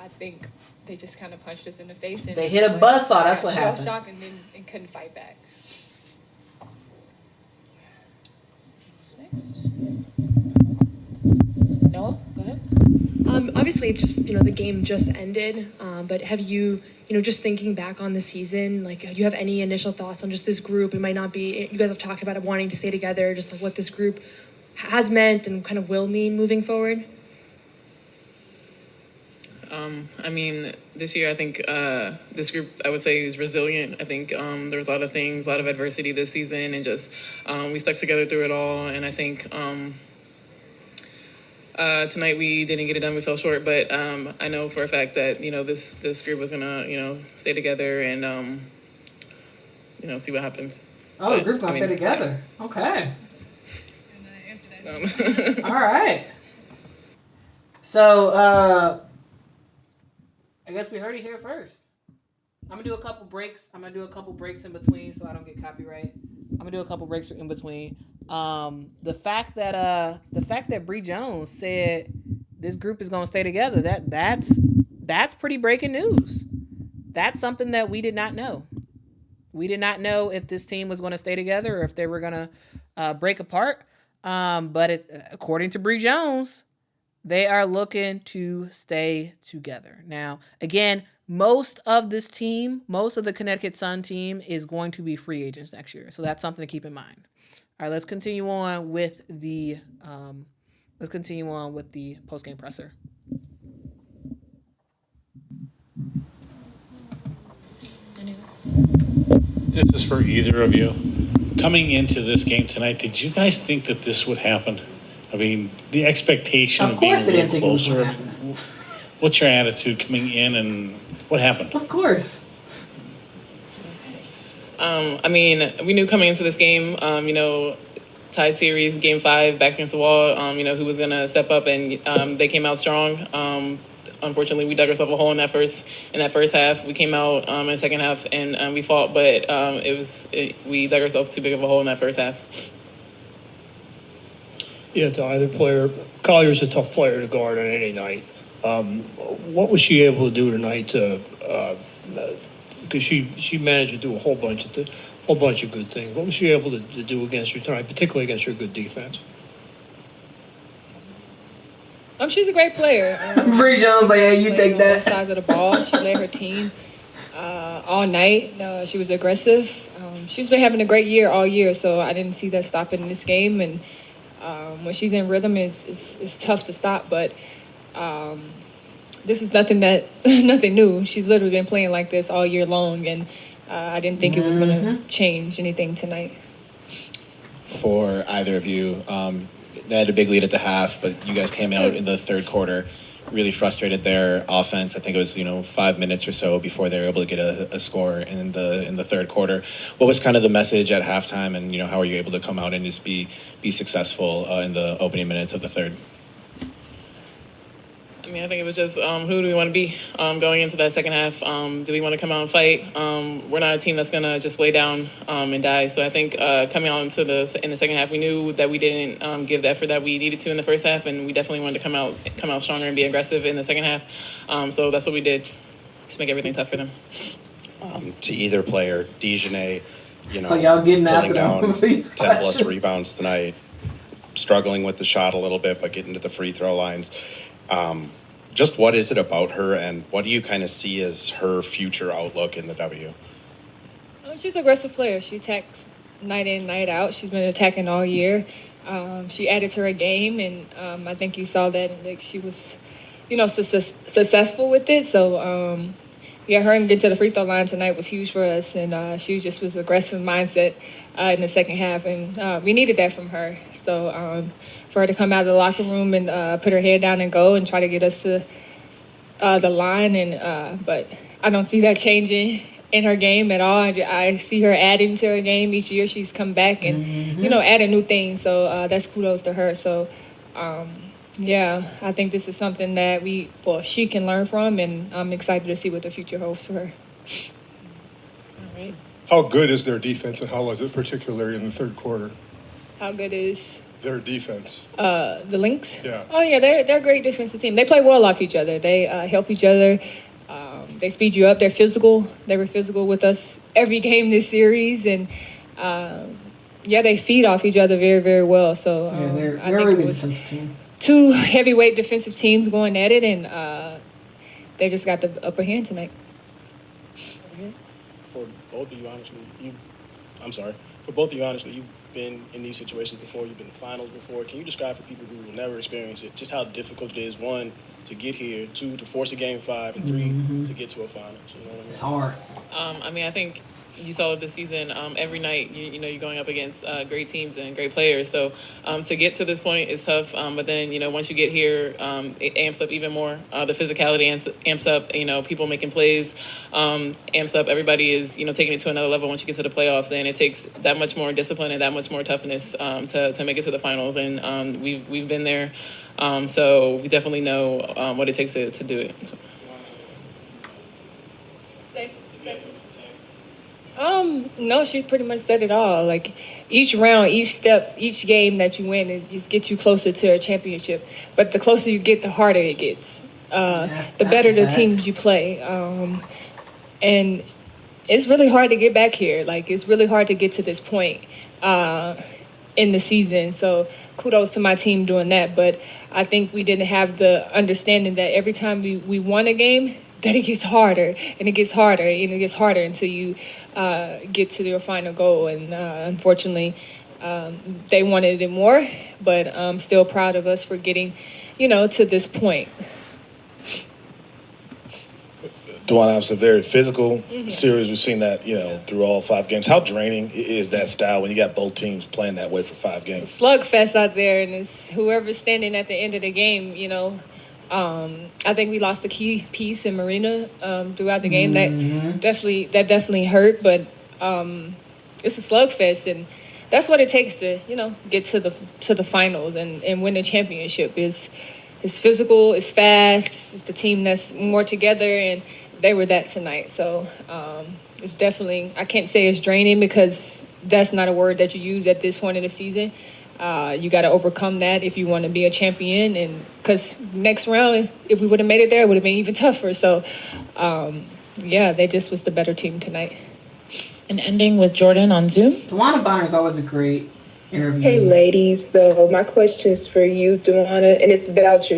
I think they just kind of punched us in the face. And they hit a buzzsaw. That's what happened. Shock and couldn't fight back. Who's next? Noah, go ahead. Obviously, it's just, the game just ended, but have you, just thinking back on the season, like, do you have any initial thoughts on just this group? It might not be, you guys have talked about it wanting to stay together, just like what this group has meant and kind of will mean moving forward? This year, I think this group, I would say, is resilient. I think there was a lot of things, a lot of adversity this season, and just we stuck together through it all. And I think tonight we didn't get it done. We fell short, but I know for a fact that this group was gonna stay together and see what happens. Oh, the group's gonna stay together. Okay. All right. So I guess we heard it here first. I'm gonna do a couple breaks. In between so I don't get copyright. I'm gonna do a couple breaks in between. The fact that Bree Jones said this group is gonna stay together, that's pretty breaking news. That's something that we did not know. We did not know if this team was gonna stay together or if they were gonna break apart. But according to Bree Jones, they are looking to stay together. Now, again, most of the Connecticut Sun team is going to be free agents next year. So that's something to keep in mind. All right, let's continue on with the post-game presser. This is for either of you. Coming into this game tonight, did you guys think that this would happen? I mean, the expectation of being a little closer. What's your attitude coming in, and what happened? Of course. We knew coming into this game, tied series, game 5, backs against the wall, who was going to step up, and they came out strong. Unfortunately, we dug ourselves a hole in that first half. We came out in the second half, and we fought, but we dug ourselves too big of a hole in that first half. Yeah, to either player. Collier's a tough player to guard on any night. What was she able to do tonight because she managed to do a whole bunch of good things. What was she able to do against her tonight, particularly against her good defense? She's a great player. Bree Jones, like, hey, you take that. Both sides of the ball. She led her team all night. She was aggressive. She's been having a great year all year, so I didn't see that stopping in this game. And when she's in rhythm, it's tough to stop. But this is nothing new. She's literally been playing like this all year long, and I didn't think it was going to change anything tonight. For either of you, they had a big lead at the half, but you guys came out in the third quarter, really frustrated their offense. I think it was 5 minutes or so before they were able to get a score in the third quarter. What was kind of the message at halftime, and how were you able to come out and just be successful in the opening minutes of the third? I mean, I think it was just who do we want to be going into that second half? Do we want to come out and fight? We're not a team that's going to just lay down and die. So I think coming on to in the second half, we knew that we didn't give the effort that we needed to in the first half, and we definitely wanted to come out stronger and be aggressive in the second half. So that's what we did, just make everything tough for them. To either player, Dejanay, y'all getting pulling after down them with these 10 plus questions. rebounds tonight, struggling with the shot a little bit, but getting to the free throw lines. Just what is it about her, and what do you kind of see as her future outlook in the W? She's an aggressive player. She attacks night in, night out. She's been attacking all year. She added to her game, and I think you saw that, and she was, successful with it. So, her and getting to the free throw line tonight was huge for us, and she just was aggressive mindset in the second half, and we needed that from her. So for her to come out of the locker room and put her head down and go and try to get us to the line, and but I don't see that changing in her game at all. I see her adding to her game each year. She's come back and adding new things. So that's kudos to her. So I think this is something that she can learn from, and I'm excited to see what the future holds for her. All right. How good is their defense, and how was it particularly in the third quarter? How good is Their defense. the Lynx? Yeah. Oh yeah, they're a great defensive team. They play well off each other. They help each other. They speed you up. They're physical. They were physical with us every game this series, and they feed off each other very, very well. So they're I a think really it good was defensive team. two heavyweight defensive teams going at it, and they just got the upper hand tonight. For both of you, honestly, you've been in these situations before. You've been in the finals before. Can you describe for people who will never experience it just how difficult it is, one, to get here, two, to force a game 5, and 3, to get to a finals? You know what I mean? It's hard. I think you saw it this season. Every night, you're going up against great teams and great players. So to get to this point is tough. But then, once you get here, it amps up even more. The physicality amps up. People making plays amps up. Everybody is, taking it to another level once you get to the playoffs. And it takes that much more discipline and that much more toughness to make it to the finals. And we've been there. So we definitely know what it takes to do it. So. No, she pretty much said it all. Like each round, each step, each game that you win, it just gets you closer to a championship. But the closer you get, the harder it gets. The better the teams you play. And it's really hard to get back here. Like it's really hard to get to this point in the season. So kudos to my team doing that. But I think we didn't have the understanding that every time we won a game, that it gets harder and it gets harder and it gets harder until you get to your final goal. And unfortunately, they wanted it more, but I'm still proud of us for getting, to this point. DeWanna, it's a very physical series. We've seen that, through all 5 games. How draining is that style when you got both teams playing that way for 5 games? Slugfest out there, and it's whoever's standing at the end of the game, I think we lost a key piece in Marina throughout the game. That definitely hurt, but it's a slugfest, and that's what it takes to get to the finals and win a championship. It's physical, it's fast, it's the team that's more together, and they were that tonight. So it's definitely, I can't say it's draining because that's not a word that you use at this point in the season. You got to overcome that if you want to be a champion, and because next round, if we would have made it there, it would have been even tougher. So, they just was the better team tonight. And ending with Jordan on Zoom. DeWanna Bonner is always a great interview. Hey, ladies. So my question is for you, DeWanna, and it's about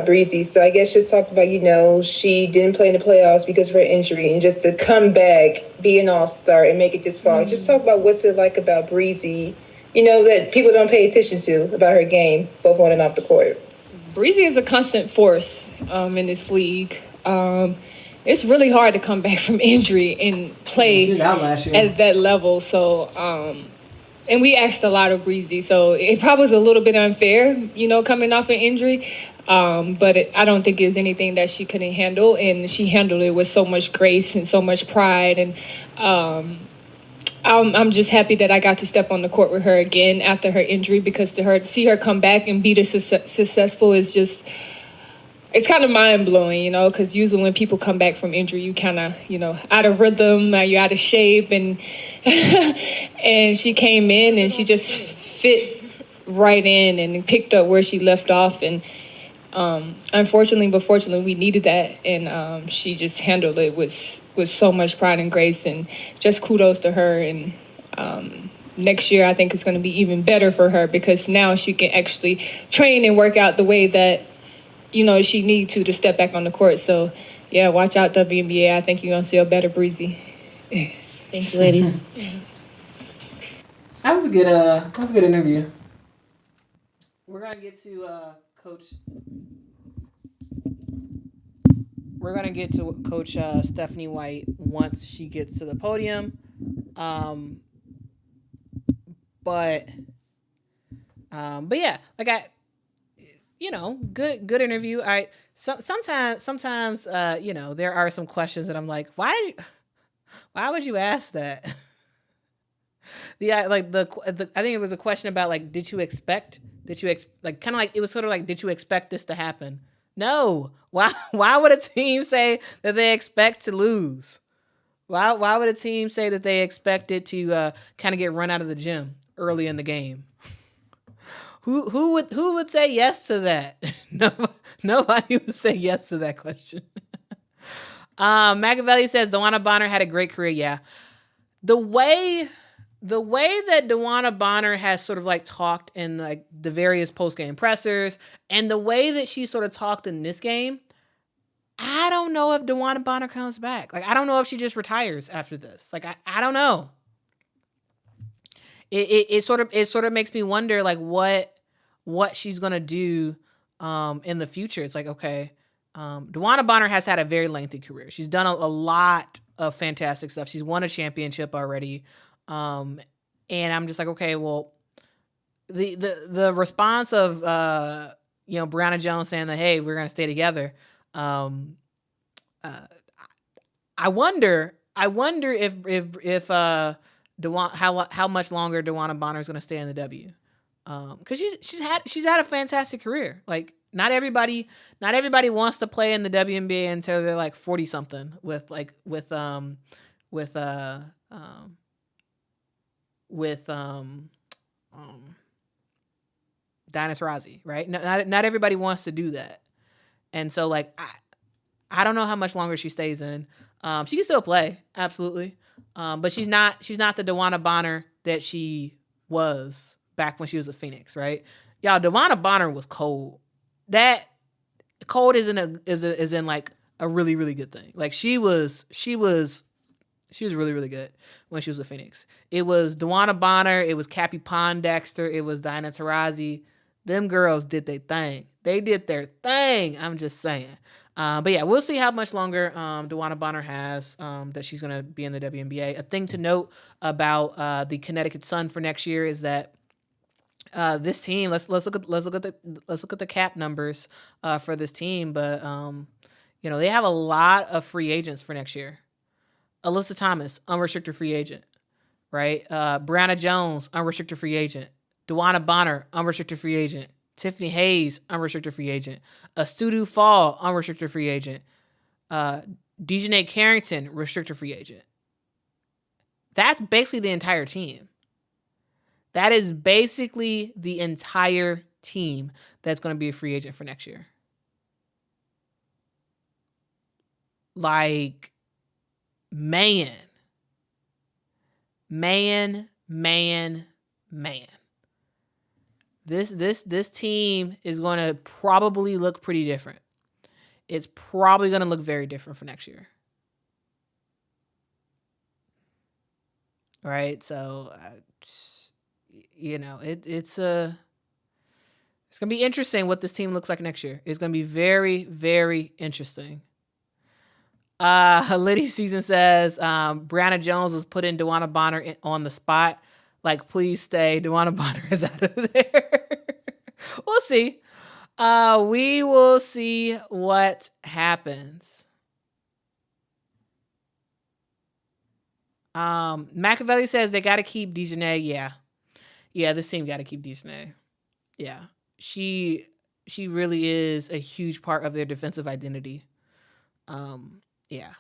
Breezy. So I guess just talk about, she didn't play in the playoffs because of her injury, and just to come back, be an all-star, and make it this far. Just talk about what's it like about Breezy, that people don't pay attention to about her game, both on and off the court. Breezy is a constant force in this league. It's really hard to come back from injury and play She was out last year. at that level. So, and we asked a lot of Breezy, so it probably was a little bit unfair, coming off an injury. But I don't think it was anything that she couldn't handle, and she handled it with so much grace and so much pride. And I'm just happy that I got to step on the court with her again after her injury, because to see her come back and be this successful is just it's kind of mind blowing, because usually when people come back from injury, you kind of, out of rhythm, you're out of shape, and and she came in and she just fit right in and picked up where she left off, and unfortunately, but fortunately, we needed that, and she just handled it with so much pride and grace, and just kudos to her. And next year, I think it's going to be even better for her because now she can actually train and work out the way that she need to step back on the court. So, yeah, watch out, WNBA. I think you're going to see a better Breezy. Thank you, ladies. That was a good interview. We're going to get to Coach Stephanie White once she gets to the podium. But yeah, good interview. Sometimes there are some questions that I'm like, why would you ask that? I think it was a question about like, did you expect it was expect this to happen? No. Why would a team say that they expect to lose? Why would a team say that they expect it to kind of get run out of the gym early in the game? Who would say yes to that? Nobody would say yes to that question. Machiavelli says DeWanna Bonner had a great career. Yeah, the way that DeWanna Bonner has sort of like talked in like the various post-game pressers and the way that she sort of talked in this game, I don't know if DeWanna Bonner comes back. Like, I don't know if she just retires after this. Like, I don't know. It sort of makes me wonder like what she's gonna do in the future. It's like, okay, DeWanna Bonner has had a very lengthy career. She's done a lot of fantastic stuff. She's won a championship already. And I'm just like, okay, well, the response of Brianna Jones saying that, hey, we're gonna stay together. I wonder if how much longer DeWanna Bonner is gonna stay in the W. Because she's had a fantastic career. Like, not everybody wants to play in the WNBA until they're like 40 something with Diana Taurasi, right? Not everybody wants to do that. And so like I don't know how much longer she stays in. She can still play, absolutely. But she's not the DeWanna Bonner that she was back when she was a Phoenix, right? Y'all, DeWanna Bonner was cold. That cold is in like a really, really good thing. Like she was really, really good when she was a Phoenix. It was DeWanna Bonner, it was Cappie Pondexter, it was Diana Taurasi. Them girls did their thing. They did their thing. I'm just saying. But yeah, we'll see how much longer DeWanna Bonner has that she's going to be in the WNBA. A thing to note about the Connecticut Sun for next year is that this team. Let's look at the cap numbers for this team. But they have a lot of free agents for next year. Alyssa Thomas, unrestricted free agent, right? Brianna Jones, unrestricted free agent. DeWanna Bonner, unrestricted free agent. Tiffany Hayes, unrestricted free agent. Astudu Fall, unrestricted free agent. Dejanay Carrington, restricted free agent. That's basically the entire team. That is basically the entire team that's going to be a free agent for next year. Like, man. This team is going to probably look pretty different. It's probably going to look very different for next year. Right? So, it's going to be interesting what this team looks like next year. It's going to be very, very interesting. Liddy Season says, Brianna Jones was putting DeWanna Bonner on the spot. Like, please stay. DeWanna Bonner is out of there. We'll see. We will see what happens. Machiavelli says they got to keep Dejanay. Yeah, this team got to keep Dejanay. Yeah, she really is a huge part of their defensive identity. Yeah.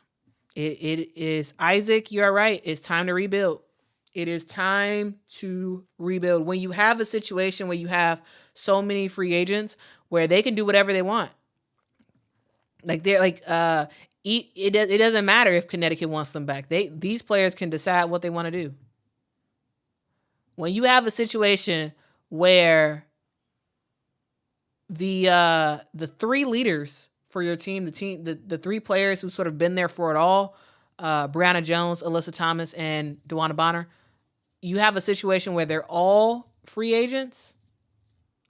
It is, Isaac, you're right. It's time to rebuild. It is time to rebuild. When you have a situation where you have so many free agents where they can do whatever they want. Like they're like it doesn't matter if Connecticut wants them back. These players can decide what they want to do. When you have a situation where the three leaders for your team, the three players who sort of been there for it all, Brianna Jones, Alyssa Thomas, and DeWanna Bonner, you have a situation where they're all free agents,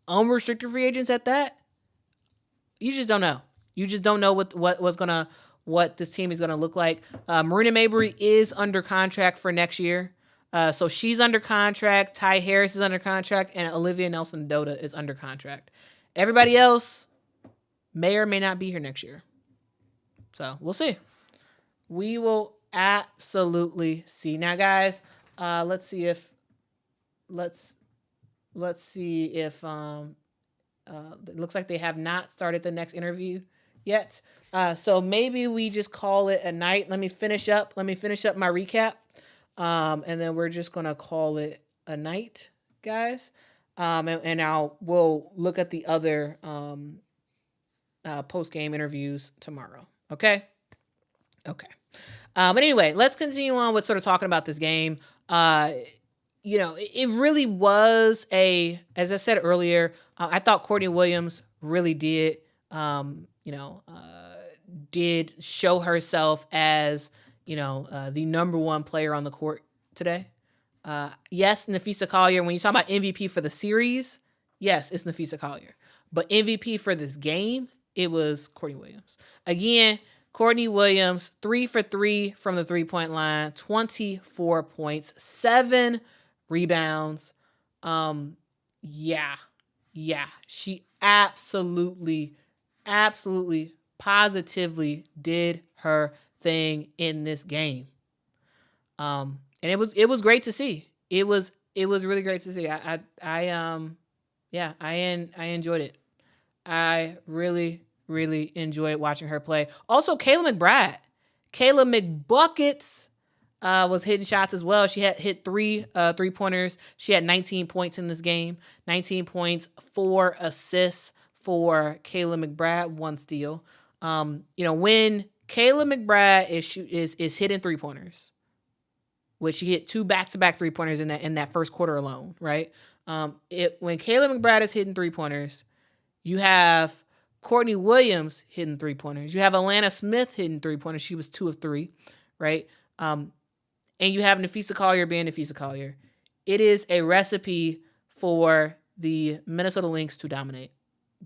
unrestricted free agents at that. You just don't know. You just don't know what this team is gonna look like. Marina Mabry is under contract for next year. So she's under contract. Ty Harris is under contract, and Olivia Nelson-Dota is under contract. Everybody else may or may not be here next year. So we'll see. We will absolutely see. Now, guys, let's see if it looks like they have not started the next interview yet. So maybe we just call it a night. Let me finish up my recap. And then we're just gonna call it a night, guys. And we'll look at the other post-game interviews tomorrow. Okay. But anyway, let's continue on with sort of talking about this game. It really was as I said earlier, I thought Courtney Williams really did show herself as, the number one player on the court today. Yes, Nafisa Collier, when you talk about MVP for the series, yes, it's Nafisa Collier. But MVP for this game, it was Courtney Williams. Again, Courtney Williams, 3 for 3 from the three-point line, 24 points, 7 rebounds. She absolutely, positively did her thing in this game. And it was great to see. It was really great to see. I enjoyed it. I really enjoyed watching her play. Also, Kayla McBuckets was hitting shots as well. She had hit 3 3-pointers. She had 19 points in this game. 19 points, 4 assists for Kayla McBride, 1 steal. When Kayla McBride is hitting 3-pointers, which she hit 2 back-to-back 3-pointers in that first quarter alone, right? When Kayla McBride is hitting 3-pointers, you have Courtney Williams hitting 3-pointers. You have Alana Smith hitting 3-pointers. She was 2 of 3, right? And you have Nafisa Collier being Nafisa Collier. It is a recipe for the Minnesota Lynx to dominate.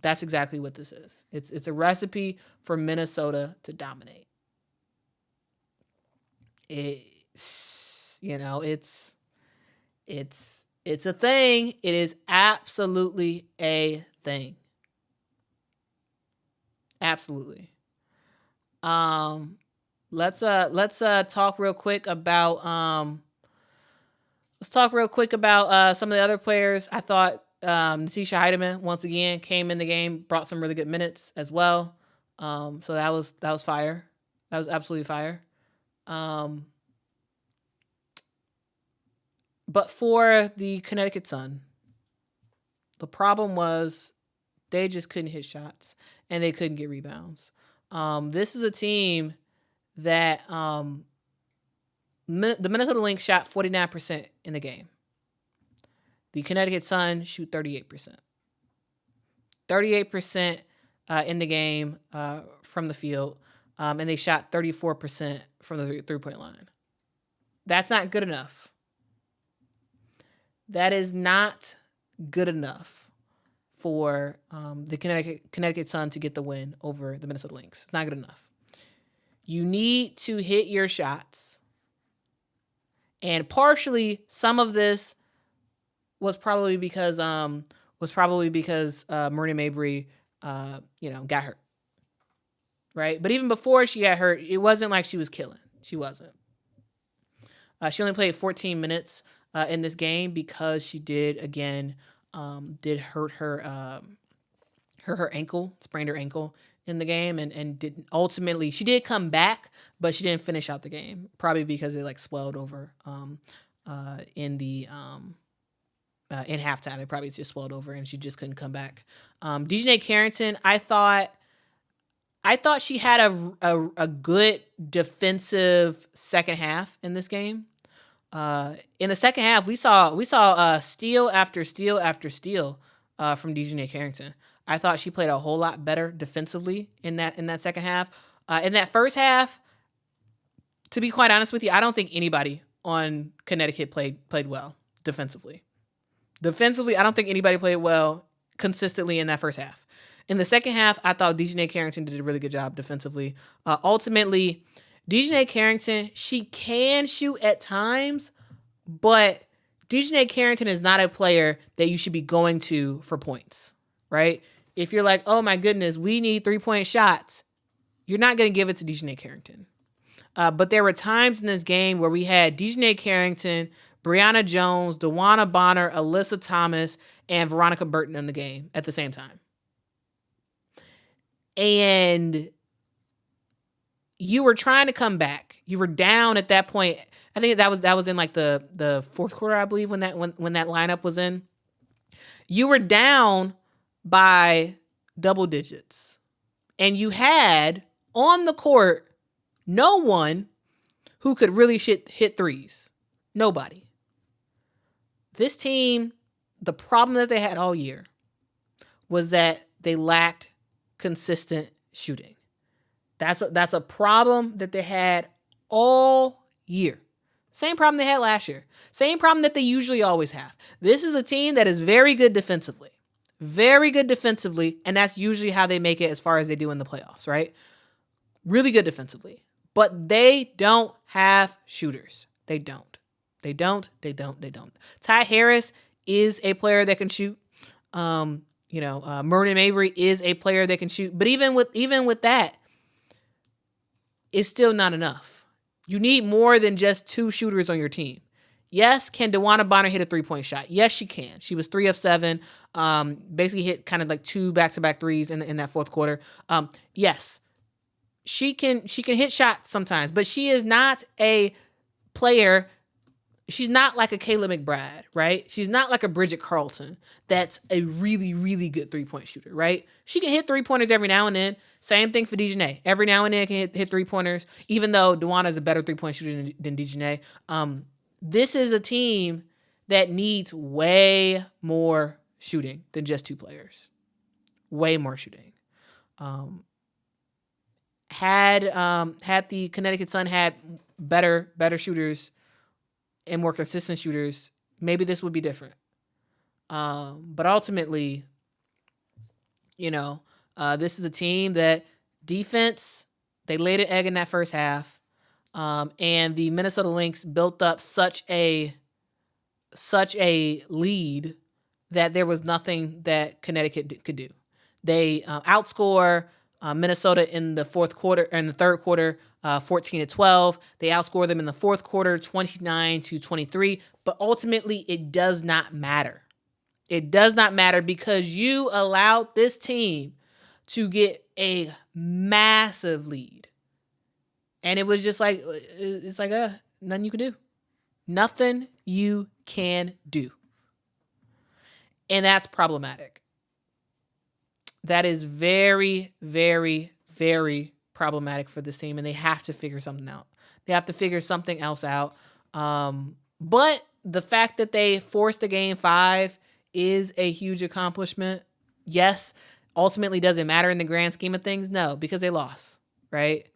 That's exactly what this is. It's a recipe for Minnesota to dominate. It's a thing. It is absolutely a thing. Absolutely. Let's talk real quick about some of the other players. I thought Natisha Heidemann once again came in the game, brought some really good minutes as well. So that was fire. That was absolutely fire. But for the Connecticut Sun, the problem was they just couldn't hit shots and they couldn't get rebounds. This is a team that the Minnesota Lynx shot 49% in the game. The Connecticut Sun shoot 38%. 38% in the game from the field, and they shot 34% from the three-point line. That's not good enough. That is not good enough for the Connecticut Sun to get the win over the Minnesota Lynx. It's not good enough. You need to hit your shots. And partially, some of this was probably because Marina Mabry, got hurt, right? But even before she got hurt, it wasn't like she was killing. She wasn't. She only played 14 minutes in this game because she did hurt her her ankle, sprained her ankle in the game, and she did come back, but she didn't finish out the game, probably because it like swelled over in halftime. It probably just swelled over and she just couldn't come back. Dejanay Carrington, I thought she had a good defensive second half in this game. In the second half, we saw steal after steal after steal from Dejanay Carrington. I thought she played a whole lot better defensively in that second half. In that first half, to be quite honest with you, I don't think anybody on Connecticut played well defensively. Defensively, I don't think anybody played well consistently in that first half. In the second half, I thought Dejanay Carrington did a really good job defensively. Ultimately, Dejanay Carrington, she can shoot at times, but Dejanay Carrington is not a player that you should be going to for points, right? If you're like, oh my goodness, we need 3-point shots, you're not going to give it to Dejanay Carrington. But there were times in this game where we had Dejanay Carrington, Brianna Jones, DeWanna Bonner, Alyssa Thomas, and Veronica Burton in the game at the same time. And you were trying to come back. You were down at that point. I think that was in like the fourth quarter, I believe, when that lineup was in. You were down by double digits. And you had on the court no one who could really hit threes. Nobody. This team, the problem that they had all year was that they lacked consistent shooting. That's a problem that they had all year. Same problem they had last year. Same problem that they usually always have. This is a team that is very good defensively. Very good defensively, and that's usually how they make it as far as they do in the playoffs, right? Really good defensively. But they don't have shooters. They don't. Ty Harris is a player that can shoot. Myrna Mabry is a player that can shoot. But even with that, it's still not enough. You need more than just two shooters on your team. Yes, can DeWanna Bonner hit a 3-point shot? Yes, she can. She was 3 of 7. Basically hit kind of like 2 back-to-back threes in that fourth quarter. Yes, she can hit shots sometimes, but she is not a player. She's not like a Kayla McBride, right? She's not like a Bridget Carlton that's a really, really good 3-point shooter, right? She can hit 3-pointers every now and then. Same thing for Dejanay. Every now and then can hit 3-pointers, even though DeWanna is a better 3-point shooter than Dejanay. This is a team that needs way more shooting than just 2 players. Way more shooting. Had the Connecticut Sun had better shooters and more consistent shooters, maybe this would be different. But ultimately, this is a team that defense, they laid an egg in that first half. And the Minnesota Lynx built up such a lead that there was nothing that Connecticut could do. They outscore Minnesota in the third quarter, 14-12. They outscore them in the fourth quarter, 29-23. But ultimately, it does not matter. It does not matter because you allowed this team to get a massive lead. And it was just like, nothing you can do. Nothing you can do. And that's problematic. That is very, very, very problematic for this team, and they have to figure something out. They have to figure something else out. But the fact that they forced the game 5 is a huge accomplishment. Yes, ultimately does it matter in the grand scheme of things? No, because they lost, right?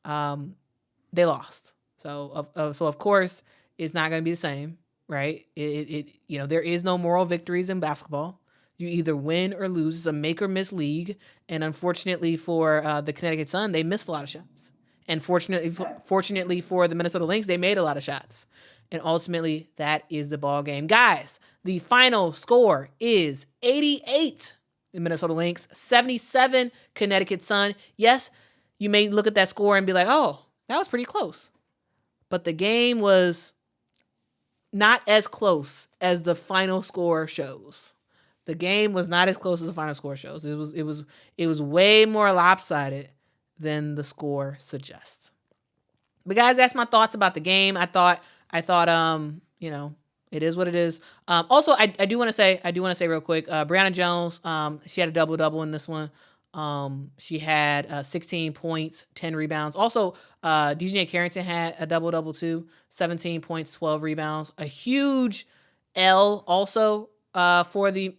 They lost. So of course it's not going to be the same, right? There is no moral victories in basketball. You either win or lose. It's a make or miss league. And unfortunately for the Connecticut Sun, they missed a lot of shots. And fortunately for the Minnesota Lynx, they made a lot of shots. And ultimately, that is the ball game. Guys, the final score is 88 the Minnesota Lynx, 77 Connecticut Sun. Yes, you may look at that score and be like, oh, that was pretty close. But the game was not as close as the final score shows. The game was not as close as the final score shows. It was way more lopsided than the score suggests. But guys, that's my thoughts about the game. I thought it is what it is. Also, I do want to say real quick, Brianna Jones, she had a double-double in this one. She had 16 points, 10 rebounds. Also, DJ Carrington had a double-double too, 17 points, 12 rebounds. A huge L also for the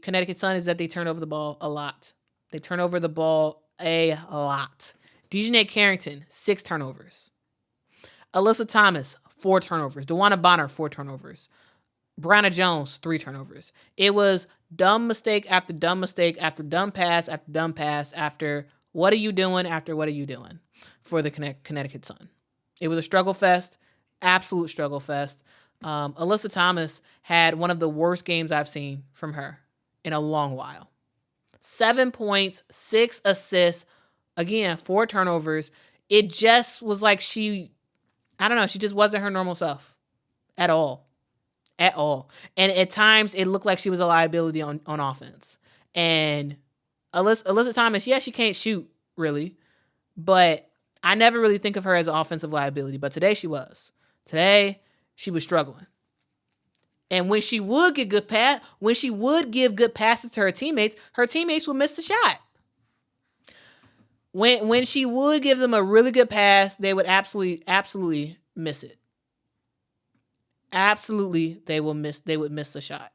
Connecticut Sun is that they turn over the ball a lot. They turn over the ball a lot. DJ Carrington, 6 turnovers. Alyssa Thomas, 4 turnovers. DeWanna Bonner, 4 turnovers. Brianna Jones, 3 turnovers. It was dumb mistake after dumb mistake after dumb pass after dumb pass after what are you doing after what are you doing for the Connecticut Sun. It was a struggle fest, absolute struggle fest. Alyssa Thomas had one of the worst games I've seen from her in a long while. 7 points, 6 assists, again, 4 turnovers. It just was like she just wasn't her normal self at all. At all. And at times, it looked like she was a liability on offense. And Alyssa Thomas, yeah, she can't shoot, really. But I never really think of her as an offensive liability. But today she was. Today, she was struggling. And when she would give good passes to her teammates would miss the shot. When she would give them a really good pass, they would absolutely miss it. Absolutely, they would miss the shot.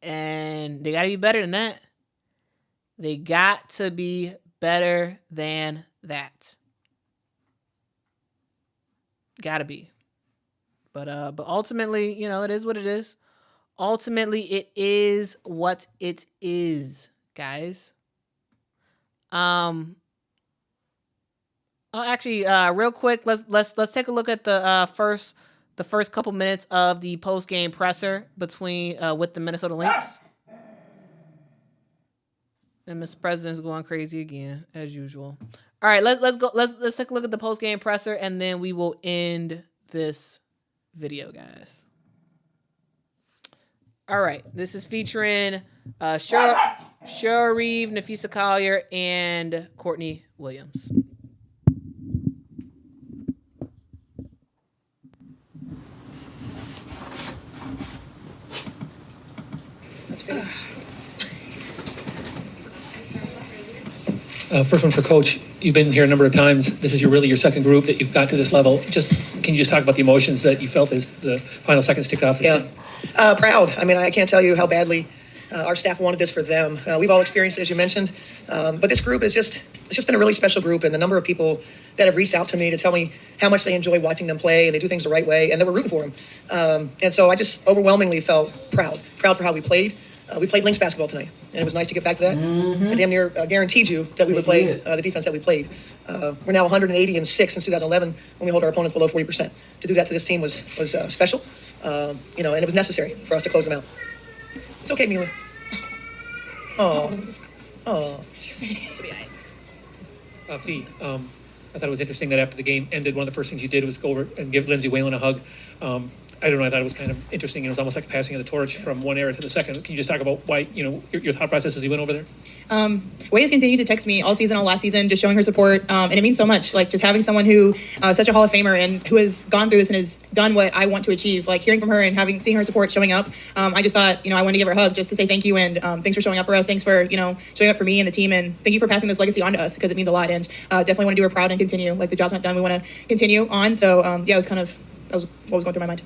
And they got to be better than that. They got to be better than that. Got to be. But ultimately, it is what it is. Ultimately, it is what it is, guys. Real quick, let's take a look at the first couple minutes of the post-game presser with the Minnesota Lynx. And Mr. President's going crazy again, as usual. All right, let's take a look at the post-game presser, and then we will end this video, guys. All right, this is featuring Cheryl Reeve, Nafisa Collier, and Courtney Williams. First one for Coach. You've been here a number of times. This is your second group that you've got to this level. Can you just talk about the emotions that you felt as the final seconds ticked off? Proud. I mean, I can't tell you how badly our staff wanted this for them. We've all experienced it, as you mentioned. But this group it's just been a really special group, and the number of people that have reached out to me to tell me how much they enjoy watching them play and they do things the right way, and that we're rooting for them. And so I just overwhelmingly felt proud for how we played. We played Lynx basketball tonight, and it was nice to get back to that. I damn near guaranteed you that we would play the defense that we played. We're now 180-6 since 2011 when we hold our opponents below 40%. To do that to this team was special, and it was necessary for us to close them out. It's okay, Mila. Fee, I thought it was interesting that after the game ended, one of the first things you did was go over and give Lindsay Whalen a hug. I don't know, I thought it was kind of interesting. It was almost like passing of the torch from one era to the second. Can you just talk about why, your thought process as you went over there? Way has continued to text me all season, all last season, just showing her support. And it means so much. Like, just having someone who such a Hall of Famer and who has gone through this and has done what I want to achieve, like hearing from her and seeing her support showing up. I just thought, I wanted to give her a hug just to say thank you. And thanks for showing up for us. Thanks for, showing up for me and the team. And thank you for passing this legacy on to us, because it means a lot. And definitely want to do her proud and continue. Like, the job's not done. We want to continue on. So, it was that was what was going through my mind.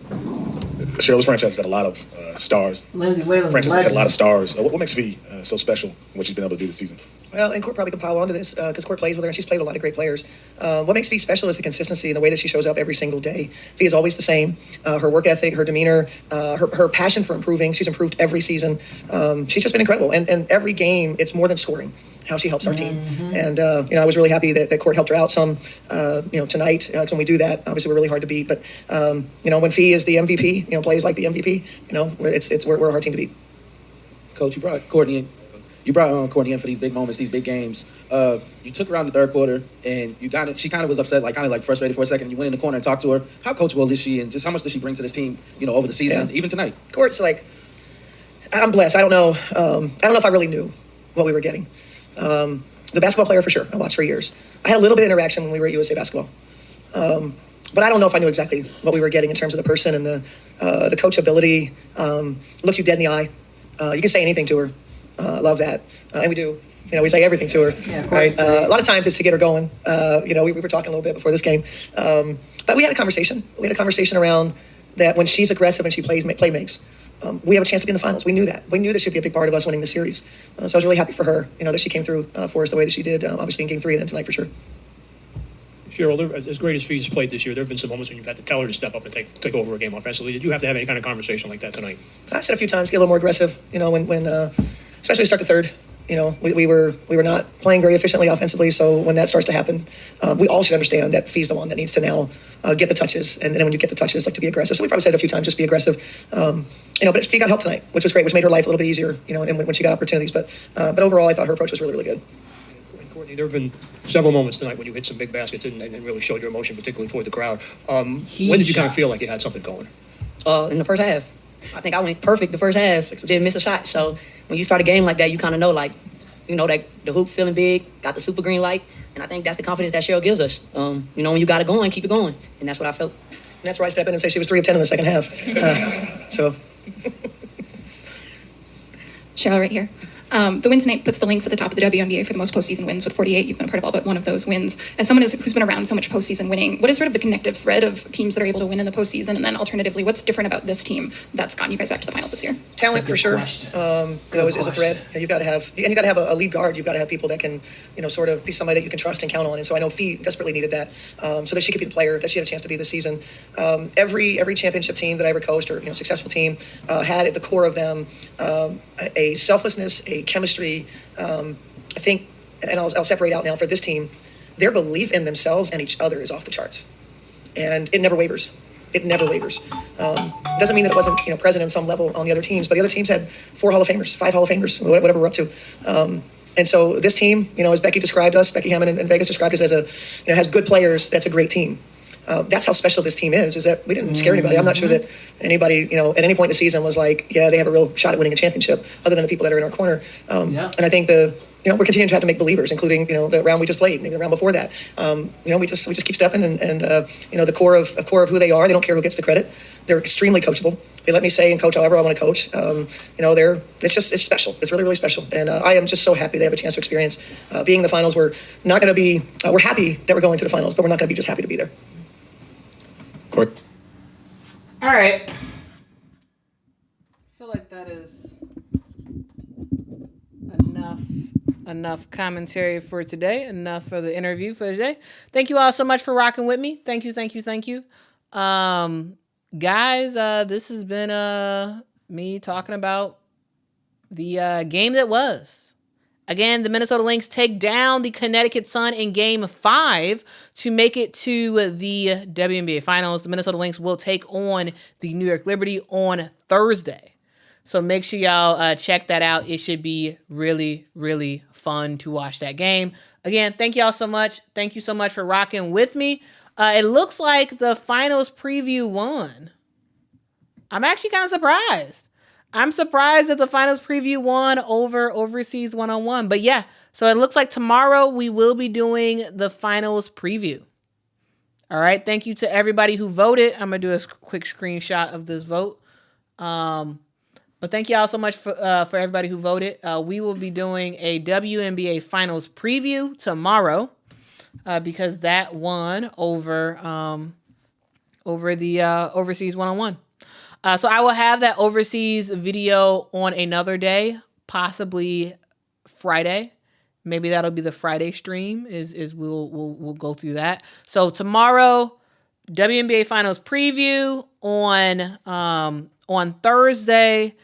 Cheryl's franchise has had a lot of stars. Lindsay Whalen. Franchise has had a lot of stars. What makes Fee so special, what she's been able to do this season? Well, and Court probably can pile onto this because Court plays with her and she's played with a lot of great players. What makes Fee special is the consistency and the way that she shows up every single day. Fee is always the same. Her work ethic, her demeanor, her passion for improving. She's improved every season. She's just been incredible. And every game, it's more than scoring, how she helps our team. And, I was really happy that Court helped her out some, tonight. When we do that, obviously we're really hard to beat. But, when Fee is the MVP, plays like the MVP, we're a hard team to beat. Coach, you brought Courtney you brought Courtney in for these big moments, these big games. You took her out in the third quarter, and she kind of was upset, kind of frustrated for a second. You went in the corner and talked to her. How coachable is she, and just how much does she bring to this team, over the season, even tonight? Court's I'm blessed. I don't know if I really knew what we were getting. The basketball player, for sure, I watched for years. I had a little bit of interaction when we were at USA Basketball. But I don't know if I knew exactly what we were getting in terms of the person and the coachability. Looks you dead in the eye. You can say anything to her. Love that. And we do. We say everything to her. Yeah, right? A lot of times it's to get her going. We were talking a little bit before this game. But we had a conversation. We had a conversation around that when she's aggressive and she play makes. We have a chance to be in the finals. We knew that. We knew that she'd be a big part of us winning the series. So I was really happy for her, that she came through for us the way that she did, obviously in Game 3 and then tonight for sure. Cheryl, as great as Fee's played this year, there have been some moments when you've had to tell her to step up and take over a game offensively. Did you have to have any kind of conversation like that tonight? I said a few times, get a little more aggressive, when especially start the third. We were not playing very efficiently offensively, so when that starts to happen, we all should understand that Fee's the one that needs to now get the touches, and then when you get the touches, to be aggressive. So we probably said a few times, just be aggressive. But Fee got help tonight, which was great, which made her life a little bit easier, and when she got opportunities. But overall, I thought her approach was really, really good. Courtney, there have been several moments tonight when you hit some big baskets and really showed your emotion, particularly toward the crowd. When did you kind of feel like you had something going? In the first half. I think I went perfect the first half. Didn't miss a shot. So when you start a game like that, you kind of know, that the hoop feeling big, got the super green light, and I think that's the confidence that Cheryl gives us. When you got it going, keep it going, and that's what I felt. And that's where I step in and say she was 3 of 10 in the second half. Cheryl right here. The win tonight puts the Lynx at the top of the WNBA for the most postseason wins with 48. You've been a part of all but one of those wins. As someone who's been around so much postseason winning, what is sort of the connective thread of teams that are able to win in the postseason? And then alternatively, what's different about this team that's gotten you guys back to the finals this year? Talent for sure. Is a thread. You've got to have a lead guard. You've got to have people that can, sort of be somebody that you can trust and count on. And so I know Fee desperately needed that, so that she could be the player that she had a chance to be this season. Every championship team that I ever coached or successful team had at the core of them a selflessness, a chemistry. I think, and I'll separate out now for this team, their belief in themselves and each other is off the charts, and it never wavers. It never wavers. Doesn't mean that it wasn't present in some level on the other teams, but the other teams had 4 Hall of Famers, 5 Hall of Famers, whatever we're up to. And so this team, as Becky described us, Becky Hammond in Vegas described us as has good players. That's a great team. That's how special this team is that we didn't scare anybody. I'm not sure that anybody, at any point in the season was like, yeah, they have a real shot at winning a championship, other than the people that are in our corner. And I think we're continuing to have to make believers, including, the round we just played, maybe the round before that. We just keep stepping and the core of who they are, they don't care who gets the credit. They're extremely coachable. They let me say and coach however I want to coach. It's special. It's really, really special. And I am just so happy they have a chance to experience being in the finals. We're not going to be, we're happy that we're going to the finals, but we're not going to be just happy to be there. All right. I feel like that is enough commentary for today. Enough for the interview for today. Thank you all so much for rocking with me. Thank you. Guys, this has been me talking about the game that was. Again, the Minnesota Lynx take down the Connecticut Sun in Game 5 to make it to the WNBA Finals. The Minnesota Lynx will take on the New York Liberty on Thursday. So make sure y'all check that out. It should be really, really fun to watch that game. Again, thank y'all so much. Thank you so much for rocking with me. It looks like the Finals preview won. I'm actually kind of surprised. I'm surprised that the Finals preview won over Overseas 101. But yeah, so it looks like tomorrow we will be doing the Finals preview. All right. Thank you to everybody who voted. I'm going to do a quick screenshot of this vote. But thank y'all so much for everybody who voted. We will be doing a WNBA Finals preview tomorrow because that won over the Overseas 101. So I will have that overseas video on another day, possibly Friday. Maybe that'll be the Friday stream. Is we'll go through that. So tomorrow, WNBA Finals preview on Thursday.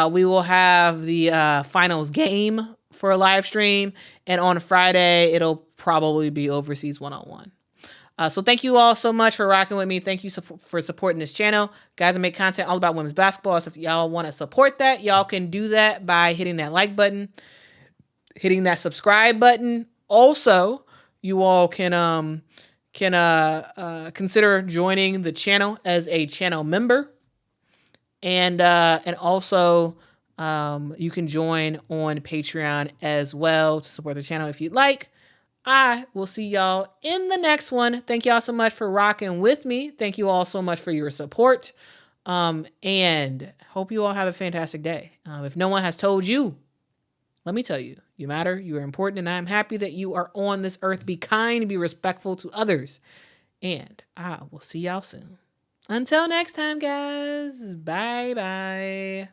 We will have the Finals game for a live stream, and on Friday it'll probably be Overseas 101. So thank you all so much for rocking with me. Thank you for supporting this channel. Guys, I make content all about women's basketball. So if y'all want to support that, y'all can do that by hitting that like button. hitting that subscribe button. Also, you all can consider joining the channel as a channel member, and also you can join on Patreon as well to support the channel if you'd like. I will see y'all in the next one. Thank y'all so much for rocking with me. Thank you all so much for your support. And hope you all have a fantastic day. If no one has told you, let me tell you, you matter, you are important, and I'm happy that you are on this earth. Be kind, be respectful to others. And I will see y'all soon. Until next time, guys. Bye-bye.